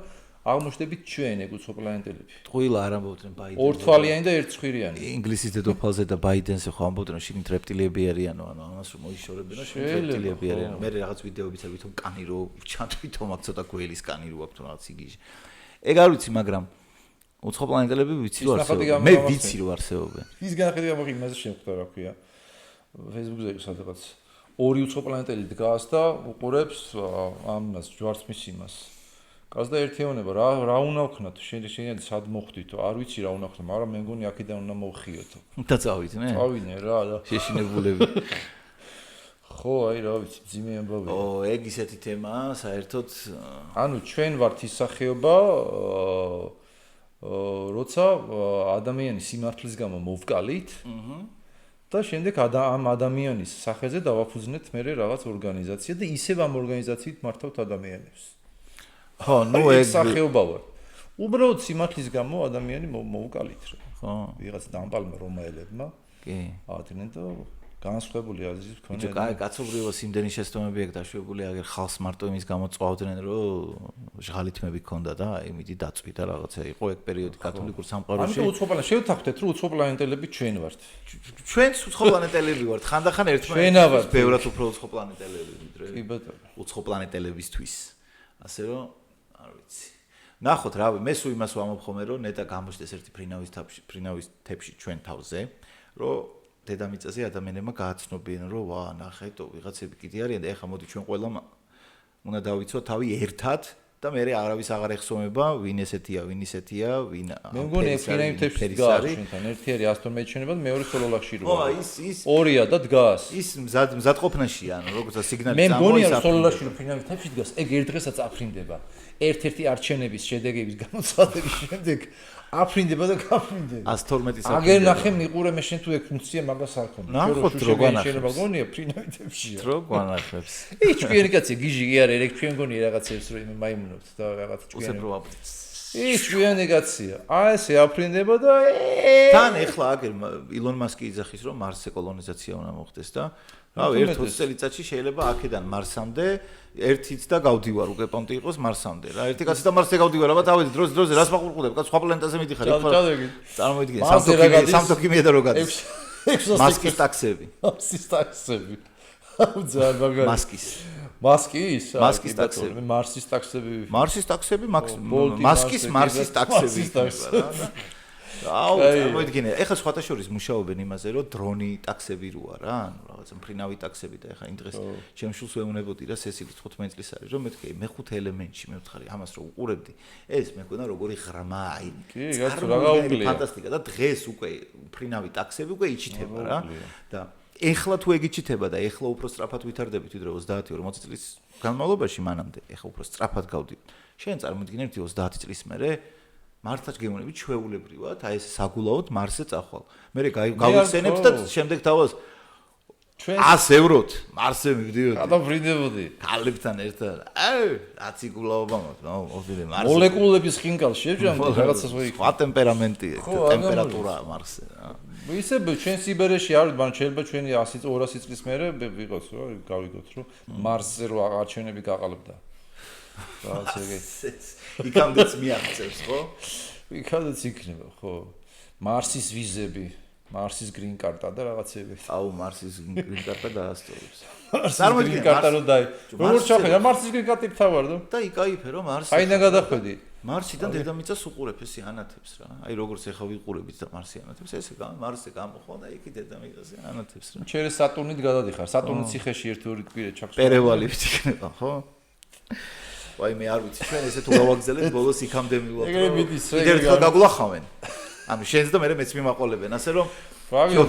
აღმოჩნდებით ჩვენ ეგ უცხოპლანეტელები. ტყუილა არ ამბობდნენ ბაიდენს. ორთვალიანი და ერთცხვირიანი. ინგლისის დედოფალზე და ბაიდენზე ხო ამბობდნენ რომ შიგნით რეპტილიები არიანო, ანუ ამას რომ მოიშორებენ, რომ შიგნით რეპტილიები არიან. მე რაღაც ვიდეოებიც აქვს თვითონ კანი რო ჩანთ თვითონ აქ ცოტა გველის კანი რო აქვს რაღაც იგიჟე. ეგ არ ვიცი, მაგრამ უცხოპლანეტელები ვიცი რომ არსებობენ. მე ვიცი რომ არსებობენ. ის განახედი ამოხი იმაზე შემხვდა რა ქვია. Facebook-ზე სადღაც ორი უცხოპლანეტელი დგას და უყურებს ამას ჯვარცმის იმას. გასდა ერთეონება რა უნდა ვქნათ შენ სად მოხვდითო არ ვიცი რა უნდა ვქნათ მაგრამ მე მგონი აქედან უნდა მოვხიოთო და წავიდნე წავიდნე რა და შეშინებულები ხო აი რა ვიცი ძიმე ამბავია ეგ ისეთი თემაა საერთოდ ანუ ჩვენ ვართ ის სახეობა როცა ადამიანის სიმართლის გამო მოვკალით და შემდეგ ამ ადამიანის სახეზე დავაფუძნეთ მე რაღაც ორგანიზაცია და ისევ ამ ორგანიზაციით მართავთ ადამიანებს ხო, ნუ ეგ სახეობა ვარ. უბრალოდ სიმართლის გამო ადამიანი მოუკალით რა. ხო. ვიღაც დამპალმა რომაელებმა. კი. აატრნენ და განსხვავებული აზრის მქონე. ბიჭო, კაი, კაცობრიობა სიმდენი შეცდომები ეგ დაშვებული აგერ ხალხს მარტო იმის გამო წვავდნენ, რომ ჟღალითმები ქონდა და აი მიდი დაწვიდა რაღაცა. იყო ეგ პერიოდი კათოლიკურ სამყაროში. ამიტომ უცხოპლანეტელები შევთანხმდეთ, რომ უცხოპლანეტელები ჩვენ ვართ. ჩვენც უცხოპლანეტელები ვართ. ხანდახან ერთმანეთს ბევრად უფრო უცხოპლანეტელები ვიდრე. კი ბატონო. უცხოპლანეტელებისთვის. ასე რომ არ ვიცი. ნახოთ რავი, მე სულ იმას ვამბობ ხოლმე, რომ ნეტა გამოჩნდეს ერთი ფრინავის თეფში ჩვენ თავზე, რომ დედამიწაზე ადამიანებმა გააცნობიან, რომ ვა, ნახეთ, ვიღაცები კიდე არიან და ეხლა მოდი ჩვენ ყველამ უნდა დავიცოთ თავი ერთად და მე არავის აღარ ეხსოვება, ვინ ესეთია, ვინ ისეთია, ვინ მე მგონი ფრინავის თეფში დგას ჩვენთან, ერთი არის ასტორმეჩ ჩვენებად, მეორე სოლოლახში როა. ხო, ის ორია და დგას. ის მზადყოფნაშია, ანუ როგორც სიგნალი წამოის. მე მგონი რომ სოლოლახში რო ფრინავის თეფში დგას, ეგ ერთ დღესაც აფრინდება. ერთ-ერთი არჩევნების შედეგების გამოცხადების შემდეგ აფრინდება და გაფრინდება. 112 საფრინდება. აგერ ნახე მიყურე მე შენ თუ ეგ ფუნქცია მაგას არ ხომ. ნახოთ რო განახებს. შეიძლება გონია ფრინავის თეფშია. რო განახებს. ის ჭკვიანი კაცი გიჟი კი არის, ეგ ჩვენ გონია რაღაცებს რო მაიმუნობთ და რაღაც ჭკვიანი. უცებ რო აპრინდს. ის ჭკვიანი კაცია. აი ესე აფრინდება და თან ეხლა აგერ ილონ მასკი იძახის რომ მარსზე კოლონიზაცია უნდა მოხდეს და რავი, ერთ 20 წელიწადში შეიძლება აქედან მარსამდე ერთიც და გავდივარ უკვე პონტი იყოს მარსამდე რა. ერთი კაცი და მარსზე გავდივარ, აბა თავი დროზე რას მაყურყუდებ? კაც სხვა პლანეტაზე მიდიხარ, ხო? წარმოიდგინე, სამთოქიმია და რო გადის. მასკის ტაქსები. მასკის ტაქსები. აუძარ მაგარი. მასკის ტაქსები. მარსის ტაქსები. მარსის ტაქსები, მარსის ტაქსები. აუ, წარმოიდგინე, ეხლა სხვათა შორის მუშაობენ იმაზე, რომ დრონი ტაქსები როა რა, ანუ რაღაცა მფრინავი ტაქსები და ეხლა იმ დღეს ჩემ შულს ვეუნებოდი რა სესილი 15 წლის არის, რომ მეთქე მეხუთე ელემენტში მევთხარი ამას რომ უყურებდი, ეს მეკონა როგორი ღრმა, აი. კი, გასულ რა გაუკლია. ფანტასტიკა და დღეს უკვე მფრინავი ტაქსები უკვე იჩითება რა და ეხლა თუ ეგ იჩითება და ეხლა უფრო სწრაფად ვითარდებით ვიდრე 30-40 წლის განმავლობაში მანამდე, ეხლა უფრო სწრაფად გავდივართ. შენ წარმოიდგინე 30 წლის მერე მართლაც გეუბნები ჩვეულებრივად, აი ეს საგულაოდ მარსზე წახვალ. მე გავიხსენებთ და შემდეგ თავას 100 ევროთ მარსზე მივდივოდი. გადავრინდებოდი. ქალებთან ერთად. აი, რაცი გულაობა მაქვს, ოდიდე მარსზე. მოლეკულების ხინკალში შეჭამდი რაღაცას ვიქ. სხვა ტემპერამენტი, ტემპერატურა მარსზე რა. ისე ჩვენ სიბერეში არ ვარ, შეიძლება ჩვენი 100-200 წლის მერე ვიყოს რა, გავიგოთ რომ მარსზე რო არჩევნები გაყალბდა. რაღაც ეგ. იქამდეც მიაღწევს, ხო? იქამდეც იქნება, ხო. მარსის ვიზები, მარსის გრინ კარტა და რაღაცები. აუ, მარსის გრინ კარტა დაასწორებს. წარმოიდგინე კარტა რო დაი. როგორ ჩახედა მარსის გრინ კარტი თავარდო? და იკაიფე რომ მარსი. აინა გადახვედი. მარსიდან დედამიწას უყურებ ესე ანათებს რა. აი როგორც ეხა ვიყურებით და მარსი ანათებს, ესე მარსზე გამოხო და იქი დედამიწაზე ანათებს რა. ჩერე სატურნით გადადიხარ. სატურნის ციხეში ერთ-ორი კვირე ჩაქვს. პერევალი ვიქნება, ხო? ვაი მე არ ვიცი, ჩვენ ესე თუ გავაგზავნეთ ბოლოს იქამდე მივვალთ. ეგრე მიდის, ეგრე ერთხელ გაგულახავენ. ანუ შენს და მე მეც მიმაყოლებენ, ასე რომ ვაგიო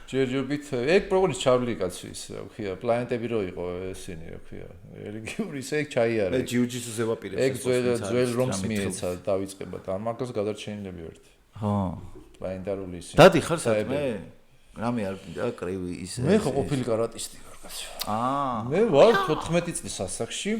ჯერჯერობით ეგ პროგრამის ჩავლი კაცი ის რა ქვია, პლანეტები რო იყო ესენი რა ქვია. რელიგიური ისე ეგ ჩაიარა. მე ჯიუჯიტსუს ევაპირებ. ეგ ძველ რომს მიეცა დავიწყება და ამაგას გადარჩენილები ვერთ. ხო. პლანეტარული ისე. დადიხარ საერთოდ? რამე არ მინდა კრივი ისე. მე ხო ყოფილი კარატისტი ვარ კაცი. მე ვარ 14 წლის ასაკში.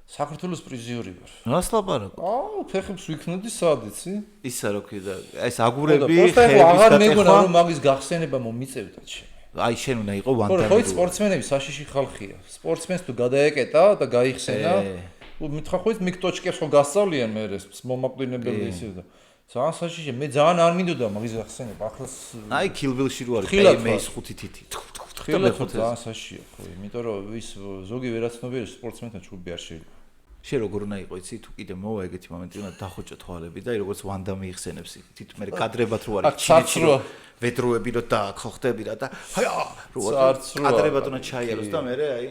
საქართველოს პრიზიორი ვარ. რას ლაპარაკობ? აუ, ფეხებს ვიქნოდი სად იცი? ისა რო ქვია, ეს აგურები, ხეების აღარ მეგონა რომ მაგის გახსენება მომიწევდა ჩემი. აი შენ უნდა იყო ვანდამი. ხო, სპორტსმენები საშიში ხალხია. სპორტსმენს თუ გადაეკეტა და გაიხსენა, მითხრა ხო ის მიკტოჩკებს ხო გასწავლიან მე ეს მომაკვდინებელი ისე და ძალიან საშიში, მე ძალიან არ მინდოდა მაგის გახსენება. ახლაც აი კილბილში რო არის, მე 5 თითი. ხილად ხო ძალიან საშიშია ხო, იმიტომ რომ ის ზოგი ვერაცნობიერი სპორტსმენთან ჩუბი არ შეიძლება. შენ როგორ უნდა იყო იცი თუ კიდე მოვა ეგეთი მომენტი უნდა დახოჭო თვალები და როგორც ვანდამი იხსენებს თვით მე კადრებად რო არის ჩინეთში რო ვედროები რო დააქო ხდები რა და აი რო კადრებად უნდა ჩაიაროს და მე აი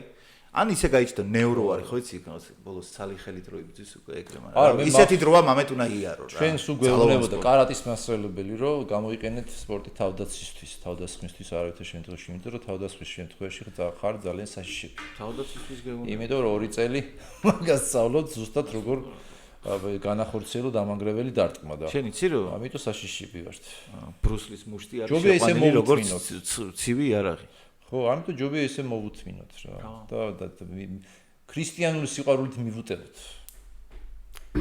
ან ისე გაიჭდა ნევრო არის ხო იცი ბოლოს ცალი ხელით რო იბძვის უკვე ეგრე მაგრამ ისეთი დროა მამეთ უნდა იარო რა ჩვენ სულ გვეუბნებოდა კარატის მასწავლებელი რომ გამოიყენეთ სპორტი თავდაცვისთვის თავდასხმისთვის არავითარ შემთხვევაში იმიტომ რომ თავდასხმის შემთხვევაში ხარ ძალიან საშიში თავდაცვისთვის გეუბნებოდა იმიტომ რომ 2 წელი მაგას სწავლობ ზუსტად როგორ განახორციელო დამანგრეველი დარტყმა და შენ იცი რომ ამიტომ საშიში ვიყავთ ბრუსლის მუშტი არის შეყვანილი როგორც ცივი იარაღი ხო, ამიტომ ჯობია ესე მოვუთმინოთ რა. და ქრისტიანული სიყვარულით მივუტებოთ.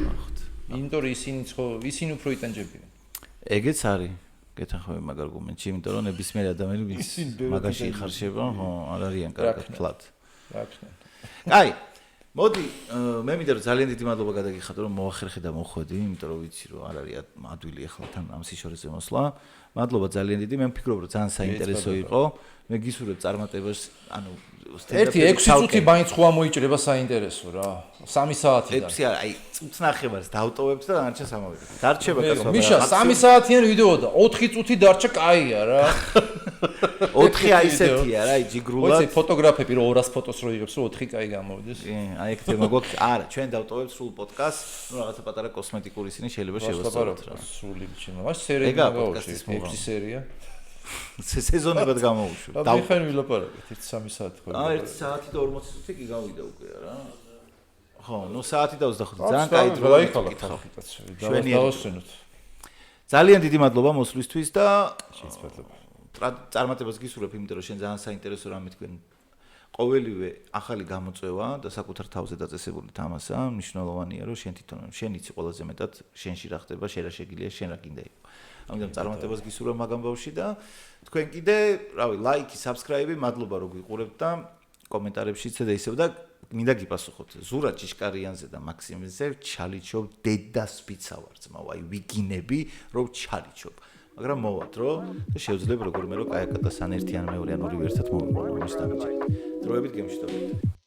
ახთ. იმიტომ რომ ისინი უფრო იტანჯებიან. ეგეც არის. გეთანხმები მაგ არგუმენტში, იმიტომ რომ ნებისმიერი ადამიანი ვის მაგაში იხარშება, ხო, არ არიან კარგად ფლად. რა ქნა. აი, მოდი, მე მინდა რომ ძალიან დიდი მადლობა გადაგიხადო რომ მოახერხე და მოხვედი, იმიტომ რომ ვიცი რომ არ არის ადვილი ახლა თან ამ სიშორეზე მოსვლა. მადლობა ძალიან დიდი, მე ვფიქრობ რომ ძალიან საინტერესო იყო. მე გისურვებ წარმატებას, ანუ ერთი 6 წუთი მაინც ხო ამოიჭრება საინტერესო რა. 3 საათიდან. 6 არა, აი წუთს ნახევარს დავტოვებთ და დანარჩენს ამოვიდეთ. დარჩება კაცო. მიშა 3 საათიანი ვიდეო და 4 წუთი დარჩა კაია რა. 4 აი ესეთია რა, აი ჯიგრულად. ვიცი ფოტოგრაფები რომ 200 ფოტოს რო იღებს, 4 კაი გამოვიდეს. კი, აი ეგ თემა გვაქვს. არა, ჩვენ დავტოვებთ სულ პოდკასტს, ну რაღაცა პატარა კოსმეტიკური ისინი შეიძლება შევასწავლოთ რა. სული ბიჭინა. მას სერია გავუშვი, 6 სერია. სეზონებად გამოვუშვი. და მიხენ ვილაპარაკეთ 1-3 საათი ხო. 1 საათი და 40 წუთი კი გავიდა უკვე რა. ხო, ну საათი და 25 ძალიან კაი დროა იქითხავ. დავასვენოთ. ძალიან დიდი მადლობა მოსვლისთვის და შეიცვალება. წარმატებას გისურვებ, იმიტომ რომ შენ ძალიან საინტერესო რამე თქვენ ყოველივე ახალი გამოწვევა და საკუთარ თავზე დაწესებული თამასა, მნიშვნელოვანია რომ შენ თვითონ შენ იცი ყველაზე მეტად შენში რა ხდება, შენ რა შეგიძლია, შენ რა გინდა იყო. ამიტომ წარმატებას გისურვებ მაგამ ბავშვი და თქვენ კიდე, რავი, ლაიქი, საბსკრაიბი, მადლობა რომ გიყურებთ და კომენტარებში ცე და ისევ და მინდა გიპასუხოთ. ზურა ჭიშკარიანზე და მაქსიმზე ჩალიჩობ დედასპიცა ვარ ძმაო, აი ვიგინები რომ ჩალიჩობ. მაგრამ მოვად რომ და შევძლებ როგორმე რომ კაი აკატა სან ერთიან მეორე ან ორივე ერთად მოვიყო, ის დამიჯერეთ. დროებით გემშვიდობებით.